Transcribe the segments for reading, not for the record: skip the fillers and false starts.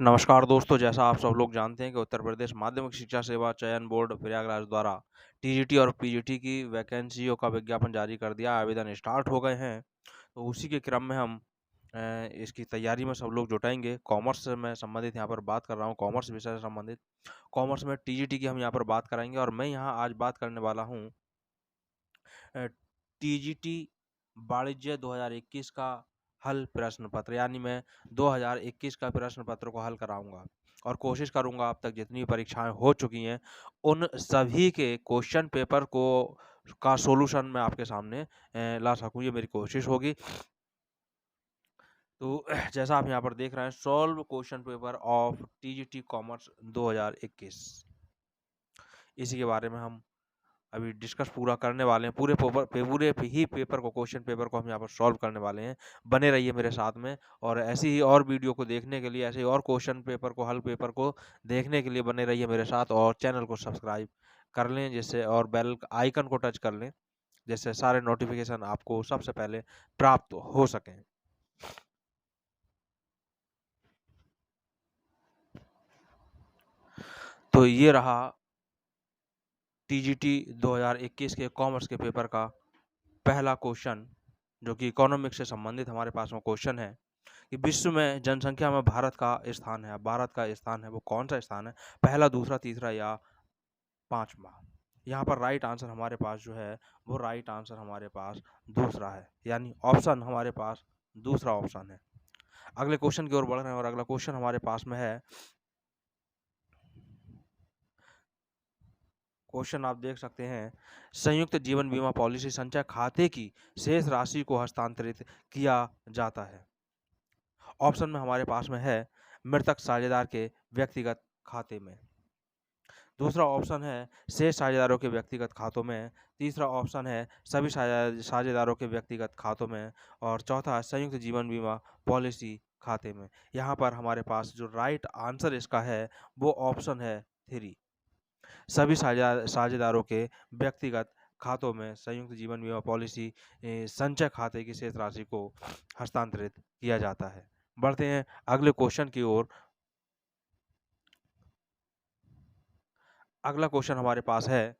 नमस्कार दोस्तों, जैसा आप सब लोग जानते हैं कि उत्तर प्रदेश माध्यमिक शिक्षा सेवा चयन बोर्ड प्रयागराज द्वारा टीजीटी और पीजीटी की वैकेंसियों का विज्ञापन जारी कर दिया। आवेदन स्टार्ट हो गए हैं, तो उसी के क्रम में हम इसकी तैयारी में सब लोग जुटेंगे। कॉमर्स से मैं संबंधित यहाँ पर बात कर रहा हूँ, कॉमर्स विषय से संबंधित। कॉमर्स में टीजीटी की हम यहाँ पर बात कराएंगे और मैं यहाँ आज बात करने वाला हूँ टीजीटी वाणिज्य 2021 का हल प्रश्न पत्र, यानी मैं 2021 का प्रश्न पत्र को हल कराऊंगा और कोशिश करूंगा अब तक जितनी परीक्षाएं हो चुकी हैं उन सभी के क्वेश्चन पेपर को का सॉल्यूशन मैं आपके सामने ला सकूं। ये मेरी कोशिश होगी। तो जैसा आप यहाँ पर देख रहे हैं, solve question paper of TGT commerce 2021, इसी के बारे में हम अभी डिस्कस पूरा करने वाले हैं। पेपर को, क्वेश्चन पेपर को हम यहाँ पर सॉल्व करने वाले हैं। बने रहिए मेरे साथ में, और ऐसी ही और वीडियो को देखने के लिए, ऐसे ही और क्वेश्चन पेपर को, हल पेपर को देखने के लिए बने रहिए मेरे साथ, और चैनल को सब्सक्राइब कर लें जिससे, और बेल आइकन को टच कर लें जिससे सारे नोटिफिकेशन आपको सबसे पहले प्राप्त हो सकें। तो ये रहा टीजीटी 2021 के कॉमर्स के पेपर का पहला क्वेश्चन, जो कि इकोनॉमिक्स से संबंधित हमारे पास में क्वेश्चन है कि विश्व में जनसंख्या में भारत का स्थान है। भारत का स्थान है वो कौन सा स्थान है? पहला, दूसरा, तीसरा या पांचवा? यहाँ पर राइट आंसर हमारे पास जो है वो राइट आंसर हमारे पास दूसरा है, यानी ऑप्शन हमारे पास दूसरा ऑप्शन है। अगले क्वेश्चन की ओर बढ़ रहे हैं और अगला क्वेश्चन हमारे पास में है। क्वेश्चन आप देख सकते हैं, संयुक्त जीवन बीमा पॉलिसी संचय खाते की शेष राशि को हस्तांतरित किया जाता है। ऑप्शन में हमारे पास में है मृतक साझेदार के व्यक्तिगत खाते में, दूसरा ऑप्शन है शेष साझेदारों के व्यक्तिगत खातों में, तीसरा ऑप्शन है सभी साझेदारों के व्यक्तिगत खातों में, और चौथा है संयुक्त जीवन बीमा पॉलिसी खाते में। यहाँ पर हमारे पास जो राइट आंसर इसका है वो ऑप्शन है 3, सभी साझेदारों के व्यक्तिगत खातों में संयुक्त जीवन बीमा पॉलिसी संचय खाते की शेष राशि को हस्तांतरित किया जाता है। बढ़ते हैं अगले क्वेश्चन की ओर। अगला क्वेश्चन हमारे पास है,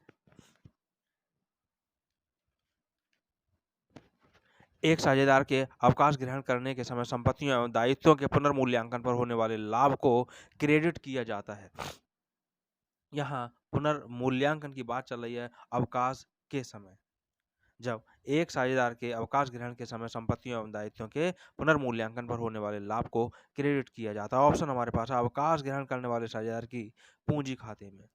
एक साझेदार के अवकाश ग्रहण करने के समय संपत्तियों एवं दायित्वों के पुनर्मूल्यांकन पर होने वाले लाभ को क्रेडिट किया जाता है। यहाँ पुनर्मूल्यांकन की बात चल रही है अवकाश के समय। जब एक साझेदार के अवकाश ग्रहण के समय संपत्तियों एवं दायित्वों के पुनर्मूल्यांकन पर होने वाले लाभ को क्रेडिट किया जाता है। ऑप्शन हमारे पास है अवकाश ग्रहण करने वाले साझेदार की पूंजी खाते में।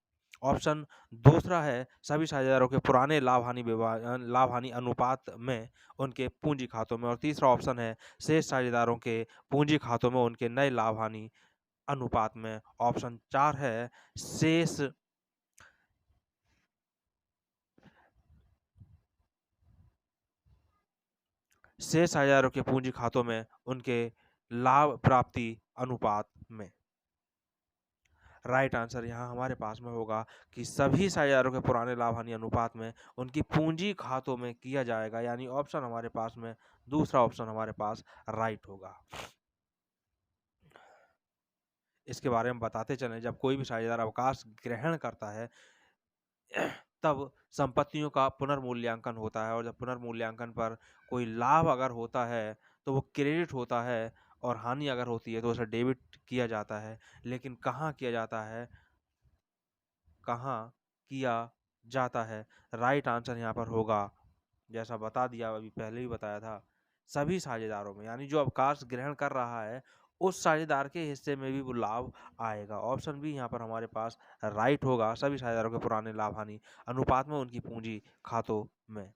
ऑप्शन दूसरा है सभी साझेदारों के पुराने लाभ हानि अनुपात में उनके पूंजी खातों में, और तीसरा ऑप्शन है शेष साझेदारों के पूंजी खातों में उनके नए लाभ हानि अनुपात में। ऑप्शन 4 है शेष साझेदारों के पूंजी खातों में उनके लाभ प्राप्ति अनुपात में। राइट आंसर यहाँ हमारे पास में होगा कि सभी साझेदारों के पुराने लाभ हानि अनुपात में उनकी पूंजी खातों में किया जाएगा, यानी ऑप्शन हमारे पास में दूसरा ऑप्शन हमारे पास राइट होगा। इसके बारे में बताते चलें, जब कोई भी साझेदार अवकाश ग्रहण करता है तब संपत्तियों का पुनर्मूल्यांकन होता है, और जब पुनर्मूल्यांकन पर कोई लाभ अगर होता है तो वो क्रेडिट होता है, और हानि अगर होती है तो उसे डेबिट किया जाता है। लेकिन कहाँ किया जाता है, कहाँ किया जाता है? राइट आंसर यहाँ पर होगा, जैसा बता दिया, अभी पहले ही बताया था, सभी साझेदारों में, यानी जो अवकाश ग्रहण कर रहा है उस साझेदार के हिस्से में भी वो लाभ आएगा। ऑप्शन बी यहाँ पर हमारे पास राइट होगा, सभी साझेदारों के पुराने लाभ हानि अनुपात में उनकी पूंजी खातों में।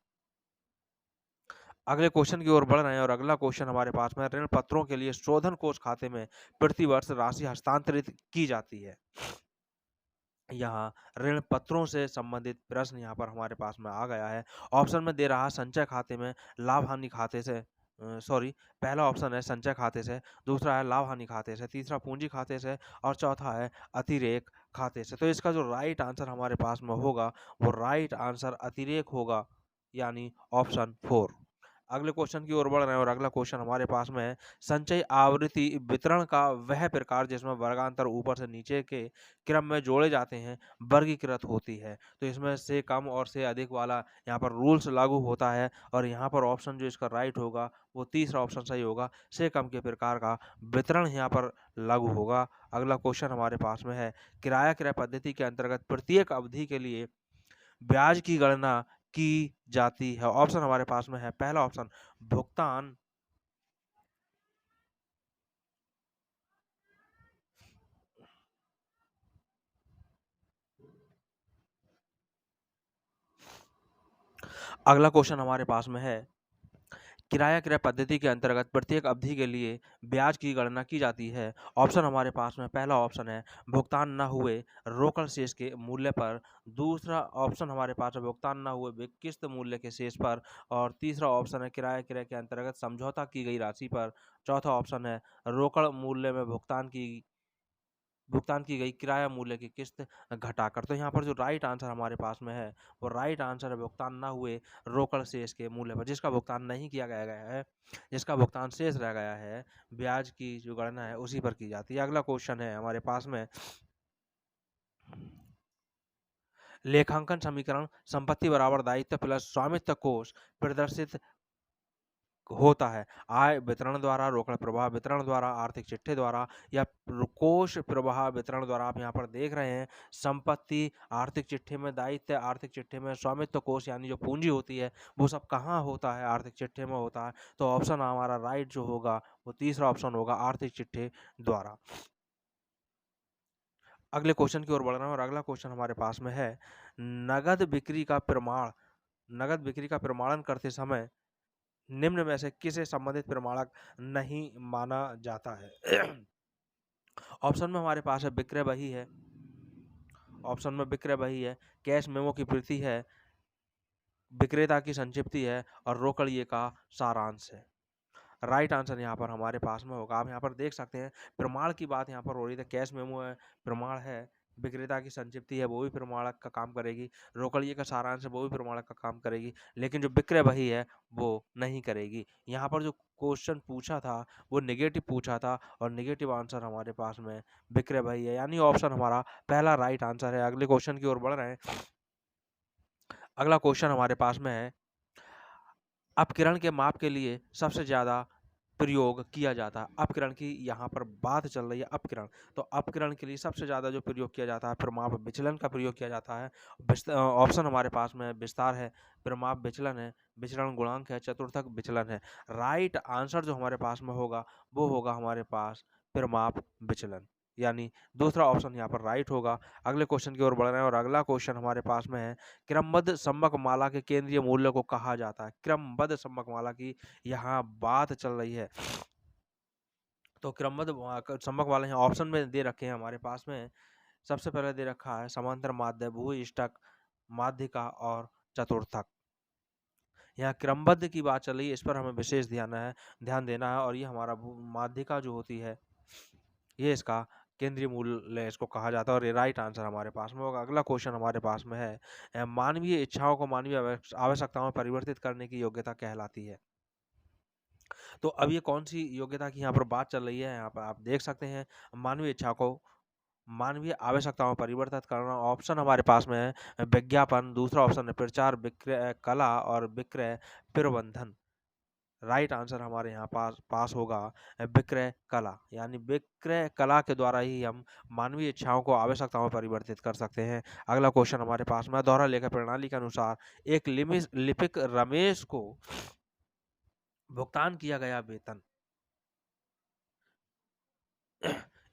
अगले क्वेश्चन की ओर बढ़ रहे हैं और अगला क्वेश्चन हमारे पास में, ऋण पत्रों के लिए शोधन कोष खाते में प्रतिवर्ष राशि हस्तांतरित की जाती है। यहाँ ऋण पत्रों से संबंधित प्रश्न यहाँ पर हमारे पास में आ गया है। ऑप्शन में दे रहा संचय खाते में, लाभ हानि खाते से, पहला ऑप्शन है संचय खाते से, दूसरा है लाभ हानि खाते से, तीसरा पूंजी खाते से, और चौथा है अतिरेक खाते से। तो इसका जो राइट आंसर हमारे पास में होगा वो राइट आंसर अतिरेक होगा, यानी ऑप्शन 4। अगले क्वेश्चन की ओर बढ़ रहे हैं और अगला क्वेश्चन हमारे पास में है, संचयी आवृत्ति वितरण का वह प्रकार जिसमें वर्गांतर ऊपर से नीचे के क्रम में जोड़े जाते हैं वर्गीकृत होती है। तो इसमें से कम और से अधिक वाला यहाँ पर रूल्स लागू होता है और यहाँ पर ऑप्शन जो इसका राइट होगा वो तीसरा ऑप्शन सही होगा, से कम के प्रकार का वितरण यहाँ पर लागू होगा। अगला क्वेश्चन हमारे पास में है, किराया क्रय पद्धति के अंतर्गत प्रत्येक अवधि के लिए ब्याज की गणना की जाती है। ऑप्शन हमारे पास में है, पहला ऑप्शन भुगतान अगला क्वेश्चन हमारे पास में है, किराया क्रय पद्धति के अंतर्गत प्रत्येक अवधि के लिए ब्याज की गणना की जाती है। ऑप्शन हमारे पास में पहला ऑप्शन है भुगतान न हुए रोकड़ शेष के मूल्य पर, दूसरा ऑप्शन हमारे पास है भुगतान न हुए किस्त मूल्य के शेष पर, और तीसरा ऑप्शन है किराया क्रय के अंतर्गत समझौता की गई राशि पर, चौथा ऑप्शन है रोकड़ मूल्य में भुगतान की गई किराया मूल्य की किस्त घटाकर। तो यहाँ पर जो राइट आंसर हमारे पास में है वो राइट आंसर है भुगतान ना हुए रोकड़ शेष के मूल्य पर। जिसका भुगतान नहीं किया गया है, जिसका भुगतान शेष रह गया है, ब्याज की जो गणना है उसी पर की जाती है। अगला क्वेश्चन है हमारे पास में, लेखांकन समीकरण संपत्ति बराबर दायित्व प्लस स्वामित्व कोष प्रदर्शित होता है आय वितरण द्वारा, रोकड़ प्रवाह वितरण द्वारा, आर्थिक चिट्ठे द्वारा या कोष प्रवाह वितरण द्वारा। आप यहाँ पर देख रहे हैं संपत्ति आर्थिक चिट्ठे में, दायित्व आर्थिक चिट्ठे में, स्वामित्व कोष यानी जो पूंजी होती है वो सब कहाँ होता है, आर्थिक चिट्ठे में होता है। तो ऑप्शन हमारा राइट जो होगा वो तीसरा ऑप्शन होगा, आर्थिक चिट्ठे द्वारा। अगले क्वेश्चन की ओर बढ़ रहे हैं और अगला क्वेश्चन हमारे पास में है, नगद बिक्री का प्रमाण, नगद बिक्री का प्रमाणन करते समय निम्न में से किसे संबंधित प्रमाणक नहीं माना जाता है। ऑप्शन में हमारे पास है विक्रय बही है, ऑप्शन में विक्रय बही है, कैश मेमो की प्रति है, विक्रेता की संक्षिप्ति है और रोकड़िए का सारांश है। राइट आंसर यहाँ पर हमारे पास में होगा। आप यहाँ पर देख सकते हैं प्रमाण की बात यहाँ पर हो रही है, कैश मेमो है प्रमाण है, विक्रेता की संक्षिप्ति है वो भी प्रमाणक का काम करेगी, रोकड़िए का सारांश है वो भी प्रमाणक का काम करेगी, लेकिन जो विक्रय बही है वो नहीं करेगी। यहाँ पर जो क्वेश्चन पूछा था वो नेगेटिव पूछा था और नेगेटिव आंसर हमारे पास में विक्रय बही है, यानी ऑप्शन हमारा पहला राइट आंसर है। अगले क्वेश्चन की ओर बढ़ रहे हैं। अगला क्वेश्चन हमारे पास में है, अपकिरण के माप के लिए सबसे ज्यादा प्रयोग किया जाता है। अपकिरण की यहाँ पर बात चल रही है, अपकिरण, तो अपकिरण के लिए सबसे ज़्यादा जो प्रयोग किया जाता है प्रमाप विचलन का प्रयोग किया जाता है। ऑप्शन हमारे पास में विस्तार है, प्रमाप विचलन है, विचलन गुणांक है, चतुर्थक विचलन है। राइट आंसर जो हमारे पास में होगा वो होगा हमारे पास प्रमाप विचलन, यानी दूसरा ऑप्शन यहाँ पर राइट होगा। अगले क्वेश्चन की ओर बढ़ रहे हैं और अगला क्वेश्चन हमारे पास में है, क्रमबद्ध सम्मक माला के केंद्रीय मूल्य को कहा जाता है। क्रमबद्ध सम्मक माला की यहाँ बात चल रही है, तो क्रमबद्ध सम्मक वाले यहाँ ऑप्शन में दे रखे हैं हमारे पास में। सबसे पहले दे रखा है समांतर माध्य, भूइष्टक, माध्यिका और चतुर्थक। यहाँ क्रमबद्ध की बात चल रही है, इस पर हमें विशेष ध्यान देना है और ये हमारा माध्यिका जो होती है ये इसका केंद्रीय मूल्य इसको कहा जाता है और ये राइट आंसर हमारे पास में होगा। अगला क्वेश्चन हमारे पास में है, मानवीय इच्छाओं को मानवीय आवश्यकताओं में परिवर्तित करने की योग्यता कहलाती है। तो अब ये कौन सी योग्यता की यहाँ पर बात चल रही है, यहाँ पर आप देख सकते हैं मानवीय इच्छा को मानवीय आवश्यकताओं में परिवर्तित करना। ऑप्शन हमारे पास में है विज्ञापन, दूसरा ऑप्शन है प्रचार विक्रय कला और विक्रय प्रबंधन। राइट आंसर हमारे यहाँ पास होगा विक्रय कला, यानी विक्रय कला के द्वारा ही हम मानवीय इच्छाओं को आवश्यकताओं में परिवर्तित कर सकते हैं। अगला क्वेश्चन हमारे पास में, दोहरा लेखा प्रणाली के अनुसार एक लिपिक रमेश को भुगतान किया गया वेतन,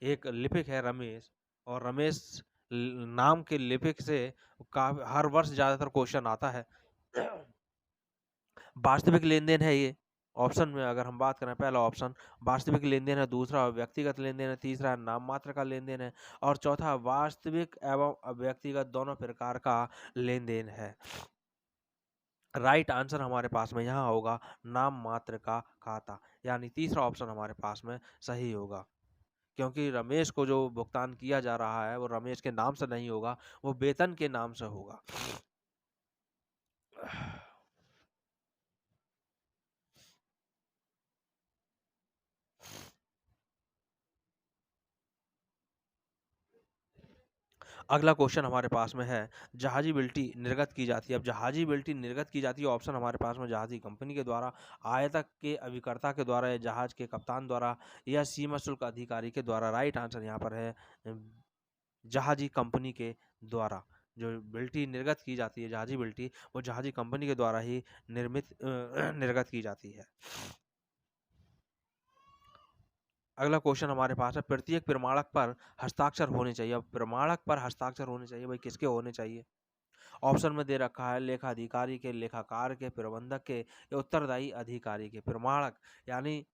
एक लिपिक है रमेश और रमेश नाम के लिपिक से हर वर्ष ज्यादातर क्वेश्चन आता है। वास्तविक लेन देन है ये। ऑप्शन में अगर हम बात करें, पहला ऑप्शन वास्तविक लेन देन है, दूसरा व्यक्तिगत लेन देन है, तीसरा नाम मात्र का लेन देन है और चौथा वास्तविक एवं व्यक्तिगत दोनों प्रकार का लेन देन है। राइट आंसर हमारे पास में यहाँ होगा नाम मात्र का खाता, यानी तीसरा ऑप्शन हमारे पास में सही होगा, क्योंकि रमेश को जो भुगतान किया जा रहा है वो रमेश के नाम से नहीं होगा, वो वेतन के नाम से होगा। अगला क्वेश्चन हमारे पास में है, जहाजी बिल्टी निर्गत की जाती है। अब जहाजी बिल्टी निर्गत की जाती है, ऑप्शन हमारे पास में जहाजी कंपनी के द्वारा, आयातक के अभिकर्ता के द्वारा, या जहाज के कप्तान द्वारा, या सीमा शुल्क अधिकारी के द्वारा। राइट आंसर यहाँ पर है जहाजी कंपनी के द्वारा। जो बिल्टी निर्गत की जाती है, जहाजी बिल्टी, वो जहाजी कंपनी के द्वारा ही निर्गत की जाती है। अगला क्वेश्चन हमारे पास है, प्रत्येक प्रमाणक पर हस्ताक्षर होने चाहिए। अब प्रमाणक पर हस्ताक्षर होने चाहिए, भाई किसके होने चाहिए? ऑप्शन में दे रखा है, लेखाधिकारी के, लेखाकार के, प्रबंधक के, या उत्तरदायी अधिकारी के। प्रमाणक यानी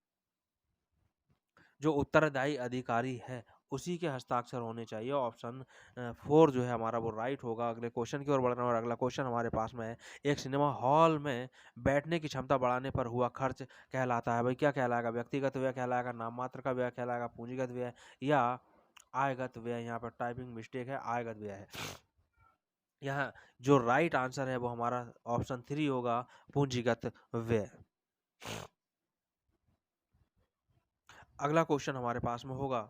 जो उत्तरदायी अधिकारी है उसी के हस्ताक्षर होने चाहिए। ऑप्शन 4 जो है हमारा वो राइट होगा। अगले क्वेश्चन की ओर बढ़ रहे हैं और अगला क्वेश्चन हमारे पास में है, एक सिनेमा हॉल में बैठने की क्षमता बढ़ाने पर हुआ खर्च कहलाता है। भाई क्या कहलाएगा? व्यक्तिगत व्यय कहलाएगा, नाम मात्र का व्यय कहलाएगा, पूंजीगत व्यय, या आयगत व्यय? यहाँ पर टाइपिंग मिस्टेक है, आयगत व्यय है। यहाँ जो राइट आंसर है वो हमारा ऑप्शन 3 होगा, पूंजीगत व्यय। अगला क्वेश्चन हमारे पास में होगा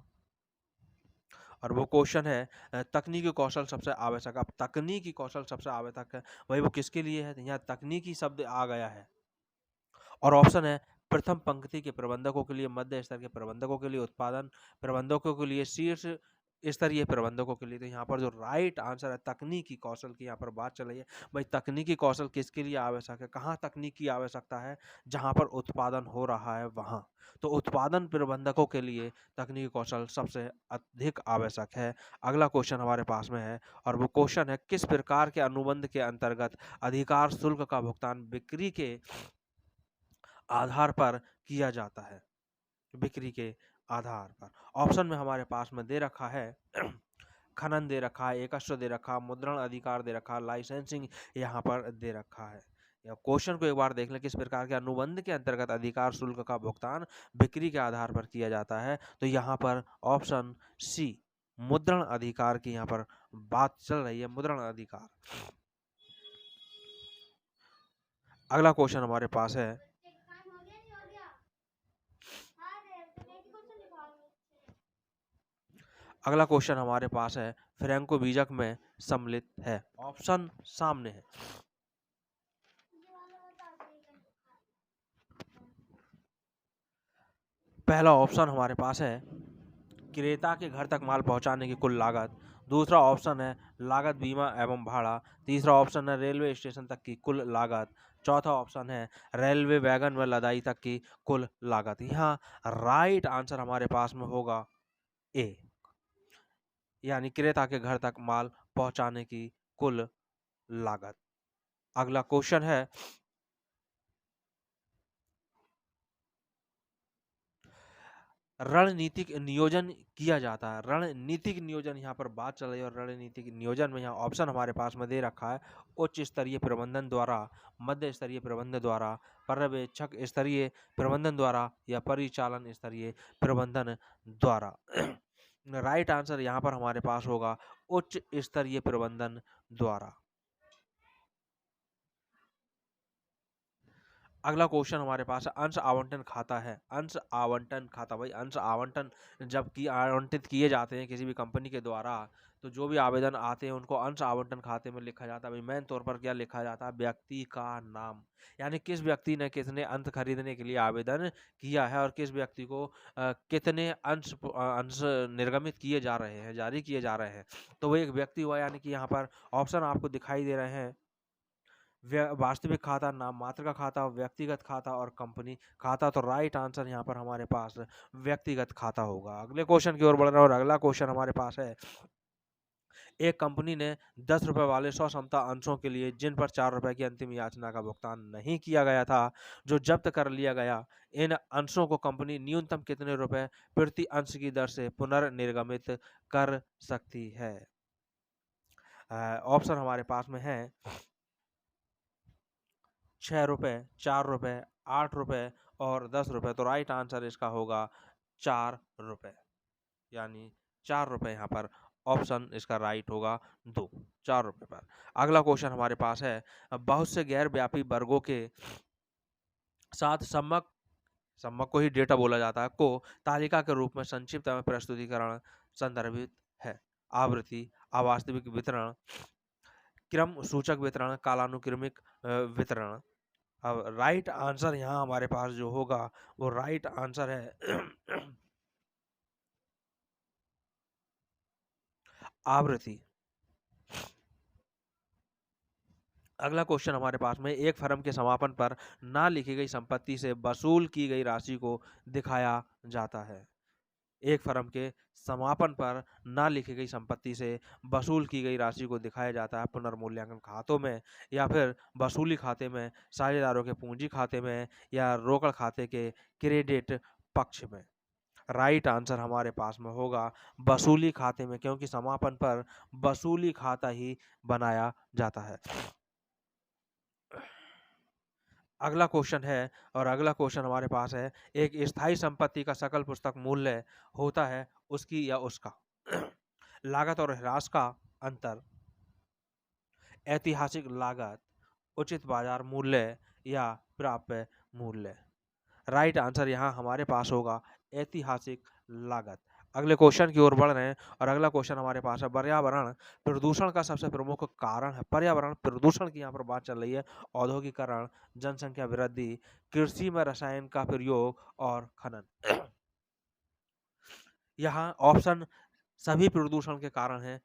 और वो क्वेश्चन है, तकनीकी कौशल सबसे आवश्यक। अब तकनीकी कौशल सबसे आवश्यक है, वही वो किसके लिए है? यहाँ तकनीकी शब्द आ गया है और ऑप्शन है, प्रथम पंक्ति के प्रबंधकों के लिए, मध्य स्तर के प्रबंधकों के लिए, उत्पादन प्रबंधकों के लिए, शीर्ष स्तरीय प्रबंधकों के लिए। तो यहाँ पर जो राइट आंसर है, तकनीकी कौशल की यहाँ पर बात चल रही है। भाई तकनीकी कौशल किसके लिए आवश्यक है? कहाँ तकनीक की आवश्यकता है? जहाँ पर उत्पादन हो रहा है वहाँ। तो उत्पादन प्रबंधकों के लिए तकनीकी कौशल सबसे अधिक आवश्यक है। अगला क्वेश्चन हमारे पास में है और वो क्वेश्चन है, किस प्रकार के अनुबंध के अंतर्गत अधिकार शुल्क का भुगतान बिक्री के आधार पर किया जाता है? बिक्री के आधार पर। ऑप्शन में हमारे पास में दे रखा है, खनन दे रखा है, एकस्व दे रखा, मुद्रण अधिकार दे रखा, लाइसेंसिंग यहाँ पर दे रखा है। या क्वेश्चन को एक बार देख लें, किस प्रकार के अनुबंध के अंतर्गत अधिकार शुल्क का भुगतान बिक्री के आधार पर किया जाता है? तो यहाँ पर ऑप्शन सी, मुद्रण अधिकार की यहाँ पर बात चल रही है, मुद्रण अधिकार। अगला क्वेश्चन हमारे पास है, अगला क्वेश्चन हमारे पास है, फ्रैंको बीजक में सम्मिलित है। ऑप्शन सामने है। पहला ऑप्शन हमारे पास है, क्रेता के घर तक माल पहुंचाने की कुल लागत। दूसरा ऑप्शन है, लागत बीमा एवं भाड़ा। तीसरा ऑप्शन है, रेलवे स्टेशन तक की कुल लागत। चौथा ऑप्शन है, रेलवे वैगन व लदाई तक की कुल लागत। यहाँ राइट आंसर हमारे पास में होगा ए, यानी क्रेता के घर तक माल पहुंचाने की कुल लागत। अगला क्वेश्चन है, रणनीतिक नियोजन किया जाता है। रणनीतिक नियोजन यहाँ पर बात चल रही है और रणनीतिक नियोजन में यहाँ ऑप्शन हमारे पास में दे रखा है, उच्च स्तरीय प्रबंधन द्वारा, मध्य स्तरीय प्रबंधन द्वारा, पर्यवेक्षक स्तरीय प्रबंधन द्वारा, या परिचालन स्तरीय प्रबंधन द्वारा। राइट आंसर यहाँ पर हमारे पास होगा उच्च स्तरीय प्रबंधन द्वारा। अगला क्वेश्चन हमारे पास है, अंश आवंटन खाता है। अंश आवंटन खाता, भाई अंश आवंटन जब की आवंटित किए जाते हैं किसी भी कंपनी के द्वारा, तो जो भी आवेदन आते हैं उनको अंश आवंटन खाते में लिखा जाता है। भाई मेन तौर पर क्या लिखा जाता है? व्यक्ति का नाम, यानी किस व्यक्ति ने कितने अंश खरीदने के लिए आवेदन किया है और किस व्यक्ति को कितने अंश निर्गमित किए जा रहे हैं, जारी किए जा रहे हैं। तो वो एक व्यक्ति हुआ, यानी कि यहाँ पर ऑप्शन आपको दिखाई दे रहे हैं, वास्तविक खाता, नाम मात्र का खाता, व्यक्तिगत खाता और कंपनी खाता। तो राइट आंसर यहाँ पर हमारे पास व्यक्तिगत खाता होगा। अगले क्वेश्चन की ओर बढ़ रहे हैं और अगला क्वेश्चन हमारे पास है, एक कंपनी ने 10 रुपए वाले 100 समता अंशों के लिए, जिन पर 4 रुपए की अंतिम याचना का भुगतान नहीं किया गया था, जो जब्त कर लिया गया, इन अंशों को कंपनी न्यूनतम कितने रुपए प्रति अंश की दर से पुनर्निर्गमित कर सकती है? ऑप्शन हमारे पास में है, 6 रुपए, 4 रुपए, 8 रुपए और 10 रुपए। तो राइट आंसर इसका होगा 4 रुपए, यानी 4 रुपए यहाँ पर ऑप्शन इसका राइट होगा 2, 4 रुपए पर। अगला क्वेश्चन हमारे पास है, बहुत से गैर व्यापी वर्गों के साथ सम्मक को ही डेटा बोला जाता है, को तालिका के रूप में संक्षिप्त में प्रस्तुतिकरण संदर्भित है। आवृत्ति, अवास्तविक वितरण, क्रम सूचक वितरण, कालानुक्रमिक वितरण। अब राइट आंसर यहाँ हमारे पास जो होगा वो राइट आंसर है आवृत्ति। अगला क्वेश्चन हमारे पास में, एक फर्म के समापन पर ना लिखी गई संपत्ति से वसूल की गई राशि को दिखाया जाता है। एक फर्म के समापन पर ना लिखी गई संपत्ति से वसूल की गई राशि को दिखाया जाता है पुनर्मूल्यांकन खातों में, या फिर वसूली खाते में, साझेदारों के पूंजी खाते में, या रोकड़ खाते के क्रेडिट पक्ष में। राइट आंसर हमारे पास में होगा वसूली खाते में, क्योंकि समापन पर वसूली खाता ही बनाया जाता है। अगला क्वेश्चन है, और अगला क्वेश्चन हमारे पास है, एक स्थायी संपत्ति का सकल पुस्तक मूल्य होता है उसकी या उसका लागत और ह्रास का अंतर, ऐतिहासिक लागत, उचित बाजार मूल्य, या प्राप्य मूल्य। राइट आंसर यहाँ हमारे पास होगा ऐतिहासिक लागत। अगले क्वेश्चन की ओर बढ़ रहे हैं, और अगला क्वेश्चन हमारे पास है, पर्यावरण प्रदूषण का सबसे प्रमुख कारण है। पर्यावरण प्रदूषण की यहाँ पर बात चल रही है। औद्योगिकरण, जनसंख्या वृद्धि, कृषि में रसायन का प्रयोग और खनन। यहाँ ऑप्शन सभी प्रदूषण के कारण है,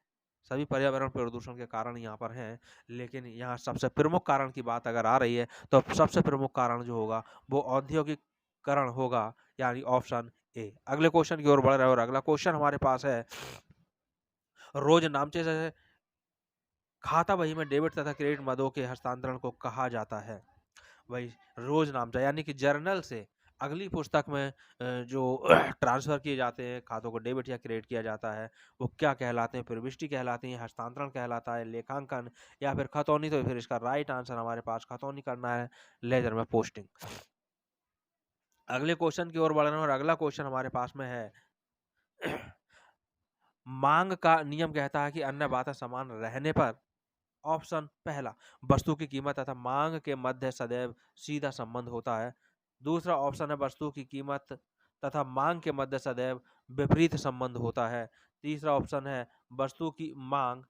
सभी पर्यावरण प्रदूषण के कारण यहाँ पर हैं, लेकिन यहाँ सबसे प्रमुख कारण की बात अगर आ रही है तो सबसे प्रमुख कारण जो होगा वो औद्योगिकरण होगा, यानी ऑप्शन ए। अगले क्वेश्चन की ओर बढ़ रहे हैं, और अगला क्वेश्चन हमारे पास है, रोज नामचे से खाता बही में डेबिट तथा क्रेडिट मदों के हस्तांतरण को कहा जाता है। वही रोज नामचा, यानी कि जर्नल से अगली पुस्तक में जो ट्रांसफर किए जाते हैं, खातों को डेबिट या क्रेडिट किया जाता है, वो क्या कहलाते हैं? प्रविष्टि कहलाती है, हस्तांतरण कहलाता है, लेखांकन, या फिर खतौनी। तो फिर इसका राइट आंसर हमारे पास खतौनी करना है, लेजर में पोस्टिंग। अगले क्वेश्चन की ओर बढ़ रहे हैं, और अगला क्वेश्चन हमारे पास में है, मांग का नियम कहता है कि अन्य बातें समान रहने पर, ऑप्शन पहला, वस्तु की कीमत तथा मांग के मध्य सदैव सीधा संबंध होता है। दूसरा ऑप्शन है, वस्तु की कीमत तथा मांग के मध्य सदैव विपरीत संबंध होता है। तीसरा ऑप्शन है, वस्तु की मांग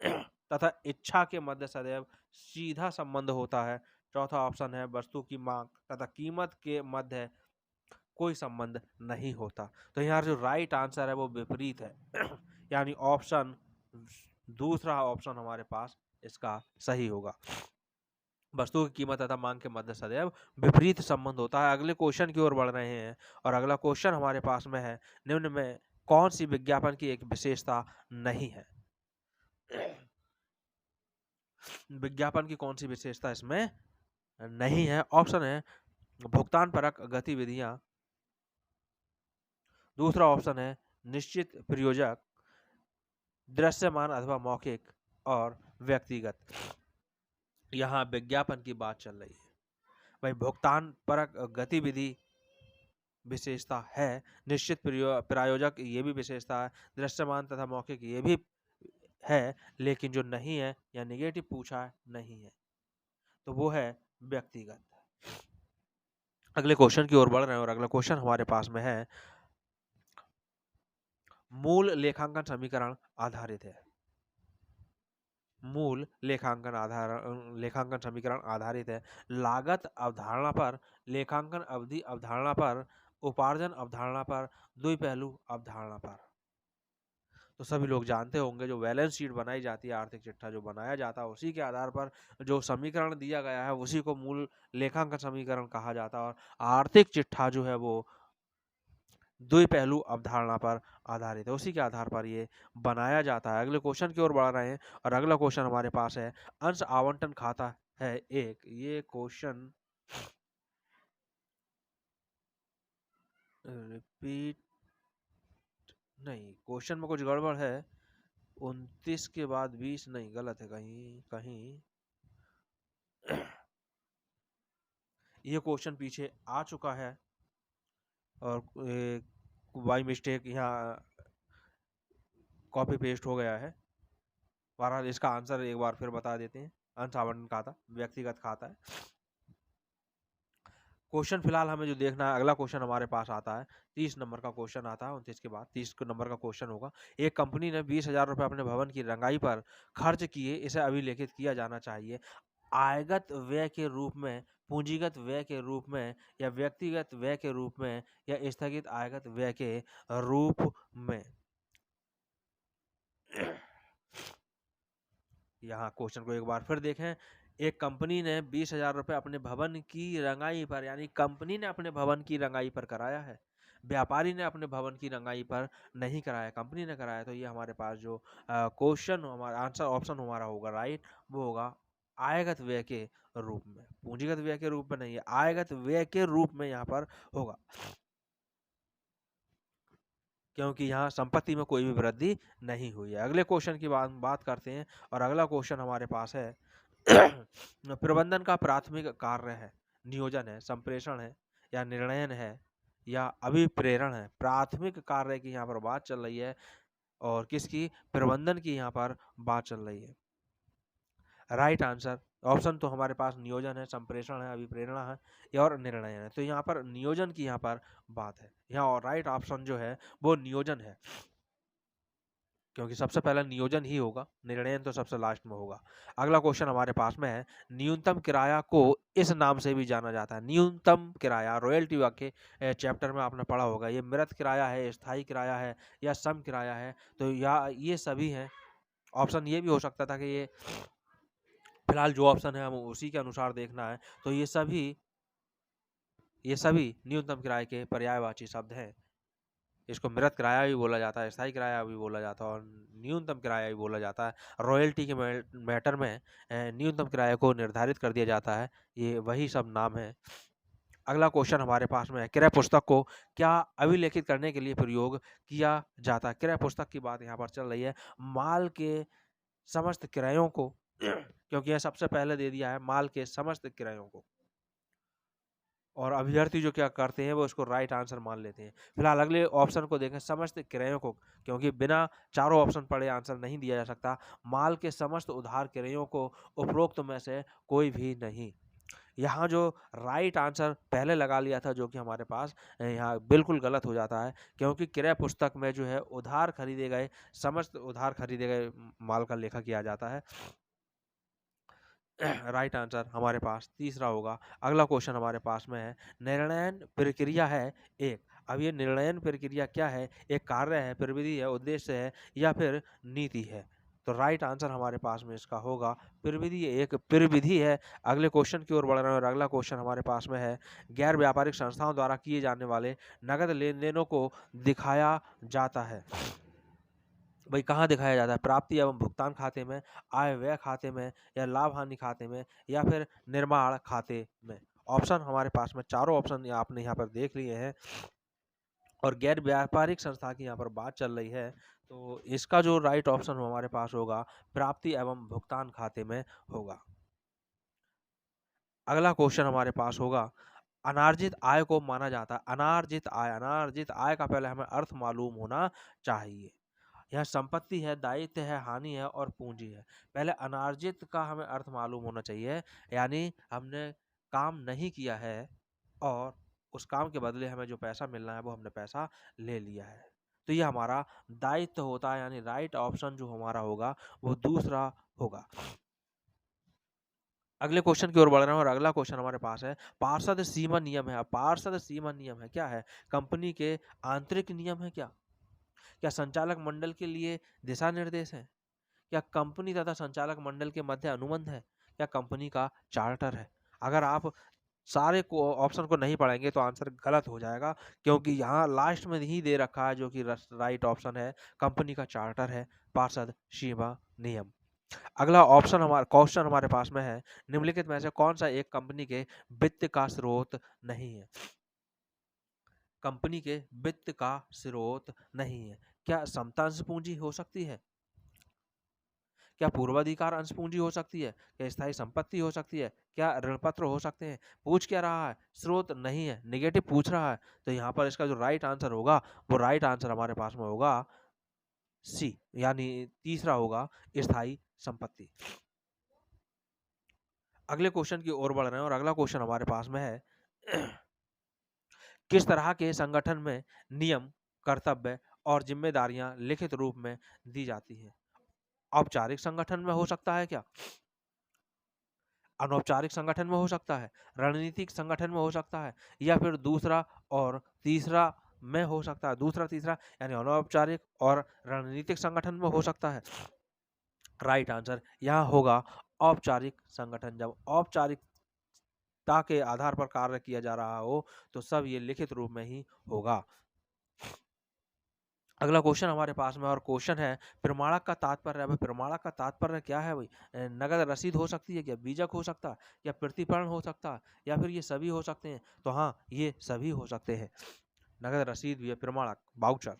तथा इच्छा के मध्य सदैव सीधा संबंध होता है। चौथा ऑप्शन है, वस्तु की मांग तथा कीमत के मध्य कोई संबंध नहीं होता। तो यहाँ जो राइट आंसर है वो विपरीत है यानी ऑप्शन दूसरा ऑप्शन हमारे पास इसका सही होगा। वस्तु की कीमत तथा मांग के मध्य सदैव विपरीत संबंध होता है। अगले क्वेश्चन की ओर बढ़ रहे हैं, और अगला क्वेश्चन हमारे पास में है, निम्न में कौन सी विज्ञापन की एक विशेषता नहीं है? विज्ञापन की कौन सी विशेषता इसमें नहीं है? ऑप्शन है, भुगतान परक गतिविधियां। दूसरा ऑप्शन है, निश्चित प्रयोजक, दृश्यमान अथवा मौखिक, और व्यक्तिगत। यहाँ विज्ञापन की बात चल रही है। भाई भुगतान परक गतिविधि विशेषता है, निश्चित प्रायोजक ये भी विशेषता है, दृश्यमान तथा मौखिक ये भी है, लेकिन जो नहीं है या निगेटिव पूछा है नहीं है, तो वो है व्यक्तिगत। अगले क्वेश्चन की ओर बढ़ रहे हैं, और अगला क्वेश्चन हमारे पास में है, मूल लेखांकन समीकरण आधारित है। मूल लेखांकन समीकरण आधारित है लागत अवधारणा पर, लेखांकन अवधि अवधारणा पर, उपार्जन अवधारणा पर, द्विपहलू अवधारणा पर। तो सभी लोग जानते होंगे, जो बैलेंस शीट बनाई जाती है, आर्थिक चिट्ठा जो बनाया जाता है, उसी के आधार पर जो समीकरण दिया गया है उसी को मूल लेखांकन समीकरण कहा जाता है, और आर्थिक चिट्ठा जो है वो द्विपहलू अवधारणा पर आधारित है, उसी के आधार पर ये बनाया जाता है। अगले क्वेश्चन की ओर बढ़ रहे हैं, और अगला क्वेश्चन हमारे पास है, अंश आवंटन खाता है एक। ये क्वेश्चन रिपीट नहीं, क्वेश्चन में कुछ गड़बड़ है। 29 के बाद 20 नहीं, गलत है कहीं कहीं। ये क्वेश्चन पीछे आ चुका है, और बाई मिस्टेक यहाँ कॉपी पेस्ट हो गया है। बहरहाल इसका आंसर एक बार फिर बता देते हैं, अंश आवंटन खाता व्यक्तिगत खाता है। क्वेश्चन फिलहाल हमें जो देखना है, अगला क्वेश्चन हमारे पास आता है 30 नंबर का क्वेश्चन आता है, 29 के बाद 30 नंबर का क्वेश्चन होगा। एक कंपनी ने 20,000 रुपए अपने भवन की रंगाई पर खर्च किए, इसे अभिलेखित किया जाना चाहिए आयगत व्यय के रूप में, पूंजीगत व्यय के रूप में, या व्यक्तिगत व्यय के रूप में, या स्थगित आयगत व्यय के रूप में। यहाँ क्वेश्चन को एक बार फिर देखें। एक कंपनी ने 20,000 रुपए अपने भवन की रंगाई पर, यानी कंपनी ने अपने भवन की रंगाई पर कराया है, व्यापारी ने अपने भवन की रंगाई पर नहीं कराया, कंपनी ने कराया। तो ये हमारे पास जो क्वेश्चन हमारा आंसर ऑप्शन हमारा होगा राइट, वो होगा आयगत व्यय के रूप में, पूंजीगत व्यय के रूप में नहीं है, आयगत व्यय के रूप में यहाँ पर होगा, क्योंकि यहाँ संपत्ति में कोई भी वृद्धि नहीं हुई है। अगले क्वेश्चन की बात करते हैं, और अगला क्वेश्चन हमारे पास है प्रबंधन का प्राथमिक कार्य है, नियोजन है, संप्रेषण है, या निर्णयन है, या अभिप्रेरण है। प्राथमिक कार्य की यहाँ पर बात चल रही है, और किसकी? प्रबंधन की यहाँ पर बात चल रही है। राइट आंसर ऑप्शन तो हमारे पास नियोजन है, संप्रेषण है, अभिप्रेरणा है, या और निर्णयन है। तो यहाँ पर नियोजन की यहाँ पर बात है, यहाँ और राइट ऑप्शन जो है वो नियोजन है, क्योंकि सबसे पहला नियोजन ही होगा, निर्णयन तो सबसे लास्ट में होगा। अगला क्वेश्चन हमारे पास में है, न्यूनतम किराया को इस नाम से भी जाना जाता है। न्यूनतम किराया रॉयल्टी के चैप्टर में आपने पढ़ा होगा, ये मृत किराया है, स्थायी किराया है, या सम किराया है। तो या ये सभी हैं। ऑप्शन ये भी हो सकता था कि ये फिलहाल जो ऑप्शन है हम उसी के अनुसार देखना है। तो ये सभी न्यूनतम किराए के पर्यायवाची शब्द हैं। इसको मृत किराया भी बोला जाता है, स्थायी किराया भी बोला जाता है, और न्यूनतम किराया भी बोला जाता है। रॉयल्टी के मैटर में न्यूनतम किराए को निर्धारित कर दिया जाता है, ये वही सब नाम है। अगला क्वेश्चन हमारे पास में है, क्रय पुस्तक को क्या अभिलेखित करने के लिए प्रयोग किया जाता है? क्रय पुस्तक की बात यहाँ पर चल रही है, माल के समस्त क्रयों को क्योंकि यह सबसे पहले दे दिया है, माल के समस्त क्रयों को, और अभ्यर्थी जो क्या करते हैं वो उसको राइट आंसर मान लेते हैं। फिलहाल अगले ऑप्शन को देखें, समस्त क्रयों को, क्योंकि बिना चारों ऑप्शन पढ़े आंसर नहीं दिया जा सकता। माल के समस्त उधार क्रयों को उपरोक्त में से कोई भी नहीं। यहाँ जो राइट आंसर पहले लगा लिया था, जो कि हमारे पास यहाँ बिल्कुल गलत हो जाता है, क्योंकि क्रय पुस्तक में जो है उधार खरीदे गए, समस्त उधार खरीदे गए माल का लेखा किया जाता है। राइट आंसर हमारे पास तीसरा होगा। अगला क्वेश्चन हमारे पास में है, निर्णयन प्रक्रिया है एक। अब ये निर्णयन प्रक्रिया क्या है? एक कार्य है, प्रविधि है, उद्देश्य है, या फिर नीति है? तो राइट आंसर हमारे पास में इसका होगा प्रविधि, एक प्रविधि है। अगले क्वेश्चन की ओर बढ़ रहे हैं, और अगला क्वेश्चन हमारे पास में है, गैर व्यापारिक संस्थाओं द्वारा किए जाने वाले नगद लेन देनों को दिखाया जाता है। भाई कहाँ दिखाया जाता है? प्राप्ति एवं भुगतान खाते में, आय व्यय खाते में, या लाभ हानि खाते में, या फिर निर्माण खाते में। ऑप्शन हमारे पास में चारों ऑप्शन आपने यहाँ पर देख लिए हैं, और गैर व्यापारिक संस्था की यहाँ पर बात चल रही है। तो इसका जो राइट ऑप्शन हमारे पास होगा प्राप्ति एवं भुगतान खाते में होगा। अगला क्वेश्चन हमारे पास होगा, अनार्जित आय को माना जाता है, अनार्जित आय का पहले हमें अर्थ मालूम होना चाहिए। यह संपत्ति है, दायित्व है, हानि है, और पूंजी है। पहले अनार्जित का हमें अर्थ मालूम होना चाहिए, यानी हमने काम नहीं किया है और उस काम के बदले हमें जो पैसा मिलना है वो हमने पैसा ले लिया है। तो ये हमारा दायित्व होता है, यानी राइट ऑप्शन जो हमारा होगा वो दूसरा होगा। अगले क्वेश्चन की ओर बढ़ रहे हैं, और अगला क्वेश्चन हमारे पास है, पार्षद सीमा नियम है। पार्षद सीमा नियम है क्या है? कंपनी के आंतरिक नियम है क्या? क्या संचालक मंडल के लिए दिशा निर्देश है? क्या कंपनी तथा संचालक मंडल के मध्य अनुबंध है? क्या कंपनी का चार्टर है? अगर आप सारे को ऑप्शन को नहीं पढ़ेंगे तो आंसर गलत हो जाएगा, क्योंकि यहाँ लास्ट में ही दे रखा है जो कि राइट ऑप्शन है, कंपनी का चार्टर है पार्षद सीमा नियम। अगला ऑप्शन हमारा क्वेश्चन हमारे पास में है, निम्नलिखित में से कौन सा एक कंपनी के वित्त का स्रोत नहीं है? कंपनी के वित्त का स्रोत नहीं है। क्या समता अंश पूंजी हो सकती है? क्या पूर्वाधिकार अंश पूंजी हो सकती है? क्या स्थायी संपत्ति हो सकती है? क्या ऋण पत्र हो सकते हैं? पूछ क्या रहा है? स्रोत नहीं है, नेगेटिव पूछ रहा है। तो यहाँ पर इसका जो राइट आंसर होगा वो राइट आंसर हमारे पास में होगा सी, यानी तीसरा होगा स्थायी संपत्ति। अगले क्वेश्चन की ओर बढ़ रहे हैं, और अगला क्वेश्चन हमारे पास में है किस तरह के संगठन में नियम, कर्तव्य और जिम्मेदारियां लिखित रूप में दी जाती हैं? औपचारिक संगठन में हो सकता है क्या? अनौपचारिक संगठन में हो सकता है, रणनीतिक संगठन में हो सकता है, या फिर दूसरा और तीसरा में हो सकता है। दूसरा तीसरा यानी अनौपचारिक और रणनीतिक संगठन में हो सकता है। राइट आंसर यहाँ होगा औपचारिक संगठन। जब औपचारिकता के आधार पर कार्य किया जा रहा हो तो सब ये लिखित रूप में ही होगा। अगला क्वेश्चन हमारे पास में और क्वेश्चन है प्रमाणक का तात्पर्य। अब प्रमाणक का तात्पर्य क्या है भाई? नगद रसीद हो सकती है क्या? बीजक हो सकता है, या प्रतिफलन हो सकता है, या फिर ये सभी हो सकते हैं? तो हाँ, ये सभी हो सकते हैं। नगद रसीद भी है, प्रमाणक, वाउचर।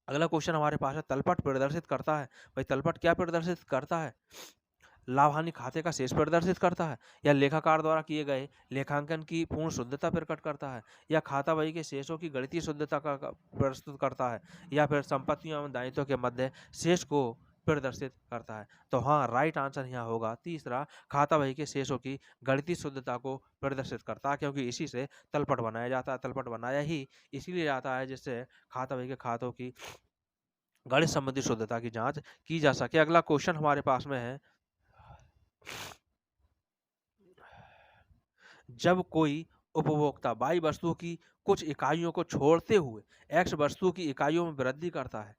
अगला क्वेश्चन हमारे पास है तलपट प्रदर्शित करता है। भाई तलपट क्या प्रदर्शित करता है? लाभ हानि खाते का शेष प्रदर्शित करता है, या लेखाकार द्वारा किए गए लेखांकन की पूर्ण शुद्धता प्रकट करता है, या खाता बही के शेषों की गणितीय शुद्धता का प्रस्तुत करता है, या फिर संपत्तियों एवं दायित्वों के मध्य शेष को प्रदर्शित करता है? तो हाँ, राइट आंसर यहाँ होगा तीसरा, खाता बही के शेषों की गणितीय शुद्धता को प्रदर्शित करता है, क्योंकि इसी से तलपट बनाया जाता है। तलपट बनाया ही इसीलिए जाता है जिससे खाता बही के खातों की गणित संबंधी शुद्धता की जांच की जा सके। अगला क्वेश्चन हमारे पास में है जब कोई उपभोक्ता बाई वस्तु की कुछ इकाइयों को छोड़ते हुए एक्स वस्तु की इकाइयों में वृद्धि करता है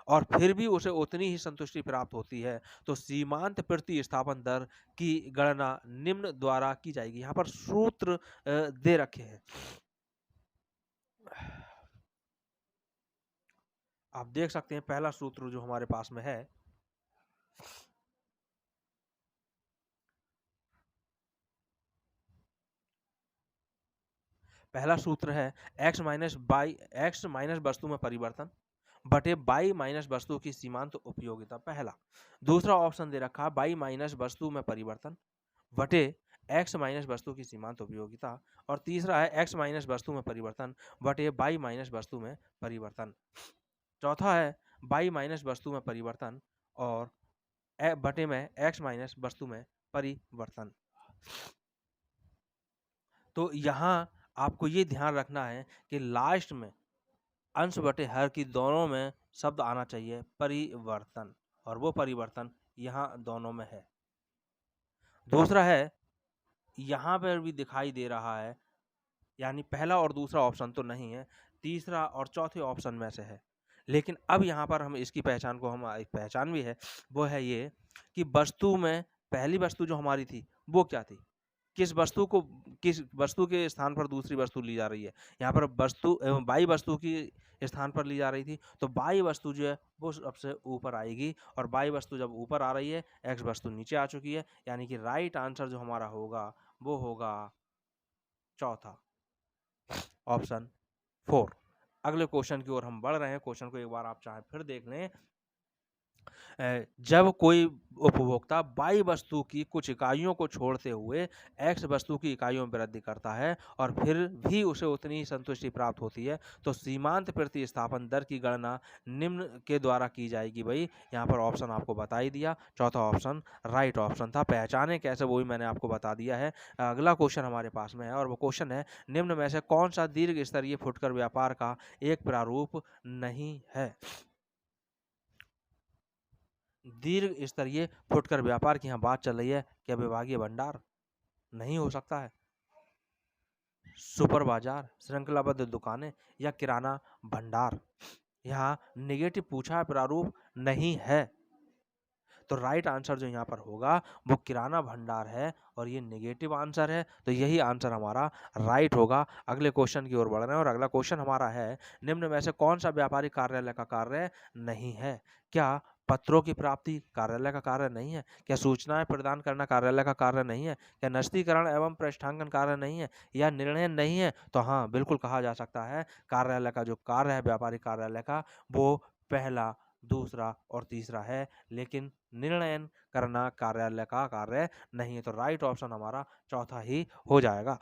और फिर भी उसे उतनी ही संतुष्टि प्राप्त होती है तो सीमांत प्रतिस्थापन दर की गणना निम्न द्वारा की जाएगी। यहाँ पर सूत्र दे रखे हैं, आप देख सकते हैं। पहला सूत्र जो हमारे पास में है, पहला सूत्र है एक्स माइनस वस्तु में परिवर्तन बटे बाई माइनस वस्तु की सीमांत उपयोगिता, पहला। दूसरा ऑप्शन दे रखा बाई माइनस वस्तु में परिवर्तन बटे एक्स माइनस वस्तु की सीमांत उपयोगिता, और तीसरा है एक्स माइनस वस्तु में परिवर्तन बटे बाई माइनस वस्तु में परिवर्तन। चौथा है बाई माइनस वस्तु में परिवर्तन और बटे में एक्स माइनस वस्तु में परिवर्तन। तो यहाँ आपको ये ध्यान रखना है कि लास्ट में अंश बटे हर की दोनों में शब्द आना चाहिए परिवर्तन, और वो परिवर्तन यहाँ दोनों में है। दूसरा है, यहाँ पर भी दिखाई दे रहा है, यानी पहला और दूसरा ऑप्शन तो नहीं है, तीसरा और चौथे ऑप्शन में से है। लेकिन अब यहाँ पर हम इसकी पहचान को, हम एक पहचान भी है, वो है ये कि वस्तु में पहली वस्तु जो हमारी थी वो क्या थी? किस वस्तु के स्थान पर दूसरी वस्तु ली जा रही है? यहाँ पर वस्तु एवं बाई वस्तु की स्थान पर ली जा रही थी, तो बाई वस्तु जो है वो सबसे ऊपर आएगी, और बाई वस्तु जब ऊपर आ रही है, एक्स वस्तु नीचे आ चुकी है, यानी कि राइट आंसर जो हमारा होगा वो होगा चौथा, ऑप्शन 4। अगले क्वेश्चन की ओर हम बढ़ रहे हैं। क्वेश्चन को एक बार आप चाहे फिर देख लें। जब कोई उपभोक्ता बाई वस्तु की कुछ इकाइयों को छोड़ते हुए एक्स वस्तु की इकाइयों में वृद्धि करता है और फिर भी उसे उतनी ही संतुष्टि प्राप्त होती है तो सीमांत प्रतिस्थापन दर की गणना निम्न के द्वारा की जाएगी। भाई यहाँ पर ऑप्शन आपको बता ही दिया, चौथा ऑप्शन राइट ऑप्शन था। पहचाने कैसे वो भी मैंने आपको बता दिया है। अगला क्वेश्चन हमारे पास में है और वो क्वेश्चन है निम्न में से कौन सा दीर्घ स्तरीय फुटकर व्यापार का एक प्रारूप नहीं है? दीर्घ स्तरीय फुटकर व्यापार की यहाँ बात चल रही है। क्या विभागीय भंडार? नहीं हो सकता है। सुपर बाजार, श्रृंखलाबद्ध दुकानें, या किराना भंडार? यहाँ नेगेटिव पूछा है, प्रारूप नहीं है, तो राइट आंसर जो यहाँ पर होगा वो किराना भंडार है, और ये नेगेटिव आंसर है, तो यही आंसर हमारा राइट होगा। अगले क्वेश्चन की ओर बढ़ रहे हैं और अगला क्वेश्चन हमारा है निम्न में से कौन सा व्यापारिक कार्यालय का कार्य नहीं है? क्या पत्रों की प्राप्ति कार्यालय का कार्य नहीं है? क्या सूचनाएं प्रदान करना कार्यालय का कार्य नहीं है? क्या नस्तीकरण एवं पृष्ठांकन कार्य नहीं है, या निर्णय नहीं है? तो हाँ, बिल्कुल कहा जा सकता है कार्यालय का जो कार्य है व्यापारिक कार्यालय का वो पहला, दूसरा और तीसरा है, लेकिन निर्णयन करना कार्यालय का कार्य नहीं है, तो राइट ऑप्शन हमारा चौथा ही हो जाएगा।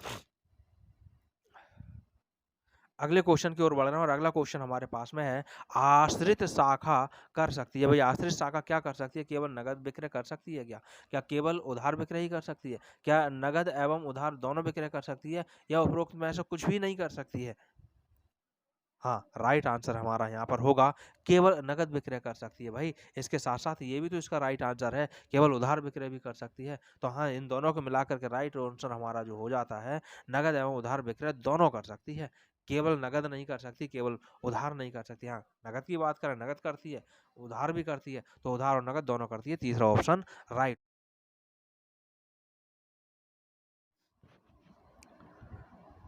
अगले क्वेश्चन की ओर बढ़ रहे हैं और अगला क्वेश्चन हमारे पास में है, आश्रित शाखा कर सकती है। भाई आश्रित शाखा क्या कर सकती है? केवल नगद विक्रय कर सकती है क्या? क्या केवल उधार विक्रय ही कर सकती है? क्या नगद एवं उधार दोनों विक्रय कर सकती है, या उपरोक्त में से कुछ भी नहीं कर सकती है? हाँ, राइट आंसर हमारा यहाँ पर होगा केवल नगद विक्रय कर सकती है। भाई इसके साथ-साथ ये भी तो इसका राइट आंसर है, केवल उधार विक्रय भी कर सकती है। तो हाँ, इन दोनों को मिलाकर के राइट आंसर हमारा जो हो जाता है, नगद एवं उधार विक्रय दोनों कर सकती है। केवल नगद नहीं कर सकती, केवल उधार नहीं कर सकती। हाँ, नगद की बात करें, नगद करती है, उधार भी करती है, तो उधार और नगद दोनों करती है। तीसरा ऑप्शन राइट।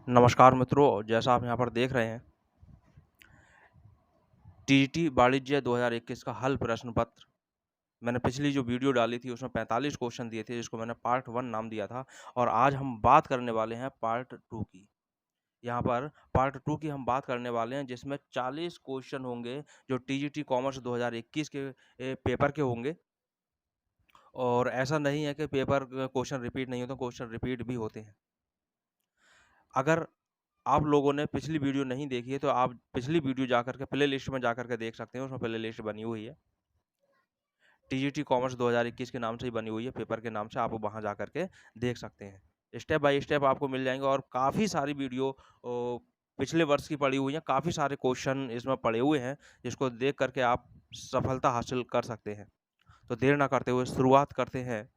नमस्कार मित्रों, जैसा आप यहाँ पर देख रहे हैं, टीजीटी वाणिज्य 2021 का हल प्रश्न पत्र मैंने पिछली जो वीडियो डाली थी उसमें 45 क्वेश्चन दिए थे, जिसको मैंने पार्ट 1 नाम दिया था, और आज हम बात करने वाले हैं पार्ट 2 की। यहाँ पर पार्ट 2 की हम बात करने वाले हैं, जिसमें 40 क्वेश्चन होंगे जो टीजीटी कॉमर्स 2021 के पेपर के होंगे। और ऐसा नहीं है कि पेपर क्वेश्चन रिपीट नहीं होते, क्वेश्चन रिपीट भी होते हैं। अगर आप लोगों ने पिछली वीडियो नहीं देखी है तो आप पिछली वीडियो जाकर के प्ले लिस्ट में जाकर के देख सकते हैं, उसमें प्ले लिस्ट बनी हुई है। टीजीटी कॉमर्स 2021 के नाम से ही बनी हुई है, पेपर के नाम से, आप वहाँ जा कर के देख सकते हैं। स्टेप बाय स्टेप आपको मिल जाएँगे, और काफ़ी सारी वीडियो पिछले वर्ष की पड़ी हुई हैं, काफ़ी सारे क्वेश्चन इसमें पड़े हुए हैं, जिसको देख कर के आप सफलता हासिल कर सकते हैं। तो देर ना करते हुए शुरुआत करते हैं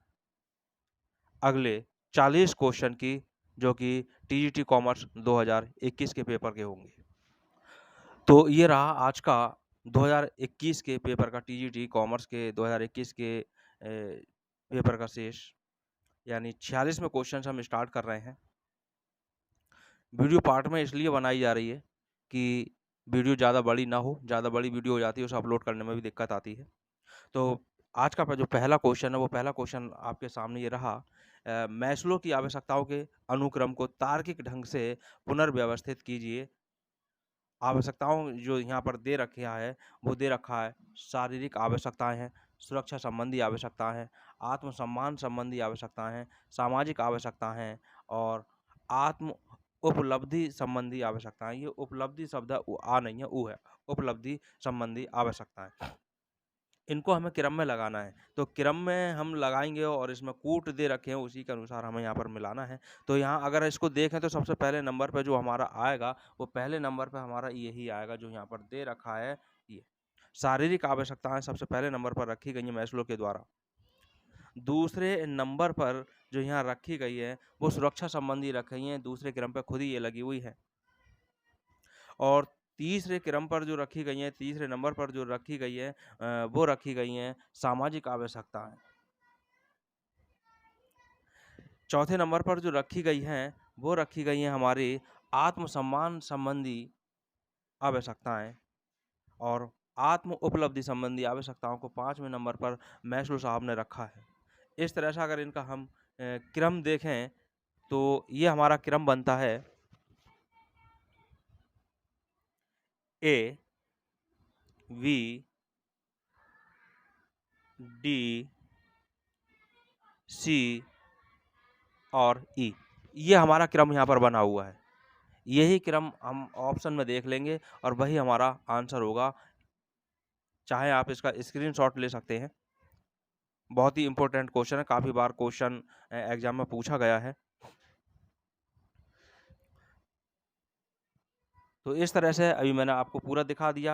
अगले 40 क्वेश्चन की, जो कि टीजीटी कॉमर्स 2021 के पेपर के होंगे। तो ये रहा आज का 2021 के पेपर का, टीजीटी कॉमर्स के 2021 के पेपर का शेष, यानी 46वें क्वेश्चन से हम स्टार्ट कर रहे हैं। वीडियो पार्ट में इसलिए बनाई जा रही है कि वीडियो ज़्यादा बड़ी ना हो, ज़्यादा बड़ी वीडियो हो जाती है उसे अपलोड करने में भी दिक्कत आती है। तो आज का जो पहला क्वेश्चन है, वो पहला क्वेश्चन आपके सामने ये रहा, मैस्लो की आवश्यकताओं के अनुक्रम को तार्किक ढंग से पुनर्व्यवस्थित कीजिए। आवश्यकताओं जो यहाँ पर दे रखा है, वो दे रखा है, शारीरिक आवश्यकताएँ हैं, सुरक्षा संबंधी आवश्यकताएँ हैं, आत्मसम्मान संबंधी आवश्यकताएँ हैं, सामाजिक आवश्यकताएँ हैं, और आत्म उपलब्धि संबंधी आवश्यकताएँ। ये उपलब्धि शब्द आ नहीं है, उ है, उपलब्धि संबंधी आवश्यकताएँ। इनको हमें क्रम में लगाना है, तो क्रम में हम लगाएँगे, और इसमें कूट दे रखे हैं, उसी के अनुसार हमें यहाँ पर मिलाना है। तो यहाँ अगर इसको देखें तो सबसे पहले नंबर पे जो हमारा आएगा, वो पहले नंबर पे हमारा यही आएगा जो यहाँ पर दे रखा है, ये। शारीरिक आवश्यकताएँ सबसे पहले नंबर पर रखी गई हैं मैस्लो के द्वारा। दूसरे नंबर पर जो यहाँ रखी गई है, वो सुरक्षा संबंधी रखी हैं, दूसरे क्रम पे खुद ही ये लगी हुई है। और तीसरे क्रम पर जो रखी गई हैं, तीसरे नंबर पर जो रखी गई है, वो रखी गई हैं सामाजिक आवश्यकताएँ। चौथे नंबर पर जो रखी गई हैं, वो रखी गई हैं हमारी आत्मसम्मान संबंधी आवश्यकताएँ, और आत्म उपलब्धि संबंधी आवश्यकताओं को 5वें नंबर पर मैस्लो साहब ने रखा है। इस तरह से अगर इनका हम क्रम देखें, तो ये हमारा क्रम बनता है ए, वी, डी, सी और ई। ये हमारा क्रम यहाँ पर बना हुआ है। यही क्रम हम ऑप्शन में देख लेंगे और वही हमारा आंसर होगा। चाहे आप इसका स्क्रीनशॉट ले सकते हैं। बहुत ही इम्पोर्टेंट क्वेश्चन है, काफ़ी बार क्वेश्चन एग्जाम में पूछा गया है। तो इस तरह से अभी मैंने आपको पूरा दिखा दिया।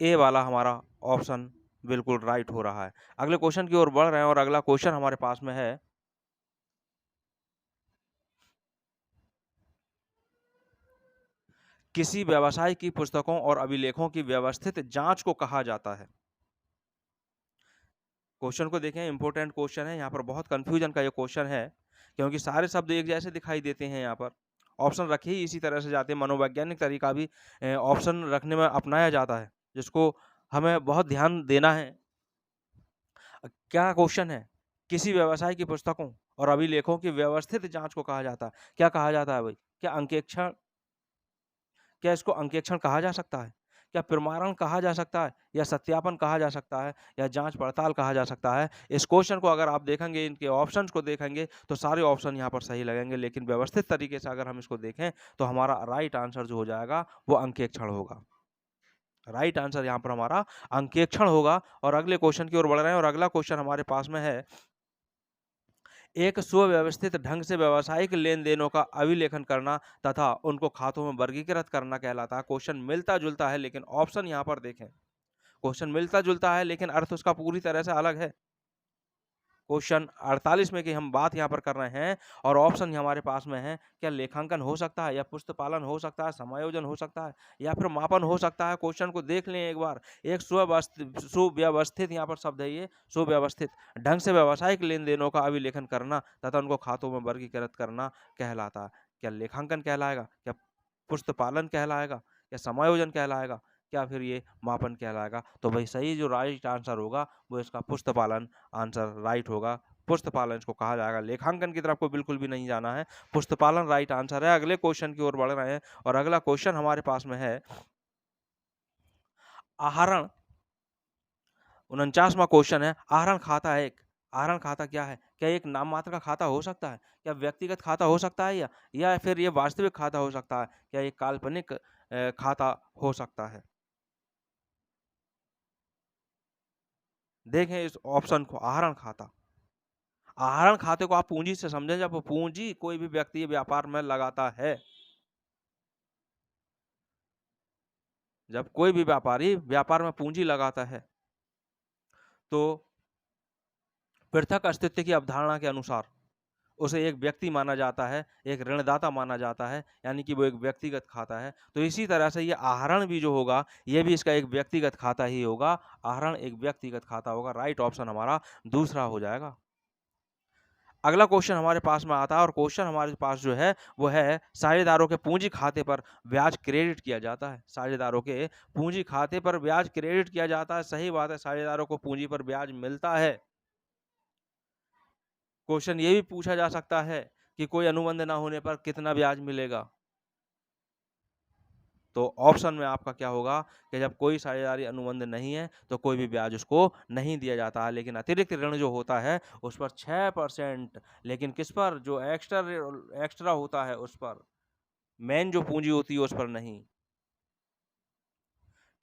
ए वाला हमारा ऑप्शन बिल्कुल राइट हो रहा है। अगले क्वेश्चन की ओर बढ़ रहे हैं और अगला क्वेश्चन हमारे पास में है, किसी व्यवसाय की पुस्तकों और अभिलेखों की व्यवस्थित जांच को कहा जाता है। क्वेश्चन को देखें, इंपॉर्टेंट क्वेश्चन है। यहाँ पर बहुत कंफ्यूजन का ये क्वेश्चन है, क्योंकि सारे शब्द एक जैसे दिखाई देते हैं। यहाँ पर ऑप्शन रखे ही इसी तरह से जाते हैं। मनोवैज्ञानिक तरीका भी ऑप्शन रखने में अपनाया जाता है, जिसको हमें बहुत ध्यान देना है। क्या क्वेश्चन है? किसी व्यवसाय की पुस्तकों और अभिलेखों की व्यवस्थित जांच को कहा जाता है। क्या कहा जाता है भाई? क्या अंकेक्षण, क्या इसको अंकेक्षण कहा जा सकता है? क्या प्रमाणन कहा जा सकता है, या सत्यापन कहा जा सकता है, या जांच पड़ताल कहा जा सकता है? इस क्वेश्चन को अगर आप देखेंगे, इनके ऑप्शंस को देखेंगे, तो सारे ऑप्शन यहाँ पर सही लगेंगे, लेकिन व्यवस्थित तरीके से अगर हम इसको देखें तो हमारा राइट आंसर जो हो जाएगा वो अंकेक्षण होगा। राइट आंसर यहाँ पर हमारा अंकेक्षण होगा। और अगले क्वेश्चन की ओर बढ़ रहे हैं, और अगला क्वेश्चन हमारे पास में है, एक सुव्यवस्थित ढंग से व्यावसायिक लेन-देनों का अभिलेखन करना तथा उनको खातों में वर्गीकृत करना कहलाता है। क्वेश्चन मिलता-जुलता है, लेकिन ऑप्शन यहाँ पर देखें। क्वेश्चन मिलता-जुलता है, लेकिन अर्थ उसका पूरी तरह से अलग है। क्वेश्चन 48 में की हम बात यहाँ पर कर रहे हैं, और ऑप्शन हमारे पास में है, क्या लेखांकन हो सकता है, या पुस्तपालन हो सकता है, समायोजन हो सकता है, या फिर मापन हो सकता है? क्वेश्चन को देख लें एक बार। एक सुव्यवस्थित यहाँ पर शब्द है, ये सुव्यवस्थित ढंग से व्यावसायिक लेन-देनों का अभिलेखन करना तथा उनको खातों में वर्गीकृत करना कहलाता है। क्या लेखांकन कहलाएगा, क्या पुस्तपालन कहलाएगा, क्या समायोजन कहलाएगा, क्या फिर ये मापन कहलाएगा? तो भाई सही जो राइट आंसर होगा वो इसका पुस्तपालन आंसर राइट होगा। पुस्तपालन इसको कहा जाएगा, लेखांकन की तरफ को बिल्कुल भी नहीं जाना है। पुस्तपालन राइट आंसर है। अगले क्वेश्चन की ओर बढ़ रहे हैं, और अगला क्वेश्चन हमारे पास में है, आहरण 49वां क्वेश्चन है, आहरण खाता है एक। आहरण खाता क्या है? क्या एक नाम मात्र का खाता हो सकता है? क्या व्यक्तिगत खाता हो सकता है, या फिर ये वास्तविक खाता हो सकता है? क्या एक काल्पनिक खाता हो सकता है? देखें इस ऑप्शन को, आहरण खाता। आहरण खाते को आप पूंजी से समझें, जब पूंजी कोई भी व्यक्ति व्यापार में लगाता है, जब कोई भी व्यापारी व्यापार में पूंजी लगाता है, तो पृथक अस्तित्व की अवधारणा के अनुसार उसे एक व्यक्ति माना जाता है, एक ऋणदाता माना जाता है, यानी कि वो एक व्यक्तिगत खाता है। तो इसी तरह से ये आहरण भी जो होगा, ये भी इसका एक व्यक्तिगत खाता ही होगा। आहरण एक व्यक्तिगत खाता होगा। राइट ऑप्शन हमारा दूसरा हो जाएगा। अगला क्वेश्चन हमारे पास में आता है, और क्वेश्चन हमारे पास जो है वो है, साझेदारों के पूंजी खाते पर ब्याज क्रेडिट किया जाता है। साझेदारों के पूंजी खाते पर ब्याज क्रेडिट किया जाता है। सही बात है, साझेदारों को पूंजी पर ब्याज मिलता है। क्वेश्चन ये भी पूछा जा सकता है कि कोई अनुबंध ना होने पर कितना ब्याज मिलेगा? तो ऑप्शन में आपका क्या होगा कि जब कोई साझेदारी अनुबंध नहीं है तो कोई भी ब्याज उसको नहीं दिया जाता है, लेकिन अतिरिक्त ऋण जो होता है उस पर 6%, लेकिन किस पर? जो एक्स्ट्रा होता है उस पर, मेन जो पूंजी होती है उस पर नहीं।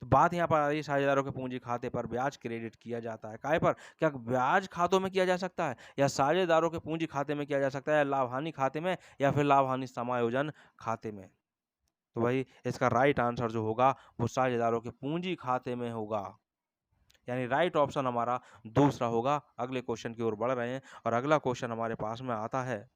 तो बात यहाँ पर आ रही है, साझेदारों के पूंजी खाते पर ब्याज क्रेडिट किया जाता है। काहे पर? क्या ब्याज खातों में किया जा सकता है, या साझेदारों के पूंजी खाते में किया जा सकता है, या लाभ हानि खाते में, या फिर लाभ हानि समायोजन खाते में? तो भाई इसका राइट आंसर जो होगा वो साझेदारों के पूंजी खाते में होगा, यानी राइट ऑप्शन हमारा दूसरा होगा। अगले क्वेश्चन की ओर बढ़ रहे हैं, और अगला क्वेश्चन हमारे पास में आता है,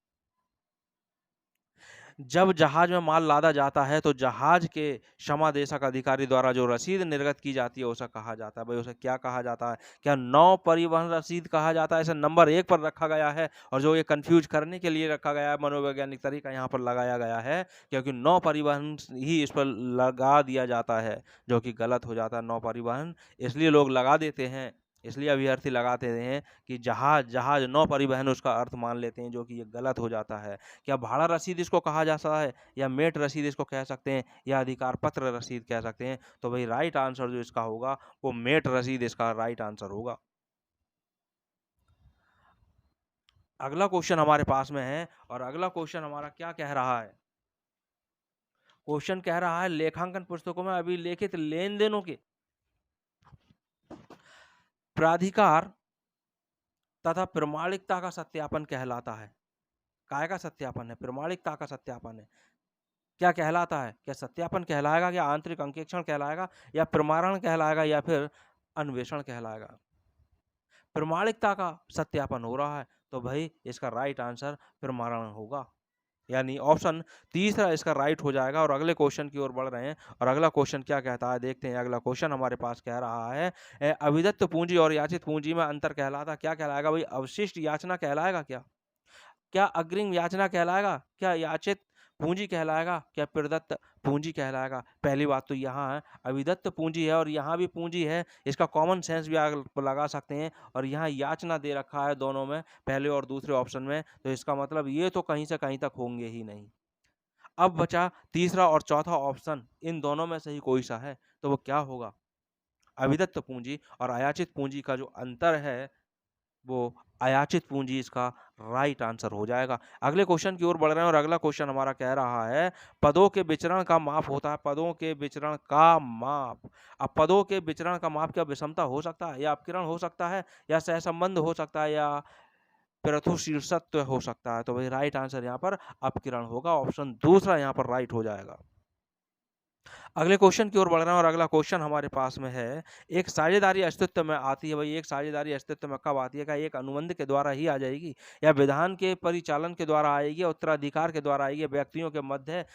जब जहाज में माल लादा जाता है तो जहाज के क्षमादेशक अधिकारी द्वारा जो रसीद निर्गत की जाती है उसे कहा जाता है। भाई उसे क्या कहा जाता है? क्या नौ परिवहन रसीद कहा जाता है? इसे नंबर 1 पर रखा गया है, और जो ये कंफ्यूज करने के लिए रखा गया है, मनोवैज्ञानिक तरीका यहाँ पर लगाया गया है, क्योंकि नौ परिवहन ही इस पर लगा दिया जाता है, जो कि गलत हो जाता है। नौ परिवहन इसलिए लोग लगा देते हैं, इसलिए अभ्यर्थी लगाते हैं कि जहाज नौ परिवहन उसका अर्थ मान लेते हैं, जो कि ये गलत हो जाता है। क्या भाड़ा रसीद इसको कहा जाता है, या मेट रसीद इसको कह सकते हैं, या अधिकार पत्र रसीद कह सकते हैं? तो भाई राइट आंसर जो इसका होगा वो मेट रसीद इसका राइट आंसर होगा। अगला क्वेश्चन हमारे पास में है, और अगला क्वेश्चन हमारा क्या कह रहा है? क्वेश्चन कह रहा है, लेखांकन पुस्तकों में अभिलेखित लेन देनों के प्राधिकार तथा प्रमाणिकता का सत्यापन कहलाता है। काय का सत्यापन है? प्रमाणिकता का सत्यापन है। क्या कहलाता है? क्या सत्यापन कहलाएगा, या आंतरिक अंकेक्षण कहलाएगा, या प्रमाणन कहलाएगा, या फिर अन्वेषण कहलाएगा? प्रमाणिकता का सत्यापन हो रहा है, तो भाई इसका राइट आंसर प्रमाणन होगा, यानी ऑप्शन तीसरा इसका राइट हो जाएगा। और अगले क्वेश्चन की ओर बढ़ रहे हैं, और अगला क्वेश्चन क्या कहता है देखते हैं। अगला क्वेश्चन हमारे पास कह रहा है, अविदत्त पूंजी और याचित पूंजी में अंतर कहलाता क्या कहलाएगा? भाई अवशिष्ट याचना कहलाएगा क्या? क्या अग्रिम याचना कहलाएगा? क्या याचित पूंजी कहलाएगा? क्या प्रदत्त पूंजी कहलाएगा? पहली बात तो यहाँ है, अविदत्त पूंजी है और यहाँ भी पूंजी है, इसका कॉमन सेंस भी आप लगा सकते हैं। और यहाँ याचना दे रखा है दोनों में, पहले और दूसरे ऑप्शन में, तो इसका मतलब ये तो कहीं से कहीं तक होंगे ही नहीं। अब बचा तीसरा और चौथा ऑप्शन, इन दोनों में से ही कोई सा है, तो वो क्या होगा? अभिदत्त पूंजी और अयाचित पूंजी का जो अंतर है, वो अयाचित पूंजी इसका राइट आंसर हो जाएगा। अगले क्वेश्चन की ओर बढ़ रहे हैं और अगला क्वेश्चन हमारा कह रहा है, पदों के विचरण का माप होता है, पदों के विचरण का माप। अब पदों के विचरण का माप क्या विषमता हो सकता है, या अपकिरण हो सकता है, या सहसंबंध हो सकता है, या प्रथुशीर्षत्व हो सकता है? तो भाई राइट आंसर यहाँ पर अपकिरण होगा, ऑप्शन दूसरा यहाँ पर राइट हो जाएगा। अगले क्वेश्चन की ओर बढ़ रहे हैं और अगला क्वेश्चन हमारे पास में है, एक साझेदारी अस्तित्व में आती है। भाई एक साझेदारी अस्तित्व में कब आती है? क्या एक अनुबंध के द्वारा ही आ जाएगी, या विधान के परिचालन के द्वारा आएगी, या उत्तराधिकार के द्वारा आएगी, या व्यक्तियों के मध्य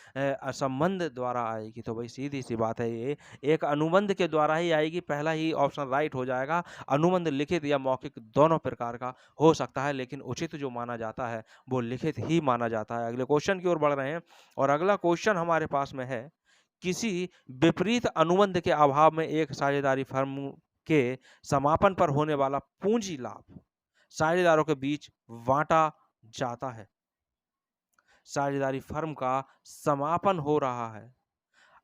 संबंध द्वारा आएगी? तो भाई सीधी सी बात है, ये एक अनुबंध के द्वारा ही आएगी, पहला ही ऑप्शन राइट हो जाएगा। अनुबंध लिखित या मौखिक दोनों प्रकार का हो सकता है, लेकिन उचित जो माना जाता है वो लिखित ही माना जाता है। अगले क्वेश्चन की ओर बढ़ रहे हैं और अगला क्वेश्चन हमारे पास में है, किसी विपरीत अनुबंध के अभाव में एक साझेदारी फर्म के समापन पर होने वाला पूंजी लाभ साझेदारों के बीच बांटा जाता है। साझेदारी फर्म का समापन हो रहा है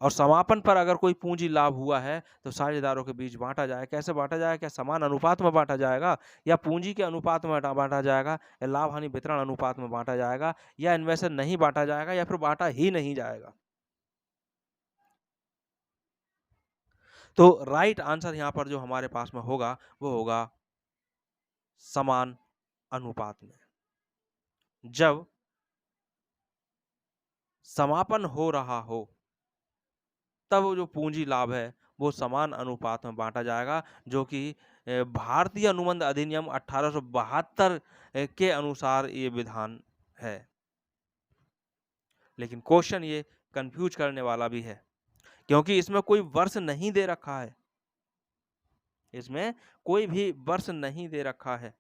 और समापन पर अगर कोई पूंजी लाभ हुआ है तो साझेदारों के बीच बांटा जाए। कैसे बांटा जाएगा? क्या समान अनुपात में बांटा जाएगा, या पूंजी के अनुपात में बांटा जाएगा, या लाभ हानि वितरण अनुपात में बांटा जाएगा, या इनमें से नहीं बांटा जाएगा, या फिर बांटा ही नहीं जाएगा? तो राइट आंसर यहाँ पर जो हमारे पास में होगा वो होगा समान अनुपात में। जब समापन हो रहा हो तब वो जो पूंजी लाभ है वो समान अनुपात में बांटा जाएगा, जो कि भारतीय अनुबंध अधिनियम 1872 के अनुसार ये विधान है। लेकिन क्वेश्चन ये कंफ्यूज करने वाला भी है, क्योंकि इसमें कोई वर्ष नहीं दे रखा है, इसमें कोई भी वर्ष नहीं दे रखा है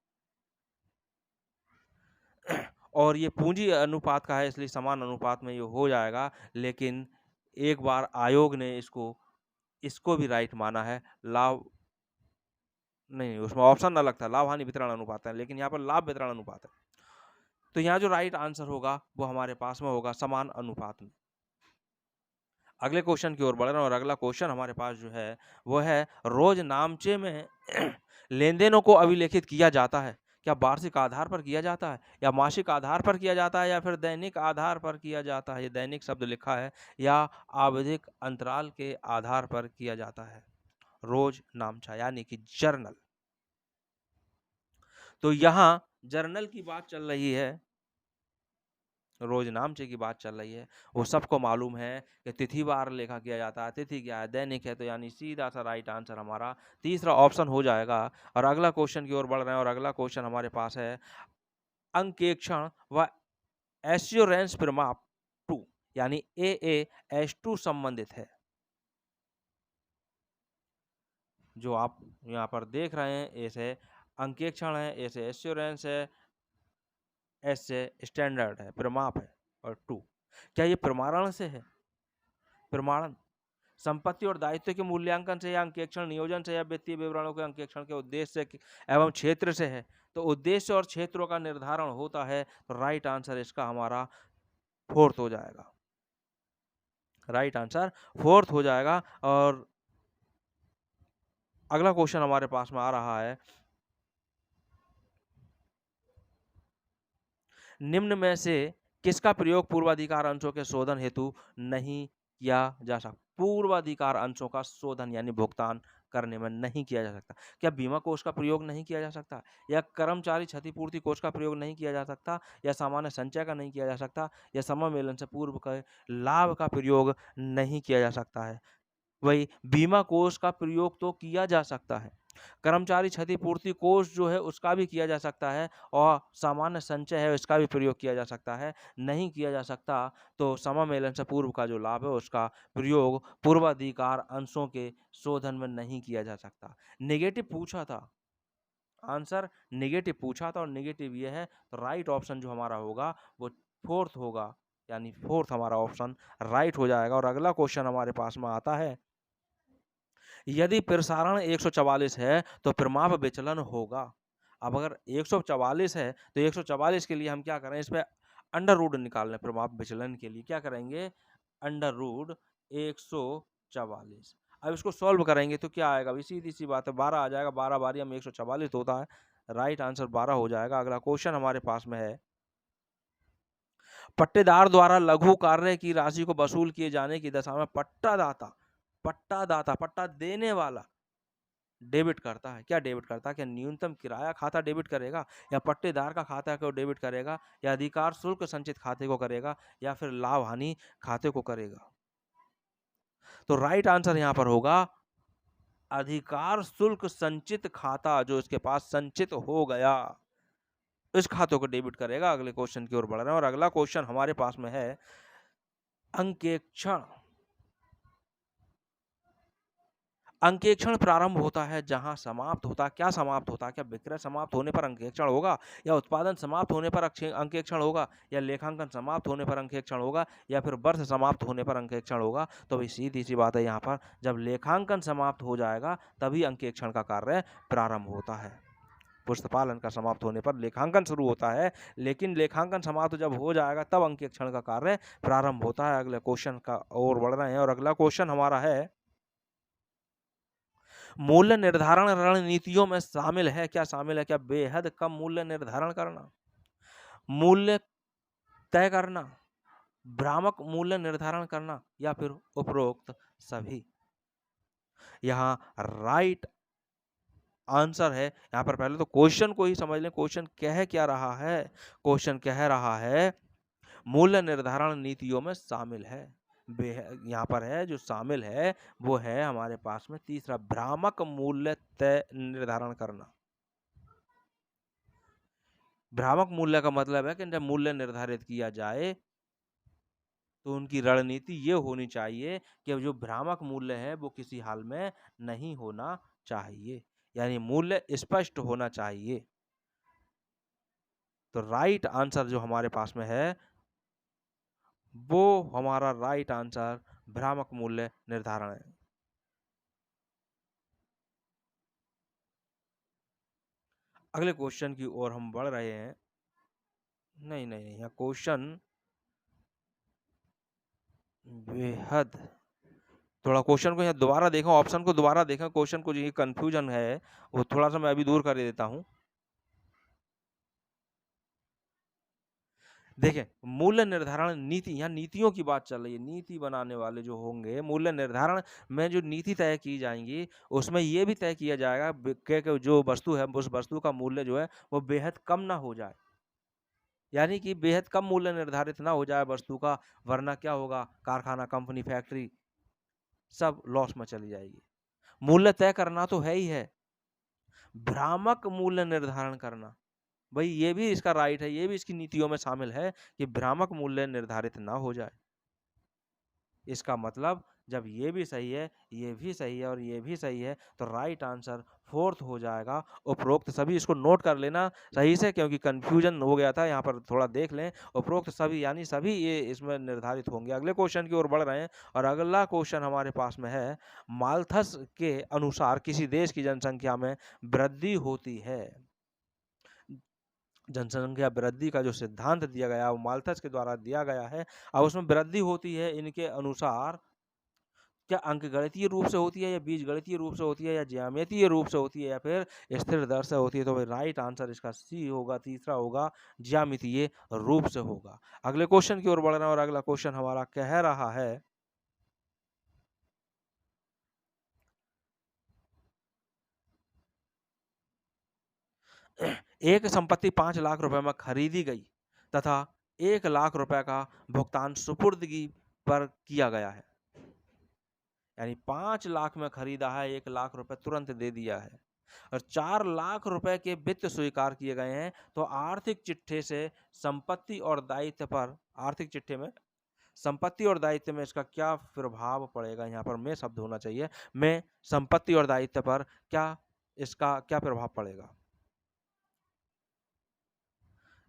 और ये पूंजी अनुपात का है, इसलिए समान अनुपात में ये हो जाएगा। लेकिन एक बार आयोग ने इसको भी राइट माना है। लाभ नहीं, उसमें ऑप्शन अलग था, लाभ हानि वितरण अनुपात है, लेकिन यहाँ पर लाभ वितरण अनुपात है। तो यहाँ जो राइट आंसर होगा वो हमारे पास में होगा समान अनुपात में। अगले क्वेश्चन की ओर बढ़ रहे हैं और अगला क्वेश्चन हमारे पास जो है वो है, रोज नामचे में लेन देनों को अभिलेखित किया जाता है। क्या वार्षिक आधार पर किया जाता है, या मासिक आधार पर किया जाता है, या फिर दैनिक आधार पर किया जाता है? ये दैनिक शब्द लिखा है, या आवधिक अंतराल के आधार पर किया जाता है? रोज नामचा यानी कि जर्नल। तो यहाँ जर्नल की बात चल रही है, रोज नामचे की बात चल रही है। वो सबको मालूम है कि तिथिवार लेखा किया जाता है। तिथि क्या है? दैनिक है, तो यानी सीधा सा राइट आंसर हमारा तीसरा ऑप्शन हो जाएगा। और अगला क्वेश्चन की ओर बढ़ रहे हैं और अगला क्वेश्चन हमारे पास है, अंकेक्षण व एश्योरेंस प्रमाप 2 यानी AAS2 संबंधित है। जो आप यहाँ पर देख रहे हैं, ऐसे अंकेक्षण है, ऐसे एश्योरेंस है, ऐसे स्टैंडर्ड है, प्रमाप है, और 2 क्या ये प्रमाणन से है? प्रमाणन संपत्ति और दायित्व के मूल्यांकन से, या अंकेक्षण नियोजन से, या वित्तीय विवरणों के अंकेक्षण के उद्देश्य एवं क्षेत्र से है? तो उद्देश्य और क्षेत्रों का निर्धारण होता है, तो राइट आंसर इसका हमारा फोर्थ हो जाएगा। राइट आंसर फोर्थ हो जाएगा। और अगला क्वेश्चन हमारे पास में आ रहा है, निम्न में से किसका प्रयोग पूर्वाधिकार अंशों के शोधन हेतु नहीं किया जा सकता? पूर्वाधिकार अंशों का शोधन यानी भुगतान करने में नहीं किया जा सकता। क्या बीमा कोष का प्रयोग नहीं किया जा सकता, या कर्मचारी क्षतिपूर्ति कोष का प्रयोग नहीं किया जा सकता, या सामान्य संचय का नहीं किया जा सकता, या समामेलन से पूर्व के लाभ का प्रयोग नहीं किया जा सकता है? वही बीमा कोष का प्रयोग तो किया जा सकता है, कर्मचारी क्षतिपूर्ति कोष जो है उसका भी किया जा सकता है, और सामान्य संचय है उसका भी प्रयोग किया जा सकता है। नहीं किया जा सकता तो समामेलन से पूर्व का जो लाभ है उसका प्रयोग पूर्वाधिकार अंशों के शोधन में नहीं किया जा सकता। नेगेटिव पूछा था, आंसर नेगेटिव पूछा था, और नेगेटिव ये है, तो राइट ऑप्शन जो हमारा होगा वो फोर्थ होगा, यानी फोर्थ हमारा ऑप्शन राइट हो जाएगा। और अगला क्वेश्चन हमारे पास में आता है, यदि प्रसारण 144 है तो प्रमाप विचलन होगा। अब अगर 144 है तो 144 के लिए हम क्या करें, इस पे अंडर रूट निकालने प्रभाव विचलन के लिए क्या करेंगे, अंडर रूट 144। अब इसको सॉल्व करेंगे तो क्या आएगा, अभी सीधी सी बात है, 12 आ जाएगा, 12 बारी में 144 होता है, राइट आंसर 12 हो जाएगा। अगला क्वेश्चन हमारे पास में है, पट्टेदार द्वारा लघु कार्य की राशि को वसूल किए जाने की दशा में पट्टा देने वाला डेबिट करता है, क्या डेबिट करता है, क्या न्यूनतम किराया खाता डेबिट करेगा, या पट्टेदार का खाता को डेबिट करेगा, या अधिकार शुल्क संचित खाते को करेगा, या फिर लाभ हानि खाते को करेगा। तो राइट आंसर यहां पर होगा अधिकार शुल्क संचित खाता, जो इसके पास संचित हो गया इस खातों को डेबिट करेगा। अगले क्वेश्चन की ओर बढ़ रहे हैं और अगला क्वेश्चन हमारे पास में है, अंकेक्षण प्रारंभ होता है जहां समाप्त होता, क्या समाप्त होता है, क्या विक्रय समाप्त होने पर अंकेक्षण होगा, या उत्पादन समाप्त होने पर अंकेक्षण होगा, या लेखांकन समाप्त होने पर अंकेक्षण होगा, या फिर वर्ष समाप्त होने पर अंकेक्षण होगा। तो भाई सीधी सी बात है, यहाँ पर जब लेखांकन समाप्त हो जाएगा तभी अंकेक्षण का कार्य प्रारंभ होता है। पुस्तपालन का समाप्त होने पर लेखांकन शुरू होता है, लेकिन लेखांकन समाप्त जब हो जाएगा तब अंकेक्षण का कार्य प्रारंभ होता है। अगले क्वेश्चन का ओर बढ़ रहे हैं और अगला क्वेश्चन हमारा है, मूल्य निर्धारण रणनीतियों में शामिल है, क्या शामिल है, क्या बेहद कम मूल्य निर्धारण करना, मूल्य तय करना, भ्रामक मूल्य निर्धारण करना, या फिर उपरोक्त सभी। यहाँ राइट आंसर है, यहाँ पर पहले तो क्वेश्चन को ही समझ लें, क्वेश्चन कह क्या रहा है, क्वेश्चन कह रहा है मूल्य निर्धारण नीतियों में शामिल है, यहाँ पर है जो शामिल है वो है हमारे पास में तीसरा, भ्रामक मूल्य तय निर्धारण करना। भ्रामक मूल्य का मतलब है कि जब मूल्य निर्धारित किया जाए तो उनकी रणनीति ये होनी चाहिए कि जो भ्रामक मूल्य है वो किसी हाल में नहीं होना चाहिए, यानी मूल्य स्पष्ट होना चाहिए। तो राइट आंसर जो हमारे पास में है वो हमारा राइट आंसर भ्रामक मूल्य निर्धारण है। अगले क्वेश्चन की ओर हम बढ़ रहे हैं। नहीं नहीं नहीं, क्वेश्चन बेहद, थोड़ा क्वेश्चन को यहाँ दोबारा देखो, ऑप्शन को दोबारा देखो, क्वेश्चन को जो कंफ्यूजन है वो थोड़ा सा मैं अभी दूर कर देता हूँ। देखें, मूल्य निर्धारण नीति, यहाँ नीतियों की बात चल रही है, नीति बनाने वाले जो होंगे, मूल्य निर्धारण में जो नीति तय की जाएंगी उसमें ये भी तय किया जाएगा कि जो वस्तु है उस वस्तु का मूल्य जो है वो बेहद कम ना हो जाए, यानी कि बेहद कम मूल्य निर्धारित ना हो जाए वस्तु का, वरना क्या होगा, कारखाना, कंपनी, फैक्ट्री सब लॉस में चली जाएगी। मूल्य तय करना तो है ही है, भ्रामक मूल्य निर्धारण करना, भाई ये भी इसका राइट है, ये भी इसकी नीतियों में शामिल है कि भ्रामक मूल्य निर्धारित ना हो जाए। इसका मतलब जब ये भी सही है, ये भी सही है और ये भी सही है तो राइट आंसर फोर्थ हो जाएगा उपरोक्त सभी। इसको नोट कर लेना सही से क्योंकि कंफ्यूजन हो गया था, यहाँ पर थोड़ा देख लें, उपरोक्त सभी यानी सभी ये इसमें निर्धारित होंगे। अगले क्वेश्चन की ओर बढ़ रहे हैं और अगला क्वेश्चन हमारे पास में है, माल्थस के अनुसार किसी देश की जनसंख्या में वृद्धि होती है, जनसंख्या वृद्धि का जो सिद्धांत दिया गया वो माल्थस के द्वारा दिया गया है। अब उसमें वृद्धि होती है इनके अनुसार, क्या अंकगणितीय रूप से होती है, या बीजगणितीय रूप से होती है, या ज्यामितीय रूप से होती है, या फिर स्थिर दर से होती है, तो राइट आंसर इसका सी होगा, तीसरा होगा, ज्यामितीय रूप से होगा। अगले क्वेश्चन की ओर बढ़ रहे हैं और अगला क्वेश्चन हमारा कह रहा है, एक संपत्ति 5 लाख रुपए में खरीदी गई तथा 1 लाख रुपए का भुगतान सुपुर्दगी पर किया गया है, यानी 5 लाख में खरीदा है, 1 लाख रुपए तुरंत दे दिया है और 4 लाख रुपए के वित्त स्वीकार किए गए हैं, तो आर्थिक चिट्ठे से संपत्ति और दायित्व पर, आर्थिक चिट्ठे में संपत्ति और दायित्व में इसका क्या प्रभाव पड़ेगा, यहाँ पर मैं शब्द होना चाहिए, मैं संपत्ति और दायित्व पर क्या इसका क्या प्रभाव पड़ेगा।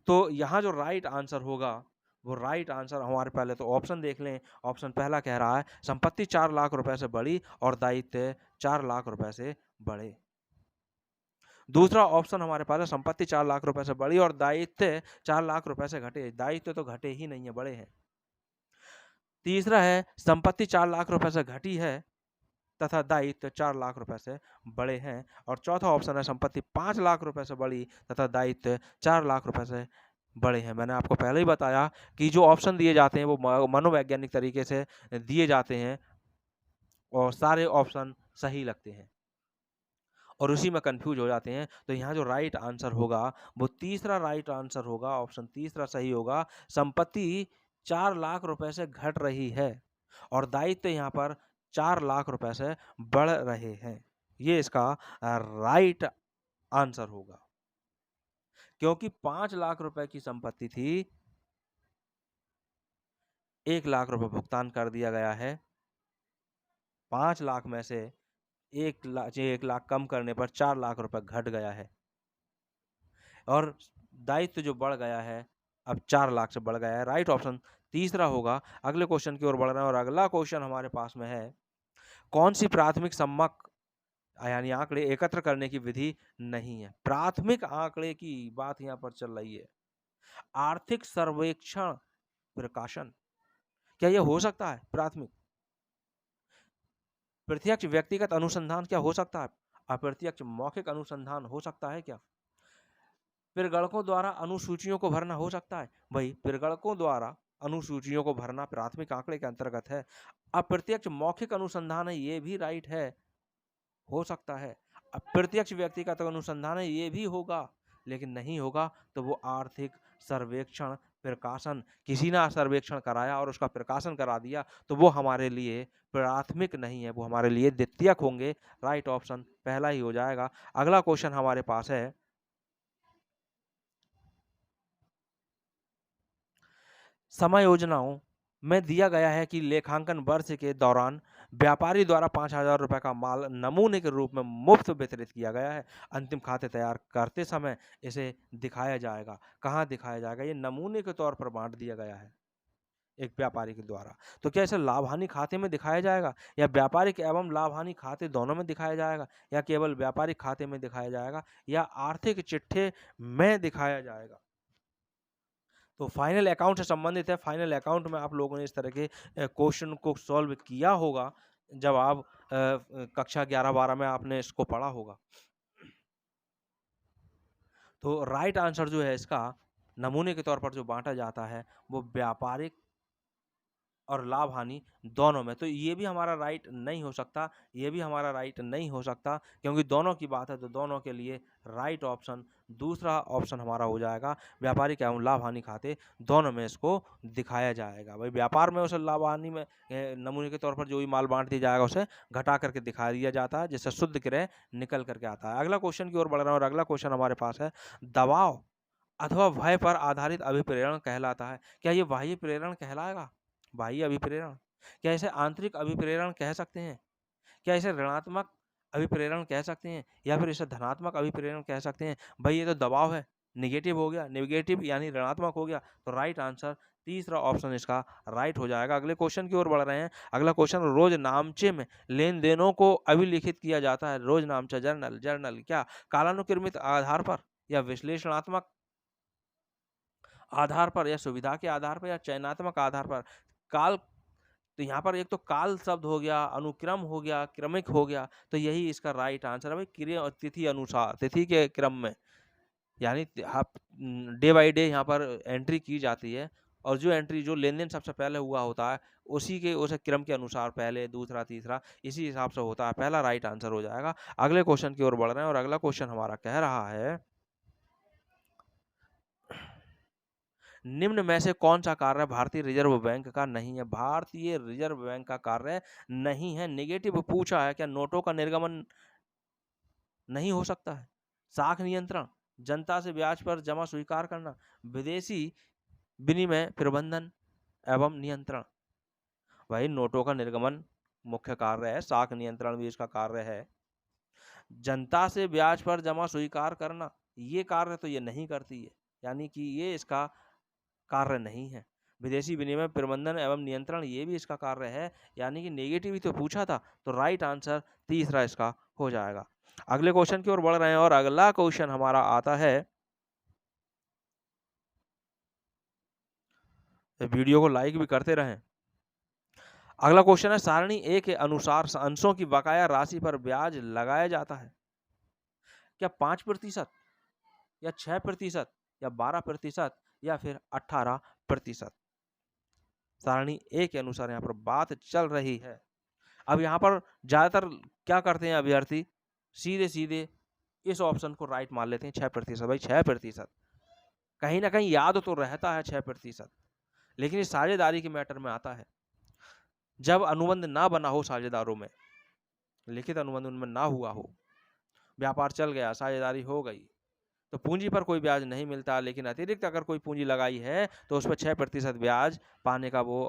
तो यहाँ जो राइट आंसर होगा वो राइट आंसर हमारे, पहले तो ऑप्शन देख लें, ऑप्शन पहला कह रहा है संपत्ति 4 लाख रुपए से बढ़ी और दायित्व 4 लाख रुपए से बढ़े। दूसरा ऑप्शन हमारे पास है संपत्ति 4 लाख रुपए से बड़ी और दायित्व 4 लाख रुपए से घटे। दायित्व तो घटे ही नहीं है, बड़े हैं। तीसरा है संपत्ति 4 लाख रुपए से घटी है तथा दायित्व 4 लाख रुपए से बड़े हैं। और चौथा ऑप्शन है संपत्ति 5 लाख रुपए से बड़ी तथा दायित्व 4 लाख रुपए से बड़े हैं। मैंने आपको पहले ही बताया कि जो ऑप्शन दिए जाते हैं वो मनोवैज्ञानिक तरीके से दिए जाते हैं और सारे ऑप्शन सही लगते हैं और उसी में कंफ्यूज हो जाते हैं। तो यहाँ जो राइट आंसर होगा वो तीसरा राइट आंसर होगा, ऑप्शन तीसरा सही होगा। संपत्ति 4 लाख रुपए से घट रही है और दायित्व यहाँ पर 4 लाख रुपए से बढ़ रहे हैं। ये इसका राइट आंसर होगा। क्योंकि 5 लाख रुपए की संपत्ति थी, 1 लाख रुपए भुगतान कर दिया गया है। 5 लाख में से 1 लाख कम करने पर 4 लाख रुपए घट गया है और दायित्व जो बढ़ गया है अब 4 लाख से बढ़ गया है। राइट ऑप्शन तीसरा होगा। अगले क्वेश्चन की ओर बढ़ रहे हैं और अगला क्वेश्चन हमारे पास में है, कौन सी प्राथमिक सम्मक यानी आंकड़े एकत्र करने की विधि नहीं है। प्राथमिक आंकड़े की बात यहाँ पर चल रही है। आर्थिक सर्वेक्षण प्रकाशन, क्या यह हो सकता है? प्राथमिक प्रत्यक्ष व्यक्तिगत अनुसंधान क्या हो सकता है? अप्रत्यक्ष मौखिक अनुसंधान हो सकता है क्या? पिरगणकों द्वारा अनुसूचियों को भरना हो सकता है? वही पिरगणकों द्वारा अनुसूचियों को भरना प्राथमिक आंकड़े के अंतर्गत है। अप्रत्यक्ष मौखिक अनुसंधान है, ये भी राइट है, हो सकता है। अप्रत्यक्ष व्यक्तिगत अनुसंधान है, ये भी होगा, लेकिन नहीं होगा तो वो आर्थिक सर्वेक्षण प्रकाशन, किसी ने सर्वेक्षण कराया और उसका प्रकाशन करा दिया तो वो हमारे लिए प्राथमिक नहीं है, वो हमारे लिए द्वितीयक होंगे। राइट ऑप्शन पहला ही हो जाएगा। अगला क्वेश्चन हमारे पास है, समायोजनाओं में दिया गया है कि लेखांकन वर्ष के दौरान व्यापारी द्वारा 5,000 रुपए का माल नमूने के रूप में मुफ्त वितरित किया गया है। अंतिम खाते तैयार करते समय इसे दिखाया जाएगा। कहाँ दिखाया जाएगा? ये नमूने के तौर पर बांट दिया गया है एक व्यापारी के द्वारा। तो क्या इसे लाभ हानि खाते में दिखाया जाएगा या व्यापारिक एवं लाभ हानि खाते दोनों में दिखाया जाएगा या केवल व्यापारिक खाते में दिखाया जाएगा या आर्थिक चिट्ठे में दिखाया जाएगा? तो फाइनल अकाउंट से संबंधित है। फाइनल अकाउंट में आप लोगों ने इस तरह के क्वेश्चन को सॉल्व किया होगा जब आप कक्षा 11-12 में आपने इसको पढ़ा होगा। तो राइट आंसर जो है इसका, नमूने के तौर पर जो बांटा जाता है वो व्यापारिक और लाभ हानि दोनों में। तो ये भी हमारा राइट नहीं हो सकता, ये भी हमारा राइट नहीं हो सकता, क्योंकि दोनों की बात है तो दोनों के लिए राइट ऑप्शन दूसरा ऑप्शन हमारा हो जाएगा। व्यापारिक एवं लाभ हानि खाते दोनों में इसको दिखाया जाएगा। भाई व्यापार में उसे लाभ हानि में नमूने के तौर पर जो भी माल बांट दिया जाएगा उसे घटा करके दिखा दिया जाता है, जिससे शुद्ध क्रय निकल करके आता है। अगला क्वेश्चन की ओर बढ़ रहा है और अगला क्वेश्चन हमारे पास है, दबाव अथवा भय पर आधारित अभिप्रेरण कहलाता है। क्या ये बाह्य प्रेरण कहलाएगा? बाह्य अभिप्रेरण, क्या इसे आंतरिक अभिप्रेरण कह सकते हैं? क्या इसे ऋणात्मक अभिप्रेरण कह सकते हैं या फिर इसे धनात्मक अभिप्रेरण कह सकते हैं? भाई ये तो दबाव है, नेगेटिव हो गया, नेगेटिव यानी ऋणात्मक हो गया। तो राइट आंसर तीसरा ऑप्शन इसका राइट हो जाएगा। अगले क्वेश्चन की ओर बढ़ रहे हैं। अगला क्वेश्चन, रोज नामचे में लेन देनों को अभिलिखित किया जाता है। रोज नामचा जर्नल, जर्नल क्या कालानुक्रमित आधार पर या विश्लेषणात्मक आधार पर या सुविधा के आधार पर या चयनात्मक आधार पर? काल, तो यहाँ पर एक तो काल शब्द हो गया, अनुक्रम हो गया, क्रमिक हो गया, तो यही इसका राइट आंसर है। भाई क्रिया और तिथि अनुसार, तिथि के क्रम में, यानी आप डे बाय डे यहाँ पर एंट्री की जाती है और जो एंट्री जो लेन देन सबसे पहले हुआ होता है उसी के उस क्रम के अनुसार पहले दूसरा तीसरा इसी हिसाब से होता है। पहला राइट आंसर हो जाएगा। अगले क्वेश्चन की ओर बढ़ रहे हैं और अगला क्वेश्चन हमारा कह रहा है, निम्न में से कौन सा कार्य भारतीय रिजर्व बैंक का नहीं है? भारतीय रिजर्व बैंक का कार्य नहीं है। नेगेटिव पूछा है, क्या नोटों का निर्गमन नहीं हो सकता है? साख नियंत्रण, जनता से ब्याज पर जमा स्वीकार करना, विदेशी विनिमय प्रबंधन एवं नियंत्रण। भाई नोटों का निर्गमन मुख्य कार्य है, साख नियंत्रण भी इसका कार्य है। जनता से ब्याज पर जमा स्वीकार करना, ये कार्य तो ये नहीं करती है, यानी कि ये इसका कार्य नहीं है। विदेशी विनिमय प्रबंधन एवं नियंत्रण, ये भी इसका कार्य है, यानी कि नेगेटिव ही तो पूछा था, तो राइट आंसर तीसरा इसका हो जाएगा। अगले क्वेश्चन की ओर बढ़ रहे हैं और अगला क्वेश्चन हमारा आता है, वीडियो को लाइक भी करते रहें। अगला क्वेश्चन है, सारणी ए के अनुसार अंशों की बकाया राशि पर ब्याज लगाया जाता है क्या 5% या 6% या 12% या फिर 18%। सारणी ए के अनुसार यहाँ पर बात चल रही है। अब यहाँ पर ज्यादातर क्या करते हैं अभ्यर्थी, सीधे सीधे इस ऑप्शन को राइट मान लेते हैं, 6%। भाई 6% कहीं ना कहीं याद तो रहता है 6%, लेकिन इस साझेदारी के मैटर में आता है जब अनुबंध ना बना हो, साझेदारों में लिखित अनुबंध उनमें ना हुआ हो, व्यापार चल गया, साझेदारी हो गई, तो पूंजी पर कोई ब्याज नहीं मिलता, लेकिन अतिरिक्त अगर कोई पूंजी लगाई है तो उस पर 6% ब्याज पाने का वो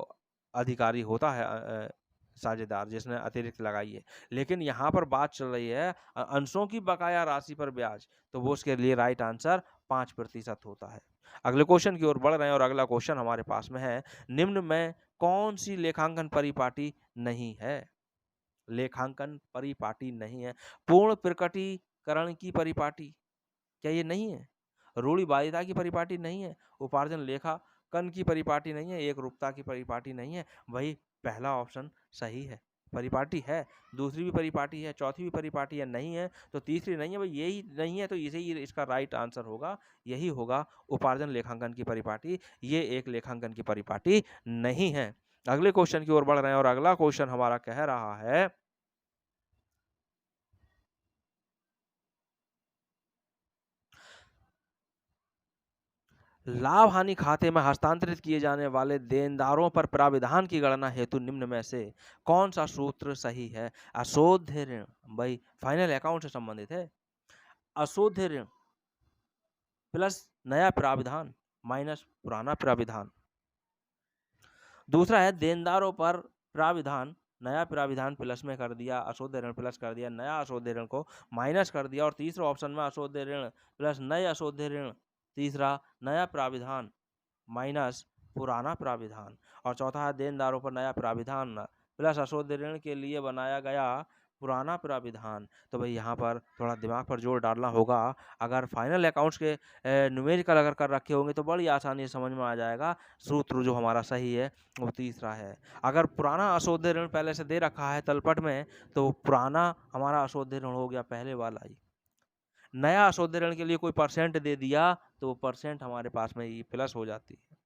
अधिकारी होता है साझेदार जिसने अतिरिक्त लगाई है। लेकिन यहाँ पर बात चल रही है अंशों की बकाया राशि पर ब्याज, तो वो उसके लिए राइट आंसर 5% होता है। अगले क्वेश्चन की ओर बढ़ रहे हैं और अगला क्वेश्चन हमारे पास में है, निम्न में कौन सी लेखांकन परिपाटी नहीं है। लेखांकन परिपाटी नहीं है। पूर्ण प्रकटीकरण की परिपाटी, क्या ये नहीं है? रूढ़िवादिता की परिपाटी नहीं है। उपार्जन लेखांकन की परिपाटी नहीं है। एकरूपता की परिपाटी नहीं है। वही पहला ऑप्शन सही है। परिपाटी है, दूसरी भी परिपाटी है, चौथी भी परिपाटी है, नहीं है तो तीसरी नहीं है। भाई यही नहीं है तो इसे ही इसका राइट आंसर होगा, यही होगा उपार्जन लेखांकन की परिपाटी। ये एक लेखांकन की परिपाटी नहीं है। अगले क्वेश्चन की ओर बढ़ रहे हैं और अगला क्वेश्चन हमारा कह रहा है, लाभ हानि खाते में हस्तांतरित किए जाने वाले देनदारों पर प्राविधान की गणना हेतु निम्न में से कौन सा सूत्र सही है। अशोध्य ऋण, भाई फाइनल अकाउंट से संबंधित है। अशोध्य ऋण प्लस नया प्राविधान माइनस पुराना प्राविधान। दूसरा है देनदारों पर प्राविधान, नया प्राविधान प्लस में कर दिया, अशोध्य ऋण प्लस कर दिया, नया अशोध्य ऋण को माइनस कर दिया। और तीसरा ऑप्शन में अशोध्य ऋण प्लस नए अशोध्य ऋण, तीसरा नया प्राविधान माइनस पुराना प्राविधान। और चौथा है देनदारों पर नया प्राविधान प्लस अशोध्य ऋण के लिए बनाया गया पुराना प्राविधान। तो भाई यहाँ पर थोड़ा दिमाग पर जोर डालना होगा। अगर फाइनल अकाउंट्स के न्यूमेरिकल अगर कर रखे होंगे तो बड़ी आसानी से समझ में आ जाएगा। सूत्र जो हमारा सही है वो तीसरा है। अगर पुराना अशोध्य ऋण पहले से दे रखा है तलपट में तो पुराना हमारा अशोध्य ऋण हो गया पहले वाला ही। नया अशोध्य ऋण के लिए कोई परसेंट दे दिया तो वो परसेंट हमारे पास में ही प्लस हो जाती है।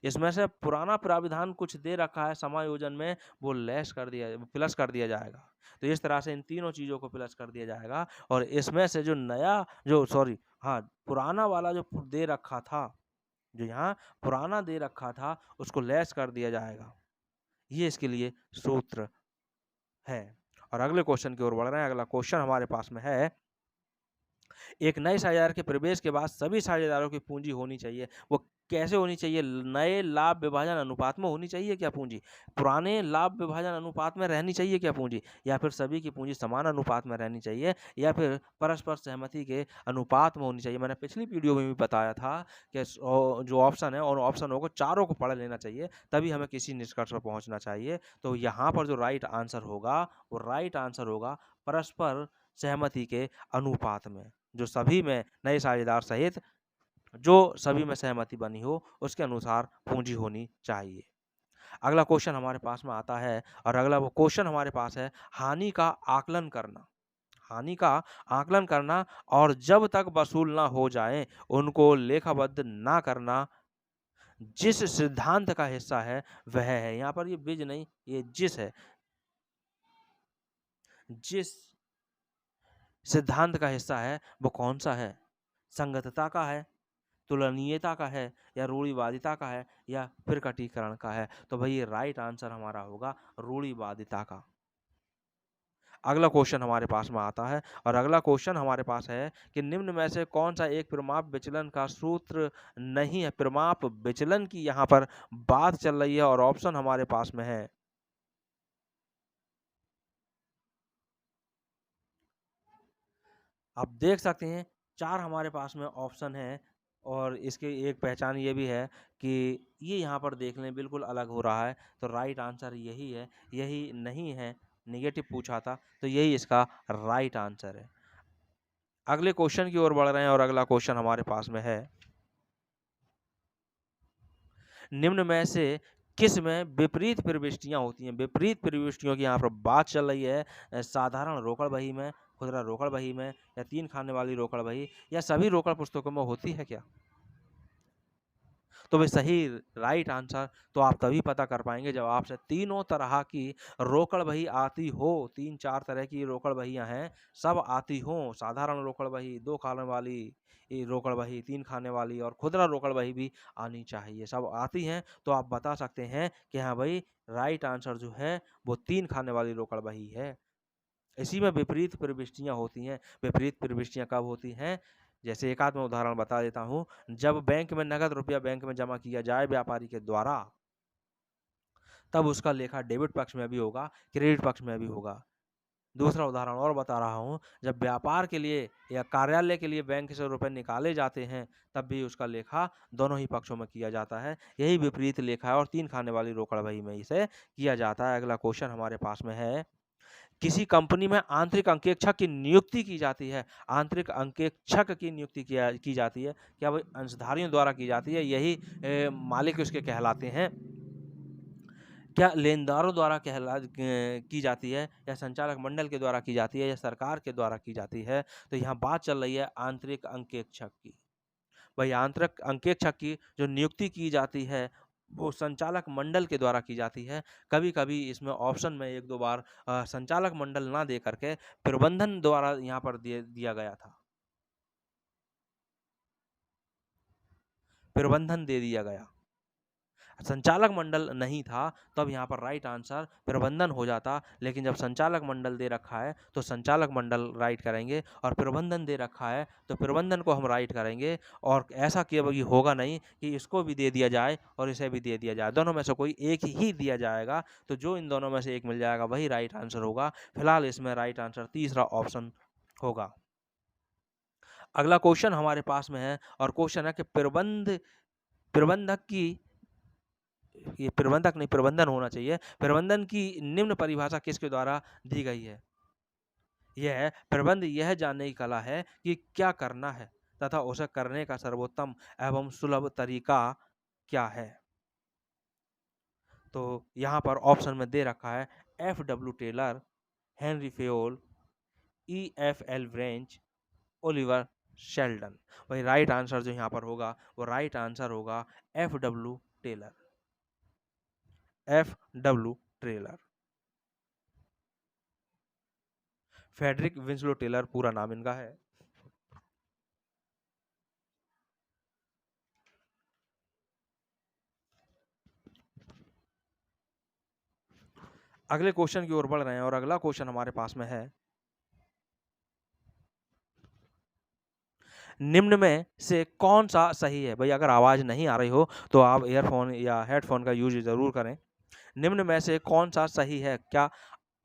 इसमें से पुराना प्राविधान कुछ दे रखा है समायोजन में, वो लेस कर दिया, प्लस कर दिया जाएगा। तो इस तरह से इन तीनों चीजों को प्लस कर दिया जाएगा और इसमें से जो नया जो सॉरी हाँ पुराना वाला जो दे रखा था, जो यहाँ पुराना दे रखा था उसको लेस कर दिया जाएगा। ये इसके लिए सूत्र है। और अगले क्वेश्चन की ओर बढ़ रहे हैं। अगला क्वेश्चन हमारे पास में है, एक नए साझेदार के प्रवेश के बाद सभी साझेदारों की पूंजी होनी चाहिए, वो कैसे होनी चाहिए? नए लाभ विभाजन अनुपात में होनी चाहिए क्या पूंजी? पुराने लाभ विभाजन अनुपात में रहनी चाहिए क्या पूंजी? या फिर सभी की पूंजी समान अनुपात में रहनी चाहिए? या फिर परस्पर सहमति के अनुपात में होनी चाहिए? मैंने पिछली वीडियो में भी बताया था कि जो ऑप्शन है और ऑप्शनों को चारों को पढ़ लेना चाहिए, तभी हमें किसी निष्कर्ष पर पहुंचना चाहिए। तो यहाँ पर जो राइट आंसर होगा वो राइट आंसर होगा परस्पर सहमति के अनुपात में। जो सभी में नए साझेदार सहित जो सभी में सहमति बनी हो उसके अनुसार पूंजी होनी चाहिए। अगला क्वेश्चन हमारे पास में आता है और अगला वो क्वेश्चन हमारे पास है, हानि का आकलन करना। हानि का आकलन करना और जब तक वसूल ना हो जाए उनको लेखाबद्ध ना करना जिस सिद्धांत का हिस्सा है वह है। यहाँ पर ये बिज नहीं, ये जिस है। जिस सिद्धांत का हिस्सा है वो कौन सा है? संगतता का है, तुलनीयता का है, या रूढ़िवादिता का है, या प्रकटीकरण का है? तो भाई ये राइट आंसर हमारा होगा रूढ़िवादिता का। अगला क्वेश्चन हमारे पास में आता है और अगला क्वेश्चन हमारे पास है कि निम्न में से कौन सा एक परिमाप विचलन का सूत्र नहीं है। परिमाप विचलन की यहाँ पर बात चल रही है और ऑप्शन हमारे पास में है, आप देख सकते हैं 4 हमारे पास में ऑप्शन है और इसकी एक पहचान ये भी है कि ये यहाँ पर देख लें बिल्कुल अलग हो रहा है, तो राइट आंसर यही है, यही नहीं है, नेगेटिव पूछा था, तो यही इसका राइट आंसर है। अगले क्वेश्चन की ओर बढ़ रहे हैं और अगला क्वेश्चन हमारे पास में है, निम्न में से किस में विपरीत प्रविष्टियां होती हैं? विपरीत प्रविष्टियों की यहाँ पर बात चल रही है साधारण रोकड़ बही में, खुदरा रोकड़ बही में, या 3 खाने वाली रोकड़ बही, या सभी रोकड़ पुस्तकों में होती है क्या? तो भाई सही राइट आंसर तो आप तभी पता कर पाएंगे जब आपसे तीनों तरह की रोकड़ बही आती हो। 3-4 तरह की रोकड़ बहियां हैं, सब आती हो। साधारण रोकड़ बही, 2 खाने वाली रोकड़ बही, 3 खाने वाली और खुदरा रोकड़ बही भी आनी चाहिए। सब आती हैं तो आप बता सकते हैं कि हाँ भाई राइट आंसर जो है वो 3 खाने वाली रोकड़ बही है। इसी में विपरीत प्रविष्टियां होती हैं। विपरीत प्रविष्टियां कब होती हैं? जैसे एक आध मैं उदाहरण बता देता हूँ। जब बैंक में नगद रुपया बैंक में जमा किया जाए व्यापारी के द्वारा, तब उसका लेखा डेबिट पक्ष में भी होगा, क्रेडिट पक्ष में भी होगा। दूसरा उदाहरण और बता रहा हूँ, जब व्यापार के लिए या कार्यालय के लिए बैंक से रुपए निकाले जाते हैं, तब भी उसका लेखा दोनों ही पक्षों में किया जाता है। यही विपरीत लेखा है और 3 खाने वाली रोकड़ बही में इसे किया जाता है। अगला क्वेश्चन हमारे पास में है, किसी कंपनी में आंतरिक अंकेक्षक की नियुक्ति की जाती है। आंतरिक अंकेक्षक की नियुक्ति की जाती है, क्या वो अंशधारियों द्वारा की जाती है? यही मालिक उसके कहलाते हैं। क्या लेनदारों द्वारा की जाती है, या संचालक मंडल के द्वारा की जाती है, या सरकार के द्वारा की जाती है? तो यहाँ बात चल रही है आंतरिक अंकेक्षक की। वही आंतरिक अंकेक्षक की जो नियुक्ति की जाती है वो संचालक मंडल के द्वारा की जाती है। कभी-कभी इसमें ऑप्शन में 1-2 बार संचालक मंडल ना दे करके प्रबंधन द्वारा यहाँ पर दिया गया था। प्रबंधन दे दिया गया। संचालक मंडल नहीं था, तब यहाँ पर राइट आंसर प्रबंधन हो जाता, लेकिन जब संचालक मंडल दे रखा है तो संचालक मंडल राइट करेंगे, और प्रबंधन दे रखा है तो प्रबंधन को हम राइट करेंगे। और ऐसा केवल होगा नहीं कि इसको भी दे दिया जाए और इसे भी दे दिया जाए, दोनों में से कोई एक ही दिया जाएगा। तो जो इन दोनों में से एक मिल जाएगा वही राइट आंसर होगा। फिलहाल इसमें राइट आंसर तीसरा ऑप्शन होगा। अगला क्वेश्चन हमारे पास में है और क्वेश्चन है कि प्रबंधक की, ये प्रबंधक नहीं प्रबंधन होना चाहिए, प्रबंधन की निम्न परिभाषा किसके द्वारा दी गई है? यह है, प्रबंध यह जानने की कला है कि क्या करना है तथा उसे करने का सर्वोत्तम एवं सुलभ तरीका क्या है। तो यहाँ पर ऑप्शन में दे रखा है F.W. Taylor, Henry Fayol, E.F.L. Brech, Oliver Sheldon. वही राइट आंसर जो यहाँ पर होगा वो राइट आंसर होगा F.W. Taylor. F.W. Taylor, Frederick Winslow Taylor पूरा नाम इनका है। अगले क्वेश्चन की ओर बढ़ रहे हैं और अगला क्वेश्चन हमारे पास में है, निम्न में से कौन सा सही है? भाई अगर आवाज नहीं आ रही हो तो आप ईयरफोन या हेडफोन का यूज जरूर करें। निम्न में से कौन सा सही है? क्या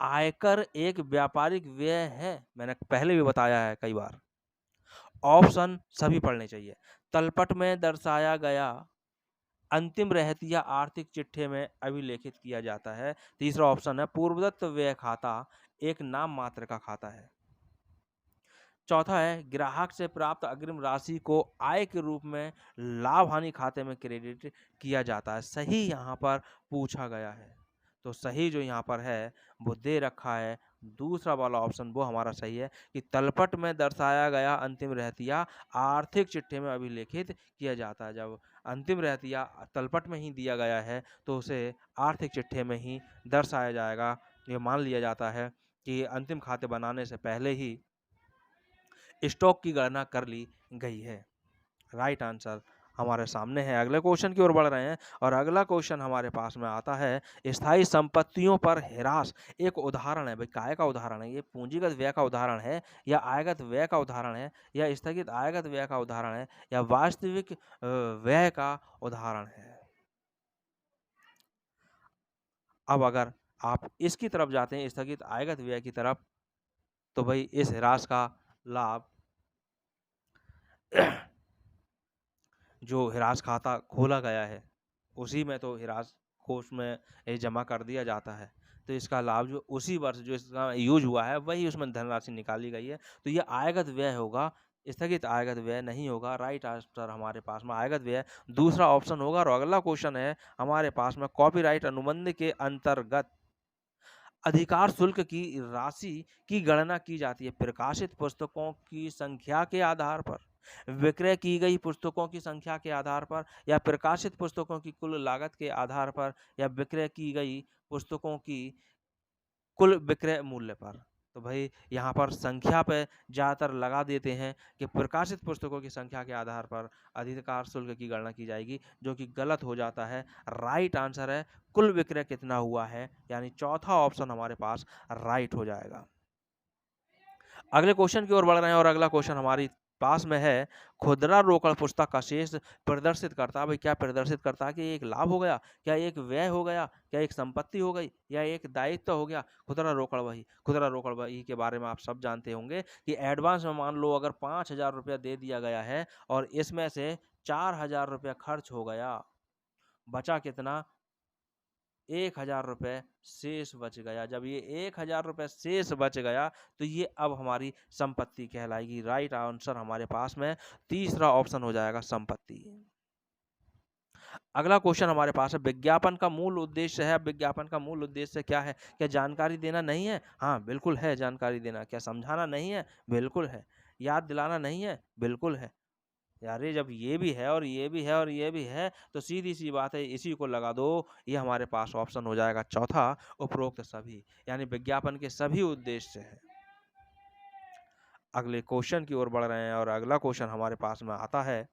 आयकर एक व्यापारिक व्यय है? मैंने पहले भी बताया है कई बार। ऑप्शन सभी पढ़ने चाहिए। तलपट में दर्शाया गया अंतिम रहतिया आर्थिक चिट्ठे में अभिलेखित किया जाता है। तीसरा ऑप्शन है पूर्वदत्त व्यय खाता एक नाम मात्र का खाता है। चौथा है ग्राहक से प्राप्त अग्रिम राशि को आय के रूप में लाभ हानि खाते में क्रेडिट किया जाता है। सही यहाँ पर पूछा गया है, तो सही जो यहाँ पर है वो दे रखा है दूसरा वाला ऑप्शन, वो हमारा सही है कि तलपट में दर्शाया गया अंतिम रहतिया आर्थिक चिट्ठे में अभिलेखित किया जाता है। जब अंतिम रहतिया तलपट में ही दिया गया है तो उसे आर्थिक चिट्ठे में ही दर्शाया जाएगा। ये मान लिया जाता है कि अंतिम खाते बनाने से पहले ही स्टॉक की गणना कर ली गई है। राइट आंसर हमारे सामने है। अगले क्वेश्चन की ओर बढ़ रहे हैं और अगला क्वेश्चन हमारे पास में आता है, स्थायी संपत्तियों पर ह्रास एक उदाहरण है। भाई काय का उदाहरण है? ये पूंजीगत व्यय का उदाहरण है, या आयगत व्यय का उदाहरण है, या स्थगित आयगत व्यय का उदाहरण है, या वास्तविक व्यय का उदाहरण है? अब अगर आप इसकी तरफ जाते हैं स्थगित आयगत व्यय की तरफ, तो भाई इस ह्रास का लाभ जो हिरास खाता खोला गया है उसी में तो हिरास कोष में ये जमा कर दिया जाता है। तो इसका लाभ जो उसी वर्ष जो इसका यूज हुआ है वही उसमें धनराशि निकाली गई है। तो ये आयगत व्यय होगा, स्थगित आयगत व्यय नहीं होगा। राइट आंसर हमारे पास में आयगत व्यय दूसरा ऑप्शन होगा। और अगला क्वेश्चन है हमारे पास में, कॉपीराइट अनुबंध के अंतर्गत अधिकार शुल्क की राशि की गणना की जाती है प्रकाशित पुस्तकों की संख्या के आधार पर, विक्रय की गई पुस्तकों की संख्या के आधार पर, या प्रकाशित पुस्तकों की कुल लागत के आधार पर, या विक्रय की गई पुस्तकों की कुल विक्रय मूल्य पर। तो भाई यहाँ पर संख्या पे ज़्यादातर लगा देते हैं कि प्रकाशित पुस्तकों की संख्या के आधार पर अधिकार शुल्क की गणना की जाएगी, जो कि गलत हो जाता है। राइट आंसर है कुल विक्रय कितना हुआ है, यानी चौथा ऑप्शन हमारे पास राइट हो जाएगा। अगले क्वेश्चन की ओर बढ़ रहे हैं और अगला क्वेश्चन हमारी पास में है, खुदरा रोकड़ पुस्तक का शेष प्रदर्शित करता है। भाई क्या प्रदर्शित करता है कि एक लाभ हो गया, क्या एक व्यय हो गया, क्या एक संपत्ति हो गई, या एक दायित्व हो गया। खुदरा रोकड़ वही, खुदरा रोकड़ वही के बारे में आप सब जानते होंगे कि एडवांस में मान लो अगर 5,000 रुपया दे दिया गया है और इसमें से 4,000 रुपया खर्च हो गया, बचा कितना, 1,000 रुपये शेष बच गया। जब ये 1,000 रुपये शेष बच गया तो ये अब हमारी संपत्ति कहलाएगी। राइट आंसर हमारे पास में तीसरा ऑप्शन हो जाएगा संपत्ति। अगला क्वेश्चन हमारे पास है, विज्ञापन का मूल उद्देश्य है। विज्ञापन का मूल उद्देश्य क्या है? क्या जानकारी देना नहीं है? हाँ बिल्कुल है जानकारी देना। क्या समझाना नहीं है? बिल्कुल है। याद दिलाना नहीं है? बिल्कुल है। यार ये जब ये भी है और ये भी है और ये भी है तो सीधी सी बात है, इसी को लगा दो। ये हमारे पास ऑप्शन हो जाएगा चौथा, उपरोक्त सभी, यानी विज्ञापन के सभी उद्देश्य है। अगले क्वेश्चन की ओर बढ़ रहे हैं और अगला क्वेश्चन हमारे पास में आता है,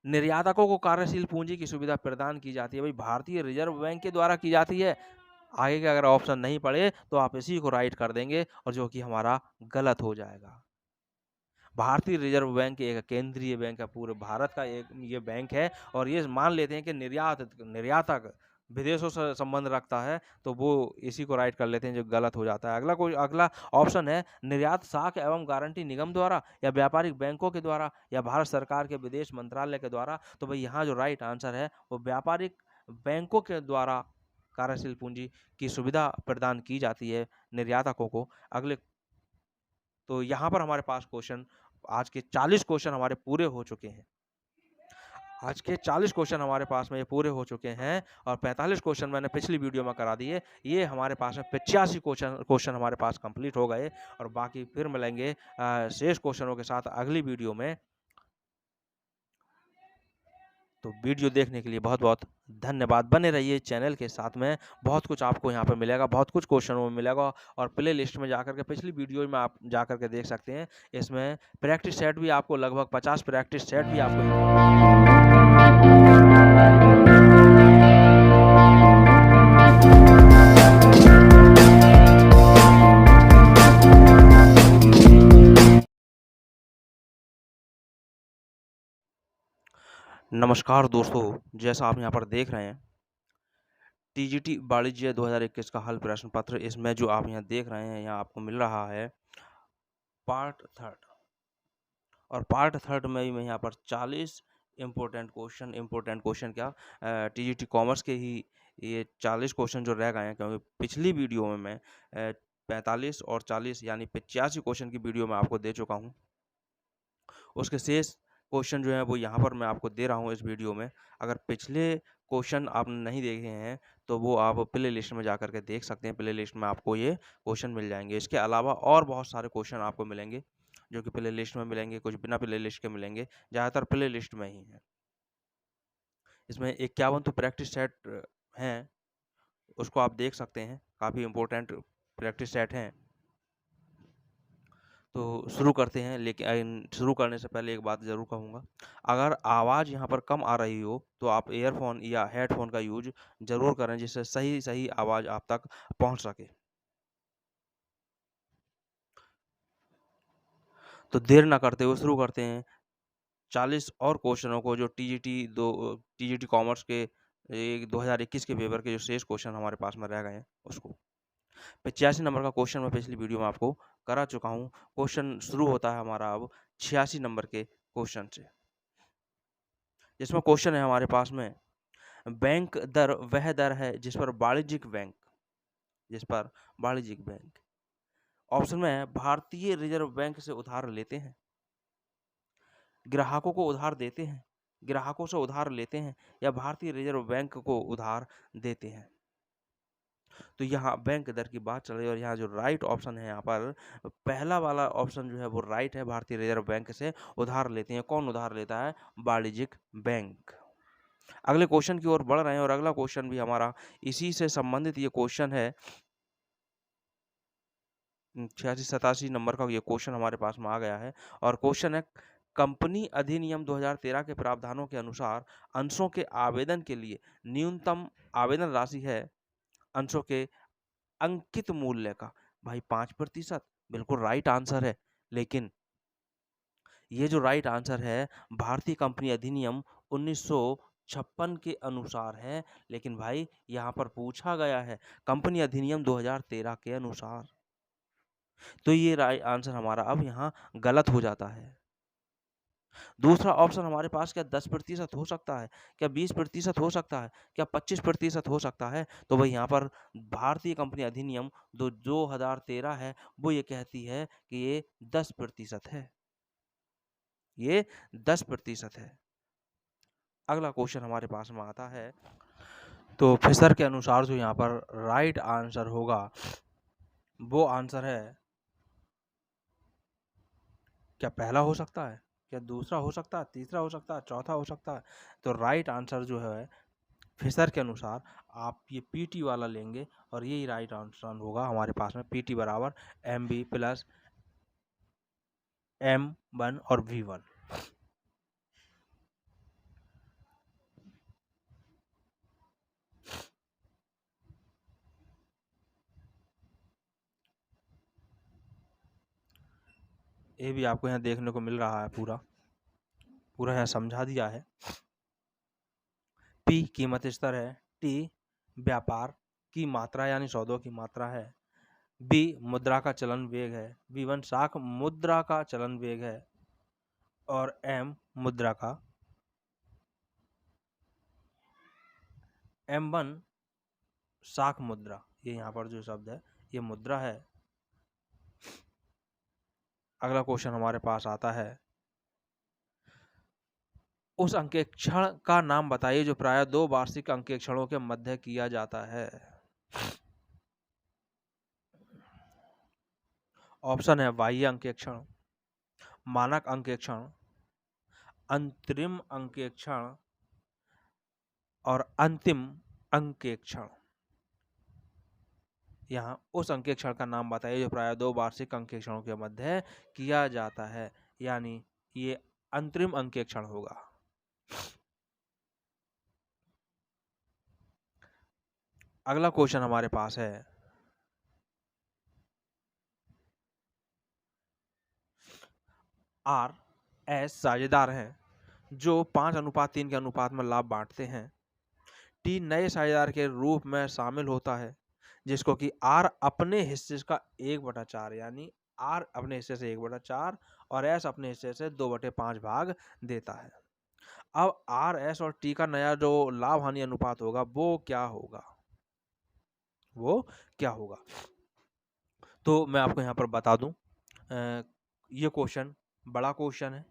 निर्यातकों को कार्यशील पूंजी की सुविधा प्रदान की जाती है। भाई भारतीय रिजर्व बैंक के द्वारा की जाती है। आगे के अगर ऑप्शन नहीं पड़े तो आप इसी को राइट कर देंगे, और जो कि हमारा गलत हो जाएगा। भारतीय रिजर्व बैंक एक केंद्रीय बैंक है, पूरे भारत का एक ये बैंक है। और ये मान लेते हैं कि निर्यातक विदेशों से संबंध रखता है, तो वो इसी को राइट कर लेते हैं, जो गलत हो जाता है। अगला ऑप्शन है, निर्यात साख एवं गारंटी निगम द्वारा, या व्यापारिक बैंकों के द्वारा, या भारत सरकार के विदेश मंत्रालय के द्वारा। तो भाई यहाँ जो राइट आंसर है वो व्यापारिक बैंकों के द्वारा कार्यशील पूंजी की सुविधा प्रदान की जाती है निर्यातकों को। अगले तो यहाँ पर हमारे पास क्वेश्चन, आज के 40 क्वेश्चन हमारे पूरे हो चुके हैं। आज के 40 क्वेश्चन हमारे पास में ये पूरे हो चुके हैं, और 45 क्वेश्चन मैंने पिछली वीडियो में करा दिए। ये हमारे पास में 85 क्वेश्चन हमारे पास कंप्लीट हो गए, और बाकी फिर मिलेंगे शेष क्वेश्चनों के साथ अगली वीडियो में। तो वीडियो देखने के लिए बहुत बहुत धन्यवाद। बने रहिए चैनल के साथ में, बहुत कुछ आपको यहाँ पे मिलेगा, बहुत कुछ क्वेश्चनों में मिलेगा। और प्ले लिस्ट में जाकर के पिछली वीडियो में आप जाकर के देख सकते हैं। इसमें प्रैक्टिस सेट भी आपको लगभग 50 प्रैक्टिस सेट भी आपको नमस्कार दोस्तों, जैसा आप यहाँ पर देख रहे हैं, टीजीटी वाणिज्य 2021 का हल प्रश्न पत्र, इसमें जो आप यहाँ देख रहे हैं, यहाँ आपको मिल रहा है पार्ट थर्ड। और पार्ट थर्ड में ही मैं यहाँ पर 40 इम्पोर्टेंट क्वेश्चन क्या, टीजीटी कॉमर्स के ही ये 40 क्वेश्चन जो रह गए हैं, क्योंकि पिछली वीडियो में मैं 45 और 40 यानी 85 क्वेश्चन की वीडियो में आपको दे चुका हूँ। उसके शेष क्वेश्चन जो है वो यहाँ पर मैं आपको दे रहा हूँ इस वीडियो में। अगर पिछले क्वेश्चन आपने नहीं देखे हैं तो वो आप प्ले लिस्ट में जाकर के देख सकते हैं। प्ले लिस्ट में आपको ये क्वेश्चन मिल जाएंगे। इसके अलावा और बहुत सारे क्वेश्चन आपको मिलेंगे, जो कि प्ले लिस्ट में मिलेंगे, कुछ बिना प्ले लिस्ट के मिलेंगे, ज़्यादातर प्ले लिस्ट में ही है। इसमें 51 तो प्रैक्टिस सेट हैं, उसको आप देख सकते हैं, काफ़ी इम्पोर्टेंट प्रैक्टिस सेट हैं। तो शुरू करते हैं, लेकिन शुरू करने से पहले एक बात ज़रूर कहूँगा, अगर आवाज़ यहाँ पर कम आ रही हो तो आप ईयरफोन या हेडफोन का यूज ज़रूर करें, जिससे सही आवाज़ आप तक पहुँच सके। तो देर ना करते हुए शुरू करते हैं 40 और क्वेश्चनों को, जो टीजीटी कॉमर्स के 2021 के पेपर के जो शेष क्वेश्चन हमारे पास में रह गए हैं उसको। 85 नंबर का क्वेश्चन मैं पिछली वीडियो में आपको करा चुका हूँ। क्वेश्चन शुरू होता है हमारा अब 86 नंबर के क्वेश्चन से, जिसमें क्वेश्चन है हमारे पास में, बैंक दर वह दर है जिस पर वाणिज्यिक बैंक ऑप्शन में है भारतीय रिजर्व बैंक से उधार लेते हैं, ग्राहकों को उधार देते हैं, ग्राहकों से उधार लेते हैं, या भारतीय रिजर्व बैंक को उधार देते हैं। तो यहाँ बैंक दर की बात चल रही है और यहाँ जो राइट ऑप्शन है, यहाँ पर पहला वाला ऑप्शन जो है वो राइट है, भारतीय रिजर्व बैंक से उधार लेते हैं। कौन उधार लेता है? वाणिज्यिक बैंक। अगले क्वेश्चन की ओर बढ़ रहे हैं और अगला क्वेश्चन भी हमारा इसी से संबंधित ये क्वेश्चन है। 86-87 नंबर का ये क्वेश्चन हमारे पास में आ गया है और क्वेश्चन है, कंपनी अधिनियम 2013 के प्रावधानों के अनुसार अंशों के आवेदन के लिए न्यूनतम आवेदन राशि है अंशों के अंकित मूल्य का। भाई 5%, बिल्कुल राइट आंसर है। लेकिन ये जो राइट आंसर है भारतीय कंपनी अधिनियम 1956 के अनुसार है, लेकिन भाई यहाँ पर पूछा गया है कंपनी अधिनियम 2013 के अनुसार, तो ये राइट आंसर हमारा अब यहाँ गलत हो जाता है। दूसरा ऑप्शन हमारे पास क्या 10% हो सकता है, क्या 20% हो सकता है, क्या 25% हो सकता है? तो भाई यहाँ पर भारतीय कंपनी अधिनियम 2013 है वो ये कहती है कि ये 10% है, ये 10% है। अगला क्वेश्चन हमारे पास में आता है, तो फिशर के अनुसार जो यहाँ पर राइट आंसर होगा वो आंसर है, क्या पहला हो सकता है, क्या दूसरा हो सकता है, तीसरा हो सकता है, चौथा हो सकता है? तो राइट आंसर जो है फिशर के अनुसार आप ये पीटी वाला लेंगे और यही राइट आंसर होगा हमारे पास में। पीटी बराबर MB प्लस M1 और V1। ये भी आपको यहाँ देखने को मिल रहा है, पूरा यहाँ समझा दिया है। P कीमत स्तर है, T व्यापार की मात्रा यानी सौदों की मात्रा है, B मुद्रा का चलन वेग है, V1 शाख मुद्रा का चलन वेग है और M मुद्रा का, M1 शाख मुद्रा, ये यहाँ पर जो शब्द है ये मुद्रा है। अगला क्वेश्चन हमारे पास आता है, उस अंकेक्षण का नाम बताइए जो प्रायः 2 वार्षिक अंकेक्षणों के मध्य किया जाता है। ऑप्शन है बाह्य अंकेक्षण, मानक अंकेक्षण, अंतरिम अंकेक्षण और अंतिम अंकेक्षण। यहाँ उस अंकेक्षण का नाम बताइए जो प्रायः 2 वार्षिक अंकेक्षणों के मध्य किया जाता है, यानी ये अंतरिम अंकेक्षण होगा। अगला क्वेश्चन हमारे पास है, RS साझेदार हैं जो 5:3 के अनुपात में लाभ बांटते हैं। T नए साझेदार के रूप में शामिल होता है जिसको कि R अपने हिस्से का 1/4 यानी R अपने हिस्से से 1/4 और S अपने हिस्से से 2/5 भाग देता है। अब RS और T का नया जो लाभ हानि अनुपात होगा वो क्या होगा, तो मैं आपको यहाँ पर बता दूं, ये क्वेश्चन बड़ा क्वेश्चन है,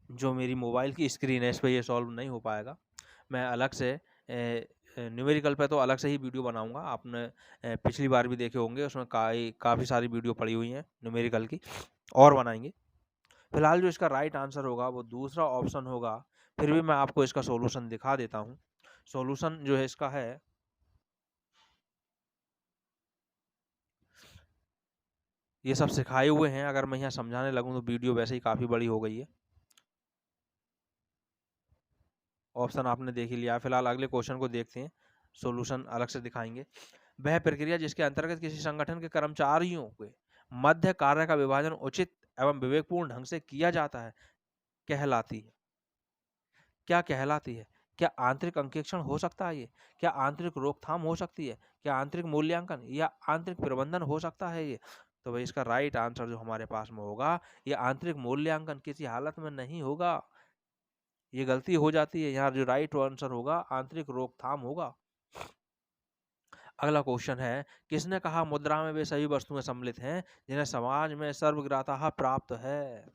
जो मेरी मोबाइल की स्क्रीन है इस पर ये सॉल्व नहीं हो पाएगा। मैं अलग से न्यूमेरिकल पे तो अलग से ही वीडियो बनाऊंगा। आपने पिछली बार भी देखे होंगे, उसमें काफ़ी सारी वीडियो पड़ी हुई हैं न्यूमेरिकल की, और बनाएंगे। फिलहाल जो इसका राइट आंसर होगा वो दूसरा ऑप्शन होगा। फिर भी मैं आपको इसका सॉल्यूशन दिखा देता हूँ। सॉल्यूशन जो है इसका है, ये सब सिखाए हुए हैं, अगर मैं यहाँ समझाने लगूँ तो वीडियो वैसे ही काफ़ी बड़ी हो गई है। ऑप्शन आपने देख ही लिया। फिलहाल अगले क्वेश्चन को देखते हैं, सॉल्यूशन अलग से दिखाएंगे। वह प्रक्रिया जिसके अंतर्गत किसी संगठन के कर्मचारियों के मध्य कार्य का विभाजन उचित एवं विवेकपूर्ण ढंग से किया जाता है कहलाती है। क्या कहलाती है? क्या आंतरिक अंकेक्षण हो सकता है ये? क्या आंतरिक रोकथाम हो सकती है? क्या आंतरिक मूल्यांकन या आंतरिक प्रबंधन हो सकता है ये? तो भाई इसका राइट आंसर जो हमारे पास में होगा, ये आंतरिक मूल्यांकन किसी हालत में नहीं होगा। ये गलती हो जाती है, यहाँ जो राइट आंसर होगा आंतरिक रोकथाम होगा। अगला क्वेश्चन है, किसने कहा मुद्रा में वे सभी वस्तुएं सम्मिलित हैं जिन्हें समाज में सर्वग्राह्यता प्राप्त है?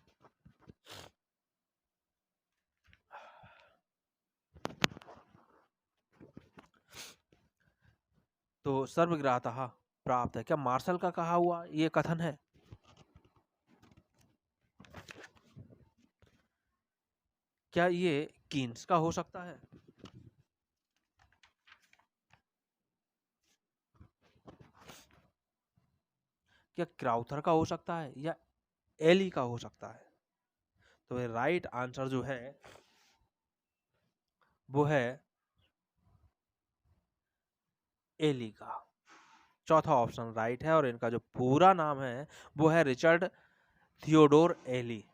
तो सर्वग्राह्यता प्राप्त है, क्या मार्शल का कहा हुआ ये कथन है? क्या ये कीन्स का हो सकता है? क्या क्राउथर का हो सकता है, या एली का हो सकता है? तो राइट आंसर जो है वो है एली का। चौथा ऑप्शन राइट है, और इनका जो पूरा नाम है वो है रिचर्ड थियोडोर एली,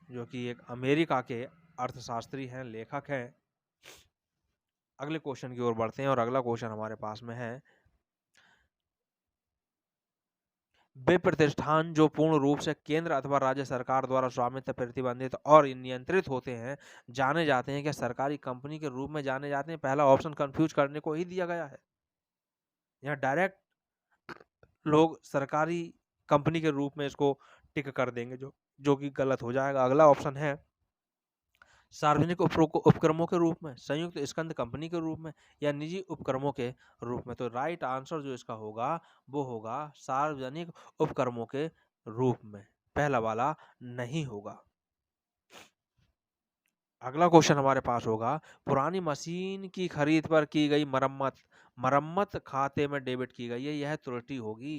जो कि एक अमेरिका के अर्थशास्त्री हैं, लेखक हैं। अगले क्वेश्चन की ओर बढ़ते हैं, और अगला क्वेश्चन हमारे पास में है, वे प्रतिष्ठान जो पूर्ण रूप से केंद्र अथवा राज्य सरकार द्वारा स्वामित्व प्रतिबंधित और नियंत्रित होते हैं जाने जाते हैं, क्या सरकारी कंपनी के रूप में जाने जाते हैं? पहला ऑप्शन कंफ्यूज करने को ही दिया गया है। यहाँ डायरेक्ट लोग सरकारी कंपनी के रूप में इसको टिक कर देंगे, जो जो कि गलत हो जाएगा। अगला ऑप्शन है सार्वजनिक उपक्रमों के रूप में, संयुक्त स्कंद कंपनी के रूप में, या निजी उपक्रमों के रूप में। तो राइट आंसर जो इसका होगा वो होगा सार्वजनिक उपक्रमों के रूप में, पहला वाला नहीं होगा। अगला क्वेश्चन हमारे पास होगा, पुरानी मशीन की खरीद पर की गई मरम्मत मरम्मत खाते में डेबिट की गई है, यह त्रुटि होगी।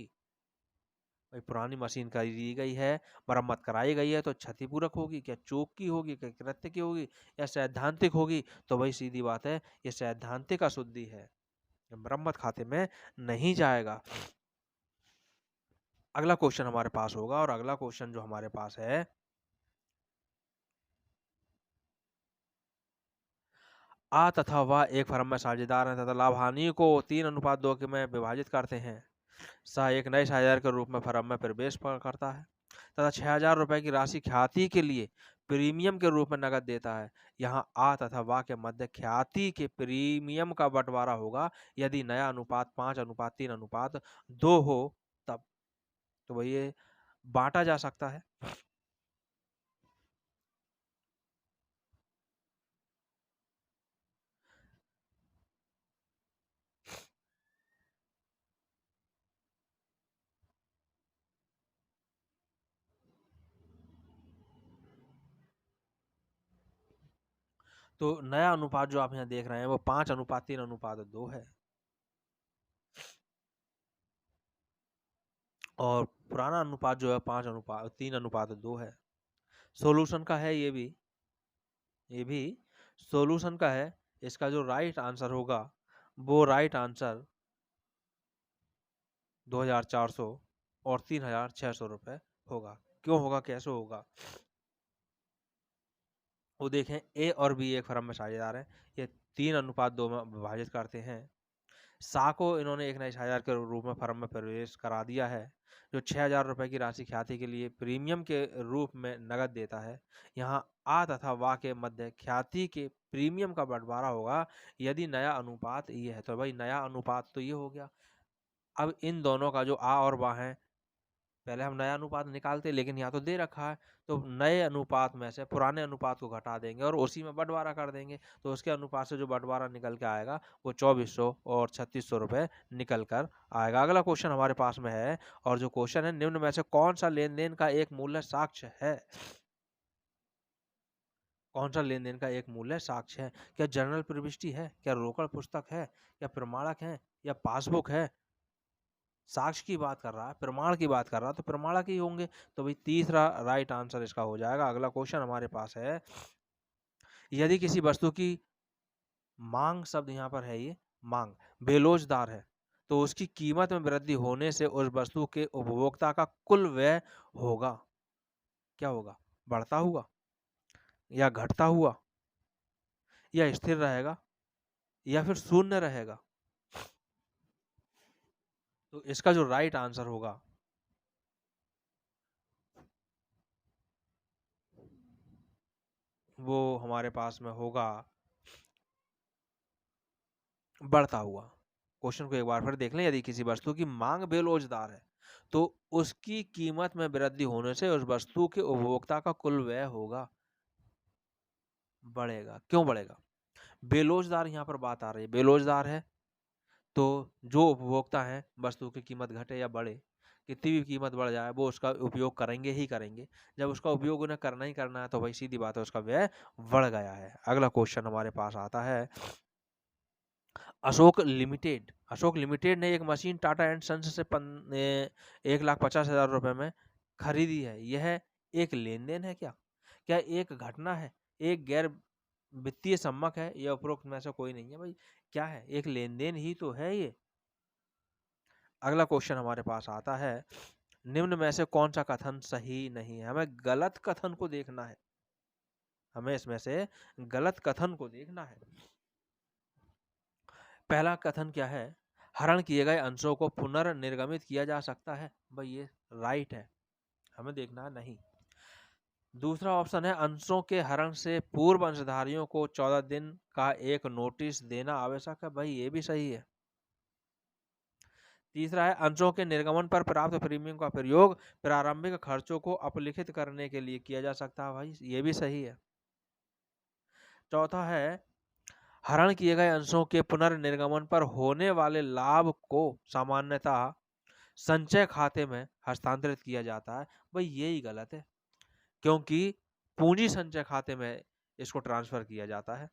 भाई पुरानी मशीन खरीदी गई है, मरम्मत कराई गई है, तो क्षतिपूरक होगी, क्या चूक की होगी, क्या कृत्य की होगी, या सैद्धांतिक होगी? तो भाई सीधी बात है, ये सैद्धांतिक अशुद्धि है, मरम्मत खाते में नहीं जाएगा। अगला क्वेश्चन हमारे पास होगा, और अगला क्वेश्चन जो हमारे पास है, आ तथा वह एक फर्म में साझेदार हैं तथा लाभ हानि को 3:2 में विभाजित करते हैं। सा एक नए साझेदार के रूप में फर्म में प्रवेश करता है तथा 6,000 रुपए की राशि ख्याति के लिए प्रीमियम के रूप में नकद देता है। यहाँ आ तथा वा के मध्य ख्याति के प्रीमियम का बंटवारा होगा यदि नया अनुपात 5:3:2 हो तब। तो वही ये बांटा जा सकता है। तो नया अनुपात जो आप यहाँ देख रहे हैं वो 5:3:2 है, और पुराना अनुपात जो है 5:3:2 है। सॉल्यूशन का है ये भी सॉल्यूशन का है। इसका जो राइट आंसर होगा वो राइट आंसर 2,400 और 3,600 रुपये होगा। क्यों होगा, कैसे होगा? वो देखें, ए और बी एक फर्म में साझेदार हैं, ये 3:2 में विभाजित करते हैं। सा को इन्होंने एक नए साझेदार के रूप में फर्म में प्रवेश करा दिया है, जो 6,000 रुपए की राशि ख्याति के लिए प्रीमियम के रूप में नगद देता है। यहाँ आ तथा वा के मध्य ख्याति के प्रीमियम का बंटवारा होगा यदि नया अनुपात ये है। तो भाई नया अनुपात तो ये हो गया। अब इन दोनों का जो आ और वा है, पहले हम नया अनुपात निकालते, लेकिन यहाँ तो दे रखा है, तो नए अनुपात में से पुराने अनुपात को घटा देंगे और उसी में बंटवारा कर देंगे। तो उसके अनुपात से जो बंटवारा निकल के आएगा वो 2,400 और 3,600 रुपये निकल कर आएगा। अगला क्वेश्चन हमारे पास में है, और जो क्वेश्चन है, निम्न में से कौन सा लेन देन का एक मूल्य साक्ष्य है? कौन सा लेन देन का एक मूल्य साक्ष्य है? क्या जर्नल प्रविष्टि है, क्या रोकड़ पुस्तक है, या प्रमाणक है, या पासबुक है? साक्ष्य की बात कर रहा है, प्रमाण की बात कर रहा है, तो प्रमाणक ही होंगे। तो भाई तीसरा राइट आंसर इसका हो जाएगा। अगला क्वेश्चन हमारे पास है, यदि किसी वस्तु की मांग, शब्द यहाँ पर है, ये मांग बेलोजदार है, तो उसकी कीमत में वृद्धि होने से उस वस्तु के उपभोक्ता का कुल व्यय होगा, क्या होगा? बढ़ता हुआ, या घटता हुआ, या स्थिर रहेगा, या फिर शून्य रहेगा? तो इसका जो राइट आंसर होगा वो हमारे पास में होगा बढ़ता हुआ। क्वेश्चन को एक बार फिर देख लें। यदि किसी वस्तु की मांग बेरोजगार है तो उसकी कीमत में वृद्धि होने से उस वस्तु के उपभोक्ता का कुल व्यय होगा बढ़ेगा। क्यों बढ़ेगा? बेरोजगार यहाँ पर बात आ रही है। बेरोजगार है तो जो उपभोक्ता हैं वस्तु की कीमत घटे या बढ़े, कितनी भी कीमत बढ़ जाए वो उसका उपयोग करेंगे ही करेंगे। जब उसका उपयोग उन्हें करना ही करना है तो भाई सीधी बात है उसका व्यय बढ़ गया है। अगला क्वेश्चन हमारे पास आता है अशोक लिमिटेड ने एक मशीन टाटा एंड सन्स से 1,50,000 रुपए में खरीदी है। यह एक लेन देन है क्या? क्या एक घटना है? एक गैर वित्तीय सम्मक है? या उपरोक्त में से कोई नहीं है? भाई क्या है? एक लेन देन ही तो है ये। अगला क्वेश्चन हमारे पास आता है निम्न में से कौन सा कथन सही नहीं है? हमें गलत कथन को देखना है। हमें इसमें से गलत कथन को देखना है। पहला कथन क्या है? हरण किए गए अंशों को पुनर्निर्गमित किया जा सकता है। भाई ये राइट है, हमें देखना है नहीं। दूसरा ऑप्शन है अंशों के हरण से पूर्व अंशधारियों को 14 दिन का एक नोटिस देना आवश्यक है। भाई ये भी सही है। तीसरा है अंशों के निर्गमन पर प्राप्त प्रीमियम का प्रयोग प्रारंभिक खर्चों को अपलिखित करने के लिए किया जा सकता है। भाई ये भी सही है। चौथा है हरण किए गए अंशों के पुनर्निर्गमन पर होने वाले लाभ को सामान्यतः संचय खाते में हस्तांतरित किया जाता है। भाई यही गलत है, क्योंकि पूंजी संचय खाते में इसको ट्रांसफर किया जाता है।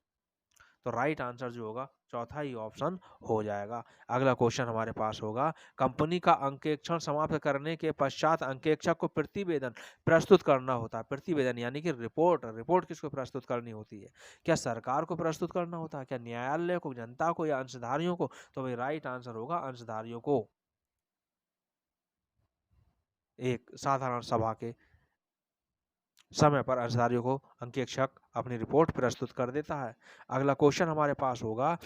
तो राइट आंसर जो होगा चौथा ही ऑप्शन हो जाएगा। अगला क्वेश्चन हमारे पास होगा कंपनी का अंकेक्षण समाप्त करने के पश्चात अंकेक्षक को प्रतिवेदन प्रस्तुत करना होता है। प्रतिवेदन यानी कि रिपोर्ट किसको प्रस्तुत करनी होती है? क्या सरकार को प्रस्तुत करना होता है? क्या न्यायालय को, जनता को, या अंशधारियों को? तो भाई राइट आंसर होगा अंशधारियों को। एक साधारण सभा के समय पर अंशधारियों को अंकेक्षक अपनी रिपोर्ट प्रस्तुत कर देता है। अगला क्वेश्चन हमारे पास होगा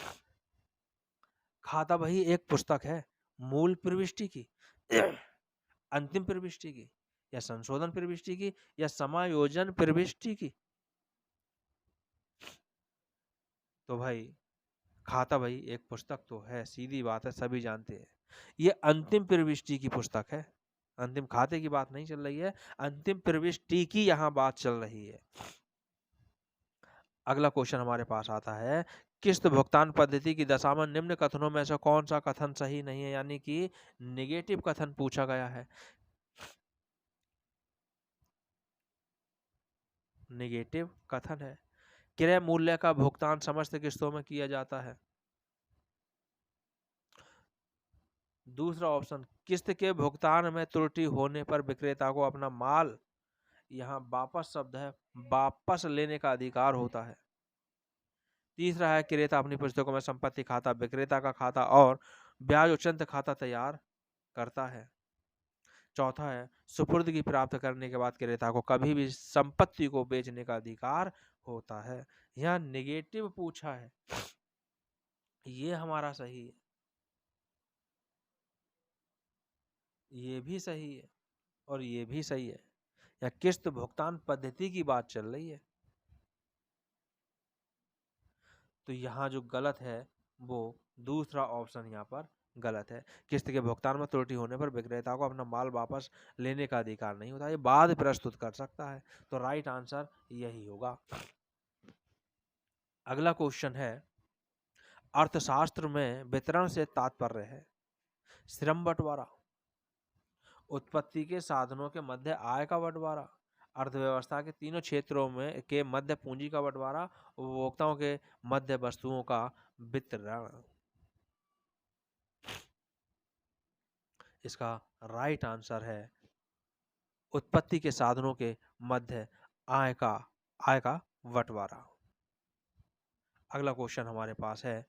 खाता बही एक पुस्तक है मूल प्रविष्टि की, अंतिम प्रविष्टि की, या संशोधन प्रविष्टि की, या समायोजन प्रविष्टि की? तो भाई खाता बही एक पुस्तक तो है, सीधी बात है, सभी जानते हैं। ये अंतिम प्रविष्टि की पुस्तक है। अंतिम खाते की बात नहीं चल रही है, अंतिम प्रविष्टि की यहाँ बात चल रही है। अगला क्वेश्चन हमारे पास आता है किस्त भुगतान पद्धति की दशा में निम्न कथनों में से कौन सा कथन सही नहीं है? यानी कि नेगेटिव कथन पूछा गया है। नेगेटिव कथन है क्रय मूल्य का भुगतान समस्त किस्तों में किया जाता है। दूसरा ऑप्शन किस्त के भुगतान में त्रुटि होने पर विक्रेता को अपना माल, यहाँ वापस शब्द है, वापस लेने का अधिकार होता है। तीसरा है क्रेता अपनी पुस्तकों में संपत्ति खाता, विक्रेता का खाता और ब्याज उच्चंत खाता तैयार करता है। चौथा है सुपुर्द की प्राप्त करने के बाद क्रेता को कभी भी संपत्ति को बेचने का अधिकार होता है। यहाँ नेगेटिव पूछा है, ये हमारा सही है, ये भी सही है, और ये भी सही है। या किस्त भुगतान पद्धति की बात चल रही है। तो यहाँ जो गलत है वो दूसरा ऑप्शन यहाँ पर गलत है। किस्त के भुगतान में त्रुटि होने पर विक्रेता को अपना माल वापस लेने का अधिकार नहीं होता, ये बाद प्रस्तुत कर सकता है। तो राइट आंसर यही होगा। अगला क्वेश्चन है अर्थशास्त्र में वितरण से तात्पर्य है श्रम बंटवारा, उत्पत्ति के साधनों के मध्य आय का बंटवारा, अर्थव्यवस्था के तीनों क्षेत्रों में के मध्य पूंजी का बंटवारा, उपभोक्ताओं के मध्य वस्तुओं का वितरण। इसका राइट आंसर है उत्पत्ति के साधनों के मध्य आय का बंटवारा। अगला क्वेश्चन हमारे पास है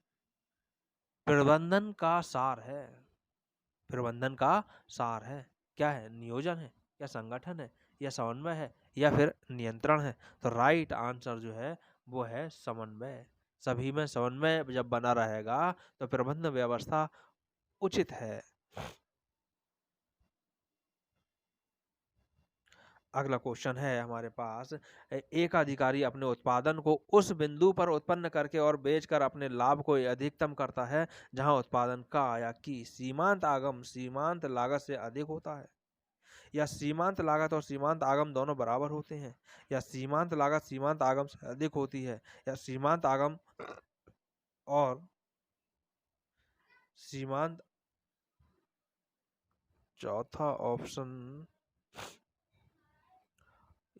प्रबंधन का सार है। प्रबंधन का सार है क्या है? नियोजन है, या संगठन है, या समन्वय है, या फिर नियंत्रण है? तो राइट आंसर जो है वो है समन्वय। सभी में समन्वय जब बना रहेगा तो प्रबंधन व्यवस्था उचित है। अगला क्वेश्चन है हमारे पास, एक अधिकारी अपने उत्पादन को उस बिंदु पर उत्पन्न करके और बेचकर अपने लाभ को अधिकतम करता है जहां उत्पादन का या की सीमांत आगम सीमांत लागत से अधिक होता है, या सीमांत लागत और सीमांत आगम दोनों बराबर होते हैं, या सीमांत लागत सीमांत आगम से अधिक होती है, या सीमांत आगम और सीमांत। चौथा ऑप्शन,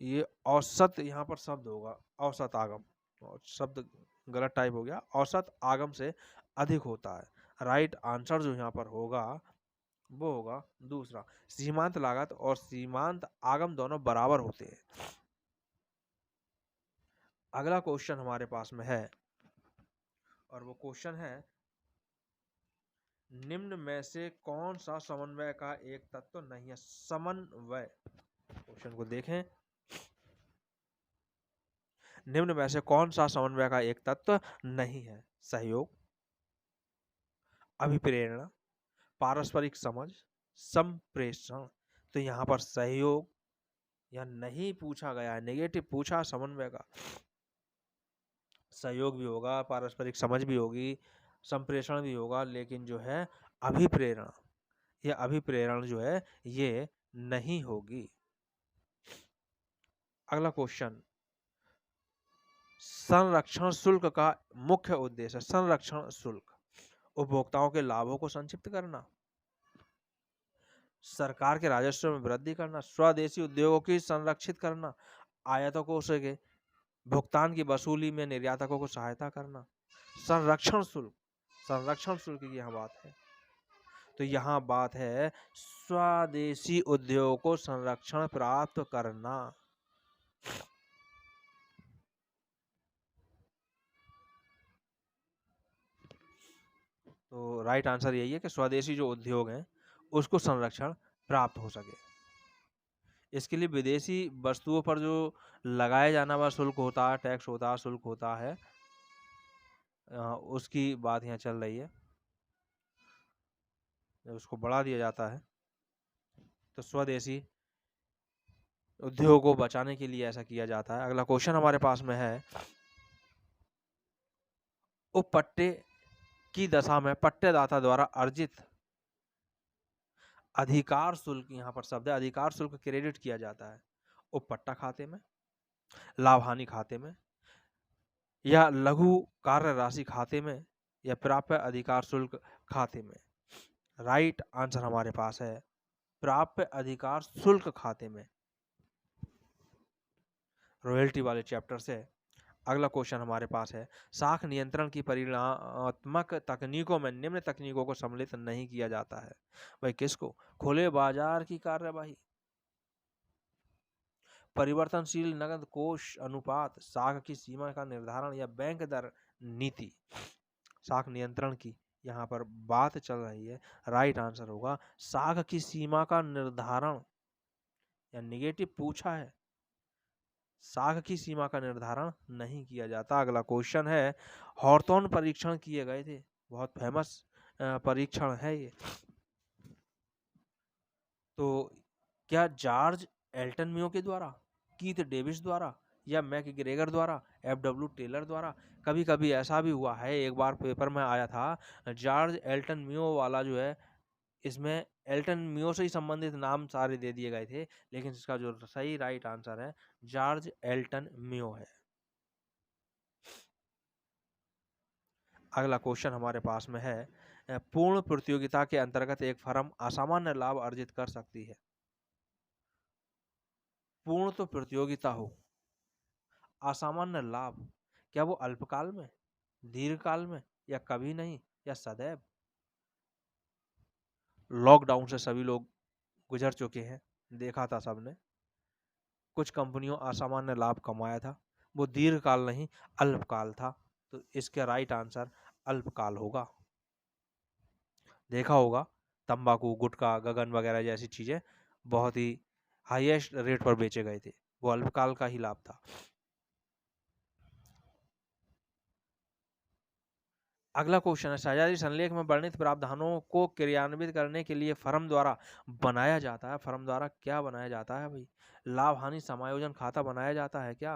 ये औसत यहाँ पर शब्द होगा, औसत आगम, और शब्द गलत टाइप हो गया, औसत आगम से अधिक होता है। राइट आंसर जो यहाँ पर होगा वो होगा दूसरा, सीमांत लागत और सीमांत आगम दोनों बराबर होते हैं। अगला क्वेश्चन हमारे पास में है और वो क्वेश्चन है, निम्न में से कौन सा समन्वय का एक तत्व नहीं है? समन्वय, क्वेश्चन को देखें, निम्न में से कौन सा समन्वय का एक तत्व नहीं है? सहयोग, अभिप्रेरणा, पारस्परिक समझ, संप्रेषण। तो यहाँ पर सहयोग या नहीं पूछा गया है, नेगेटिव पूछा समन्वय का। सहयोग भी होगा, पारस्परिक समझ भी होगी, संप्रेषण भी होगा, लेकिन जो है अभिप्रेरणा या अभिप्रेरण जो है ये नहीं होगी। अगला क्वेश्चन, संरक्षण शुल्क का मुख्य उद्देश्य, संरक्षण शुल्क उपभोक्ताओं के लाभों को संक्षिप्त करना, सरकार के राजस्व में वृद्धि करना, स्वदेशी उद्योगों की संरक्षित करना, आयातकों से भुगतान की वसूली में निर्यातकों को सहायता करना। संरक्षण शुल्क, संरक्षण शुल्क की यहाँ बात है, तो यहाँ बात है स्वदेशी उद्योगों को संरक्षण प्राप्त करना। तो राइट आंसर यही है कि स्वदेशी जो उद्योग हैं उसको संरक्षण प्राप्त हो सके। इसके लिए विदेशी वस्तुओं पर जो लगाया जाना वाला शुल्क होता है, टैक्स होता है, शुल्क होता है, उसकी बात यहाँ चल रही है, उसको बढ़ा दिया जाता है। तो स्वदेशी उद्योग को बचाने के लिए ऐसा किया जाता है। अगला क्वेश्चन हमारे पास में है, उपपट्टे की दशा में पट्टेदाता द्वारा अर्जित अधिकार शुल्क, यहाँ पर शब्द है अधिकार शुल्क, क्रेडिट किया जाता है उपपट्टा खाते में, लाभ हानि खाते में, या लघु कार्य राशि खाते में, या प्राप्य अधिकार शुल्क खाते में। राइट आंसर हमारे पास है प्राप्य अधिकार शुल्क खाते में, रॉयल्टी वाले चैप्टर से। अगला क्वेश्चन हमारे पास है, साख नियंत्रण की परिणात्मक तकनीकों में निम्न तकनीकों को सम्मिलित नहीं किया जाता है। भाई किसको? खुले बाजार की कार्यवाही, परिवर्तनशील नकद कोष अनुपात, साख की सीमा का निर्धारण, या बैंक दर नीति। साख नियंत्रण की यहाँ पर बात चल रही है, राइट आंसर होगा साख की सीमा का निर्धारण, या नेगेटिव पूछा है, साख की सीमा का निर्धारण नहीं किया जाता। अगला क्वेश्चन है, हॉर्थोन परीक्षण किए गए थे, बहुत फेमस परीक्षण है ये। तो क्या जॉर्ज एल्टन मियो के द्वारा, कीथ डेविस द्वारा, या मैकग्रेगर द्वारा, एफ.डब्ल्यू. टेलर द्वारा? कभी कभी ऐसा भी हुआ है, एक बार पेपर में आया था जॉर्ज एल्टन मियो वाला जो है, इसमें एल्टन मियो से ही संबंधित नाम सारे दे दिए गए थे, लेकिन इसका जो सही राइट आंसर है जॉर्ज एल्टन मियो है। अगला क्वेश्चन हमारे पास में है, पूर्ण प्रतियोगिता के अंतर्गत एक फर्म असामान्य लाभ अर्जित कर सकती है। पूर्ण तो प्रतियोगिता हो, असामान्य लाभ, क्या वो अल्पकाल में, दीर्घकाल में, या कभी नहीं, या सदैव? लॉकडाउन से सभी लोग गुजर चुके हैं, देखा था सबने, कुछ कंपनियों असामान्य लाभ कमाया था, वो दीर्घकाल नहीं अल्पकाल था, तो इसका राइट आंसर अल्पकाल होगा। देखा होगा तंबाकू, गुटखा, गगन वगैरह जैसी चीजें बहुत ही हाईएस्ट रेट पर बेचे गए थे, वो अल्पकाल का ही लाभ था। अगला क्वेश्चन है, साझेदारी संलेख में वर्णित प्रावधानों को क्रियान्वित करने के लिए फर्म द्वारा बनाया जाता है। फर्म द्वारा क्या बनाया जाता है भाई? लाभ हानि समायोजन खाता बनाया जाता है क्या?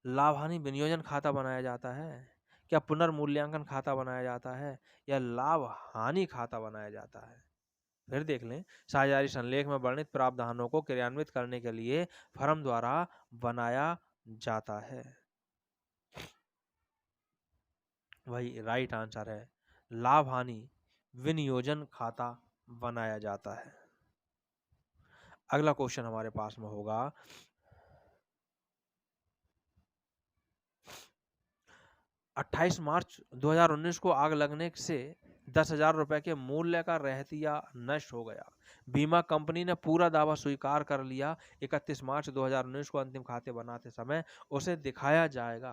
लाभ हानि विनियोजन खाता बनाया जाता है क्या? पुनर्मूल्यांकन खाता बनाया जाता है या लाभ हानि खाता बनाया जाता है? फिर देख लें, साझेदारी संलेख में वर्णित प्रावधानों को क्रियान्वित करने के लिए फर्म द्वारा बनाया जाता है। वही राइट आंसर है, लाभ हानि विनियोजन खाता बनाया जाता है। अगला क्वेश्चन हमारे पास में होगा, 28 मार्च 2019 को आग लगने से 10,000 रुपए के मूल्य का रहतिया नष्ट हो गया। बीमा कंपनी ने पूरा दावा स्वीकार कर लिया। 31 मार्च 2019 को अंतिम खाते बनाते समय उसे दिखाया जाएगा।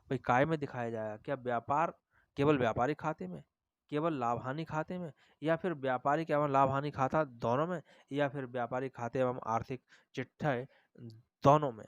भाई काय में दिखाया जाएगा? क्या व्यापार केवल व्यापारिक खाते में, केवल लाभ हानि खाते में, या फिर व्यापारिक एवं लाभ हानि खाता दोनों में, या फिर व्यापारिक खाते एवं आर्थिक चिट्ठे दोनों में?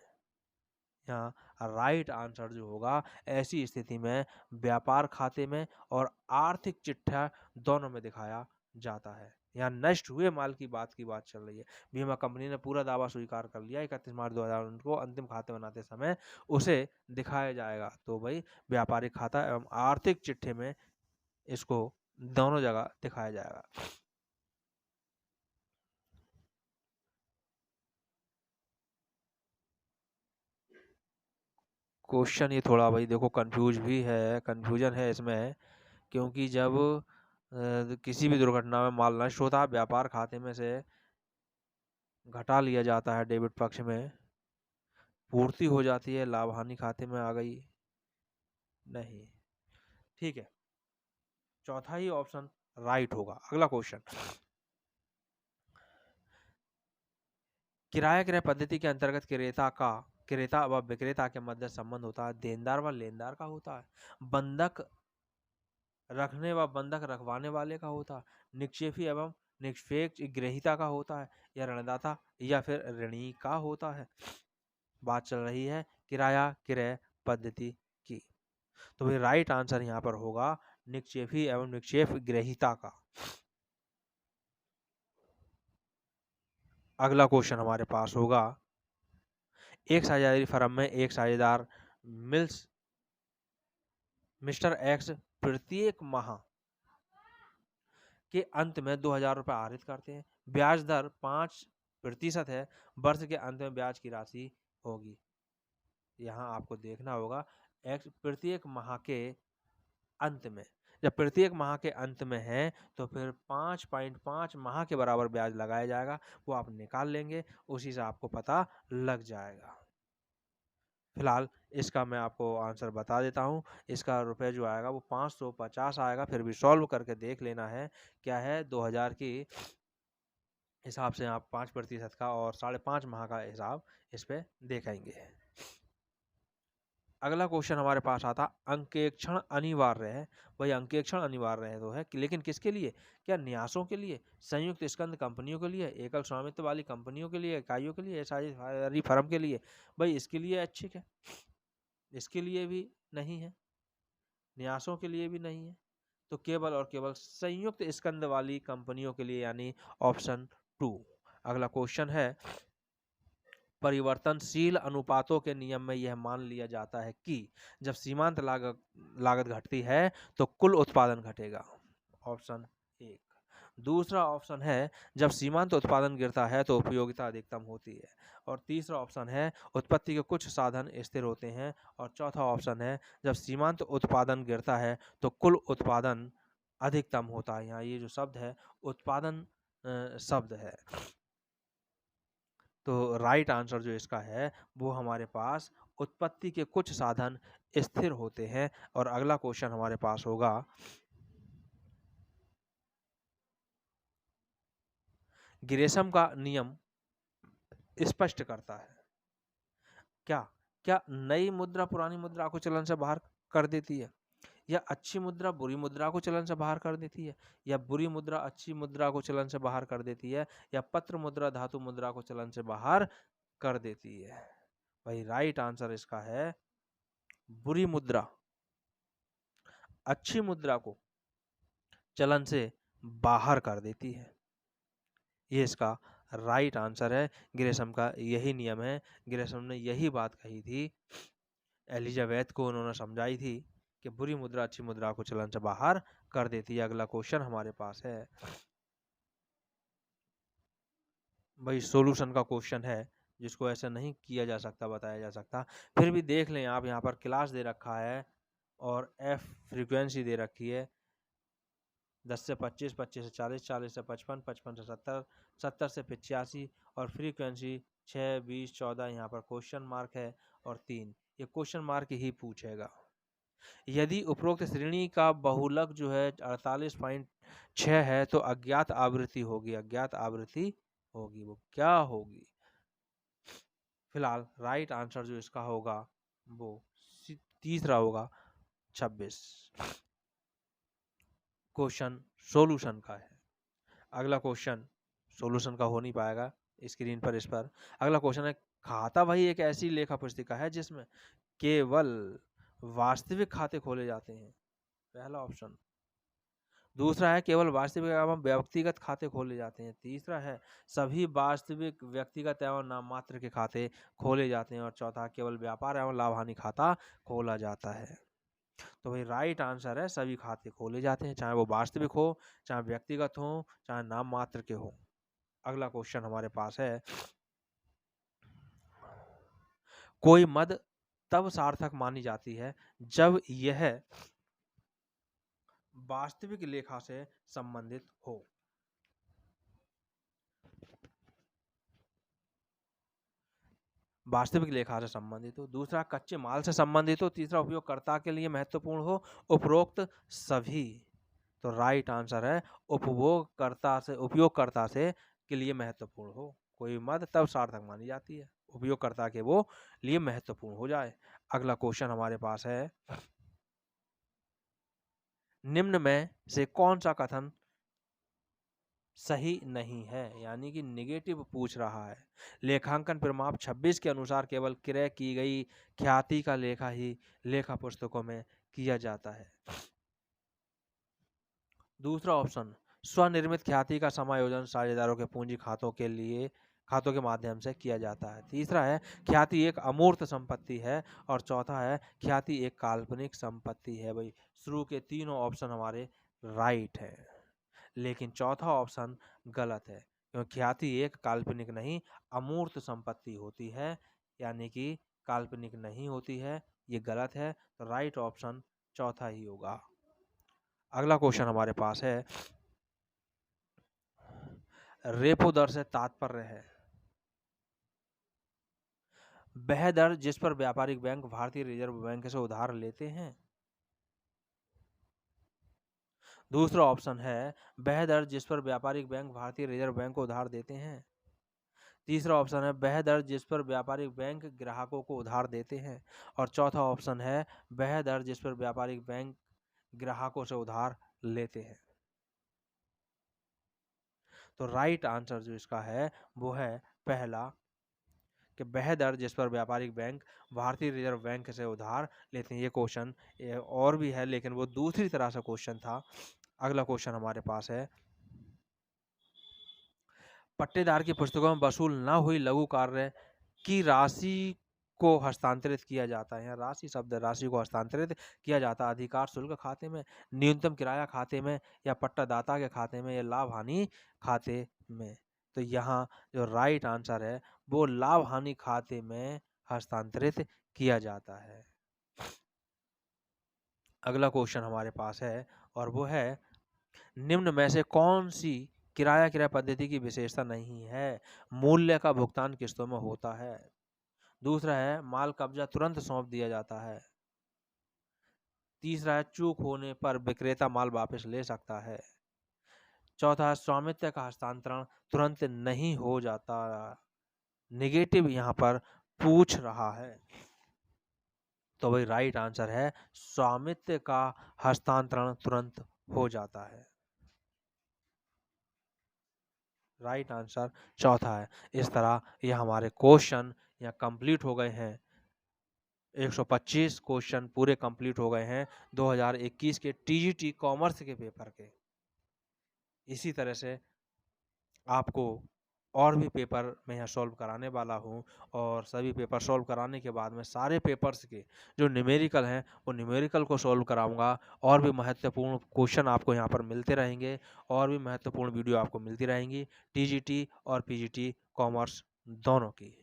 यहाँ राइट आंसर जो होगा, ऐसी स्थिति में व्यापार खाते में और आर्थिक चिट्ठा दोनों में दिखाया जाता है। यहाँ नष्ट हुए माल की बात चल रही है। बीमा कंपनी ने पूरा दावा स्वीकार कर लिया। 31 मार्च 2019 को अंतिम खाते बनाते समय उसे दिखाया जाएगा। तो भाई व्यापारिक खाता एवं आर्थिक चिट्ठे में इसको दोनों जगह दिखाया जाएगा। क्वेश्चन ये थोड़ा भाई देखो कंफ्यूजन है इसमें, क्योंकि जब किसी भी दुर्घटना में माल नष्ट होता है, व्यापार खाते में से घटा लिया जाता है, डेबिट पक्ष में पूर्ति हो जाती है, लाभ हानि खाते में आ गई नहीं। ठीक है, चौथा ही ऑप्शन राइट होगा। अगला क्वेश्चन, किराया क्रय पद्धति के अंतर्गत क्रेता व विक्रेता के मध्य संबंध होता है, देनदार व लेनदार का होता है, बंधक रखने व बंधक रखवाने वाले का होता है, निक्षेपी एवं निक्षेपक ग्रहीता का होता है, या ऋणदाता या फिर ऋणी का होता है। बात चल रही है किराया क्रय पद्धति की। तो भाई राइट आंसर यहाँ पर होगा निक्षेपी एवं निक्षेप ग्रहीता का। अगला क्वेश्चन हमारे पास होगा, एक साझेदारी फर्म में एक साझेदार मिस्टर एक्स प्रत्येक माह के अंत में 2,000 रुपये आहरित करते हैं। ब्याज दर 5% है। वर्ष के अंत में ब्याज की राशि होगी। यहाँ आपको देखना होगा, एक्स प्रत्येक माह के अंत में, जब प्रत्येक माह के अंत में है तो फिर 5.5 माह के बराबर ब्याज लगाया जाएगा। वो आप निकाल लेंगे, उसी से आपको पता लग जाएगा। फिलहाल इसका मैं आपको आंसर बता देता हूँ। इसका रुपये जो आएगा वो 550 आएगा। फिर भी सॉल्व करके देख लेना है क्या है। 2000 की हिसाब से आप 5% का और 5.5 माह का हिसाब इस पे देखेंगे। अगला क्वेश्चन हमारे पास आता, अंकेक्षण अनिवार्य है। वही अंकेक्षण अनिवार्य है तो है, लेकिन किसके लिए? क्या न्यासों के लिए, संयुक्त स्कंद कंपनियों के लिए, एकल स्वामित्व वाली कंपनियों के लिए, इकाइयों के लिए, साझेदारी फर्म के लिए? भाई इसके लिए ऐच्छिक है, इसके लिए भी नहीं है, न्यासों के लिए भी नहीं है, तो केवल और केवल संयुक्त स्कंद वाली कंपनियों के लिए, यानी ऑप्शन 2। अगला क्वेश्चन है, परिवर्तनशील अनुपातों के नियम में यह मान लिया जाता है कि जब सीमांत लागत घटती है तो कुल उत्पादन घटेगा। ऑप्शन 1। दूसरा ऑप्शन है, जब सीमांत उत्पादन गिरता है तो उपयोगिता अधिकतम होती है। और तीसरा ऑप्शन है, उत्पत्ति के कुछ साधन स्थिर होते हैं। और चौथा ऑप्शन है, जब सीमांत उत्पादन गिरता है तो कुल उत्पादन अधिकतम होता है। यहाँ ये जो शब्द है उत्पादन शब्द है। तो राइट आंसर जो इसका है वो हमारे पास, उत्पत्ति के कुछ साधन स्थिर होते हैं। और अगला क्वेश्चन हमारे पास होगा, ग्रेशम का नियम स्पष्ट करता है क्या? क्या नई मुद्रा पुरानी मुद्रा को चलन से बाहर कर देती है, या अच्छी मुद्रा बुरी मुद्रा को चलन से बाहर कर देती है, या बुरी मुद्रा अच्छी मुद्रा को चलन से बाहर कर देती है, या पत्र मुद्रा धातु मुद्रा को चलन से बाहर कर देती है? भाई राइट आंसर इसका है बुरी मुद्रा। अच्छी मुद्रा को चलन से बाहर कर देती है। ये इसका राइट आंसर है। ग्रेशम का यही नियम है। ग्रेशम ने यही बात कही थी, एलिजाबेथ को उन्होंने समझाई थी कि बुरी मुद्रा अच्छी मुद्रा को चलन से बाहर कर देती है। अगला क्वेश्चन हमारे पास है भाई, सॉल्यूशन का क्वेश्चन है जिसको ऐसा नहीं किया जा सकता, बताया जा सकता। फिर भी देख लें आप, यहाँ पर क्लास दे रखा है और एफ फ्रीक्वेंसी दे रखी है 10 से 25, 25 से 40, 40 से 55, 55 से 70, 70 से 85 और फ्रीक्वेंसी 6, 20, 14। यहाँ पर क्वेश्चन मार्क है और 3, ये क्वेश्चन मार्क ही पूछेगा। यदि उपरोक्त श्रेणी का बहुलक जो है 48.6 है तो अज्ञात आवृत्ति होगी। अज्ञात आवृत्ति होगी, वो क्या होगी? फिलहाल राइट आंसर जो इसका होगा वो तीसरा होगा, 26। क्वेश्चन सॉल्यूशन का है। अगला क्वेश्चन सॉल्यूशन का हो नहीं पाएगा स्क्रीन पर। इस पर अगला क्वेश्चन है, खाता बही एक ऐसी लेखा पुस्तिका है जिसमें केवल वास्तविक खाते खोले जाते हैं। पहला ऑप्शन। दूसरा है केवल वास्तविक एवं व्यक्तिगत खाते खोले जाते हैं। तीसरा है सभी वास्तविक व्यक्तिगत एवं नाम मात्र के खाते खोले जाते हैं। और चौथा केवल व्यापार एवं लाभ हानि खाता खोला जाता है। तो भाई राइट आंसर है सभी खाते खोले जाते हैं, चाहे वो वास्तविक हो, चाहे व्यक्तिगत हो, चाहे नाम मात्र के हो। अगला क्वेश्चन हमारे पास है, कोई मद तब सार्थक मानी जाती है जब यह वास्तविक लेखा से संबंधित हो। वास्तविक लेखा से संबंधित हो, दूसरा कच्चे माल से संबंधित हो, तीसरा उपयोगकर्ता के लिए महत्वपूर्ण हो, उपरोक्त सभी। तो राइट आंसर है उपयोगकर्ता से के लिए महत्वपूर्ण हो। कोई मद तब सार्थक मानी जाती है उपयोगकर्ता के वो लिए महत्वपूर्ण हो जाए। अगला क्वेश्चन हमारे पास है, निम्न में से कौन सा कथन सही नहीं है, यानी कि निगेटिव पूछ रहा है। लेखांकन प्रमाप 26 के अनुसार केवल क्रय की गई ख्याति का लेखा ही लेखा पुस्तकों में किया जाता है। दूसरा ऑप्शन, स्वनिर्मित ख्याति का समायोजन साझेदारों के पूंजी खातों के माध्यम से किया जाता है। तीसरा है ख्याति एक अमूर्त संपत्ति है। और चौथा है ख्याति एक काल्पनिक संपत्ति है। भाई शुरू के तीनों ऑप्शन हमारे राइट है, लेकिन चौथा ऑप्शन गलत है, क्योंकि ख्याति एक काल्पनिक नहीं अमूर्त संपत्ति होती है, यानी कि काल्पनिक नहीं होती है। ये गलत है, तो राइट ऑप्शन चौथा ही होगा। अगला क्वेश्चन हमारे पास है, रेपो दर से तात्पर्य है वह दर जिस पर व्यापारिक बैंक भारतीय रिजर्व बैंक से उधार लेते हैं। दूसरा ऑप्शन है वह दर जिस पर व्यापारिक बैंक भारतीय रिजर्व बैंक को उधार देते हैं। तीसरा ऑप्शन है वह दर जिस पर व्यापारिक बैंक ग्राहकों को उधार देते हैं। और चौथा ऑप्शन है वह दर जिस पर व्यापारिक बैंक ग्राहकों से उधार लेते हैं। तो राइट आंसर जो इसका है वो है पहला, कि वह दर जिस पर व्यापारिक बैंक भारतीय रिजर्व बैंक से उधार लेते हैं। ये क्वेश्चन और भी है, लेकिन वो दूसरी तरह से क्वेश्चन था। अगला क्वेश्चन हमारे पास है, पट्टेदार की पुस्तकों में वसूल न हुई लघु कार्य की राशि को हस्तांतरित किया जाता है। राशि शब्द, राशि को हस्तांतरित किया जाता है अधिकार शुल्क खाते में, न्यूनतम किराया खाते में, या पट्टादाता के खाते में, या लाभ हानि खाते में। तो यहाँ जो राइट आंसर है वो लाभ हानि खाते में हस्तांतरित किया जाता है। अगला क्वेश्चन हमारे पास है और वो है, निम्न में से कौन सी किराया क्रय पद्धति की विशेषता नहीं है? मूल्य का भुगतान किस्तों में होता है। दूसरा है माल कब्जा तुरंत सौंप दिया जाता है। तीसरा है चूक होने पर विक्रेता माल वापस ले सकता है। चौथा है स्वामित्व का हस्तांतरण तुरंत नहीं हो जाता। निगेटिव यहाँ पर पूछ रहा है, तो वही राइट आंसर है स्वामित्व का हस्तांतरण तुरंत हो जाता है। राइट आंसर चौथा है। इस तरह ये हमारे क्वेश्चन यहाँ कंप्लीट हो गए हैं। 125 क्वेश्चन पूरे कंप्लीट हो गए हैं 2021 के टीजीटी कॉमर्स के पेपर के। इसी तरह से आपको और भी पेपर मैं यहाँ सॉल्व कराने वाला हूँ, और सभी पेपर सॉल्व कराने के बाद में सारे पेपर्स के जो न्यूमेरिकल हैं वो न्यूमेरिकल को सॉल्व कराऊंगा, और भी महत्वपूर्ण क्वेश्चन आपको यहाँ पर मिलते रहेंगे, और भी महत्वपूर्ण वीडियो आपको मिलती रहेंगी टीजीटी और पीजीटी कॉमर्स दोनों की।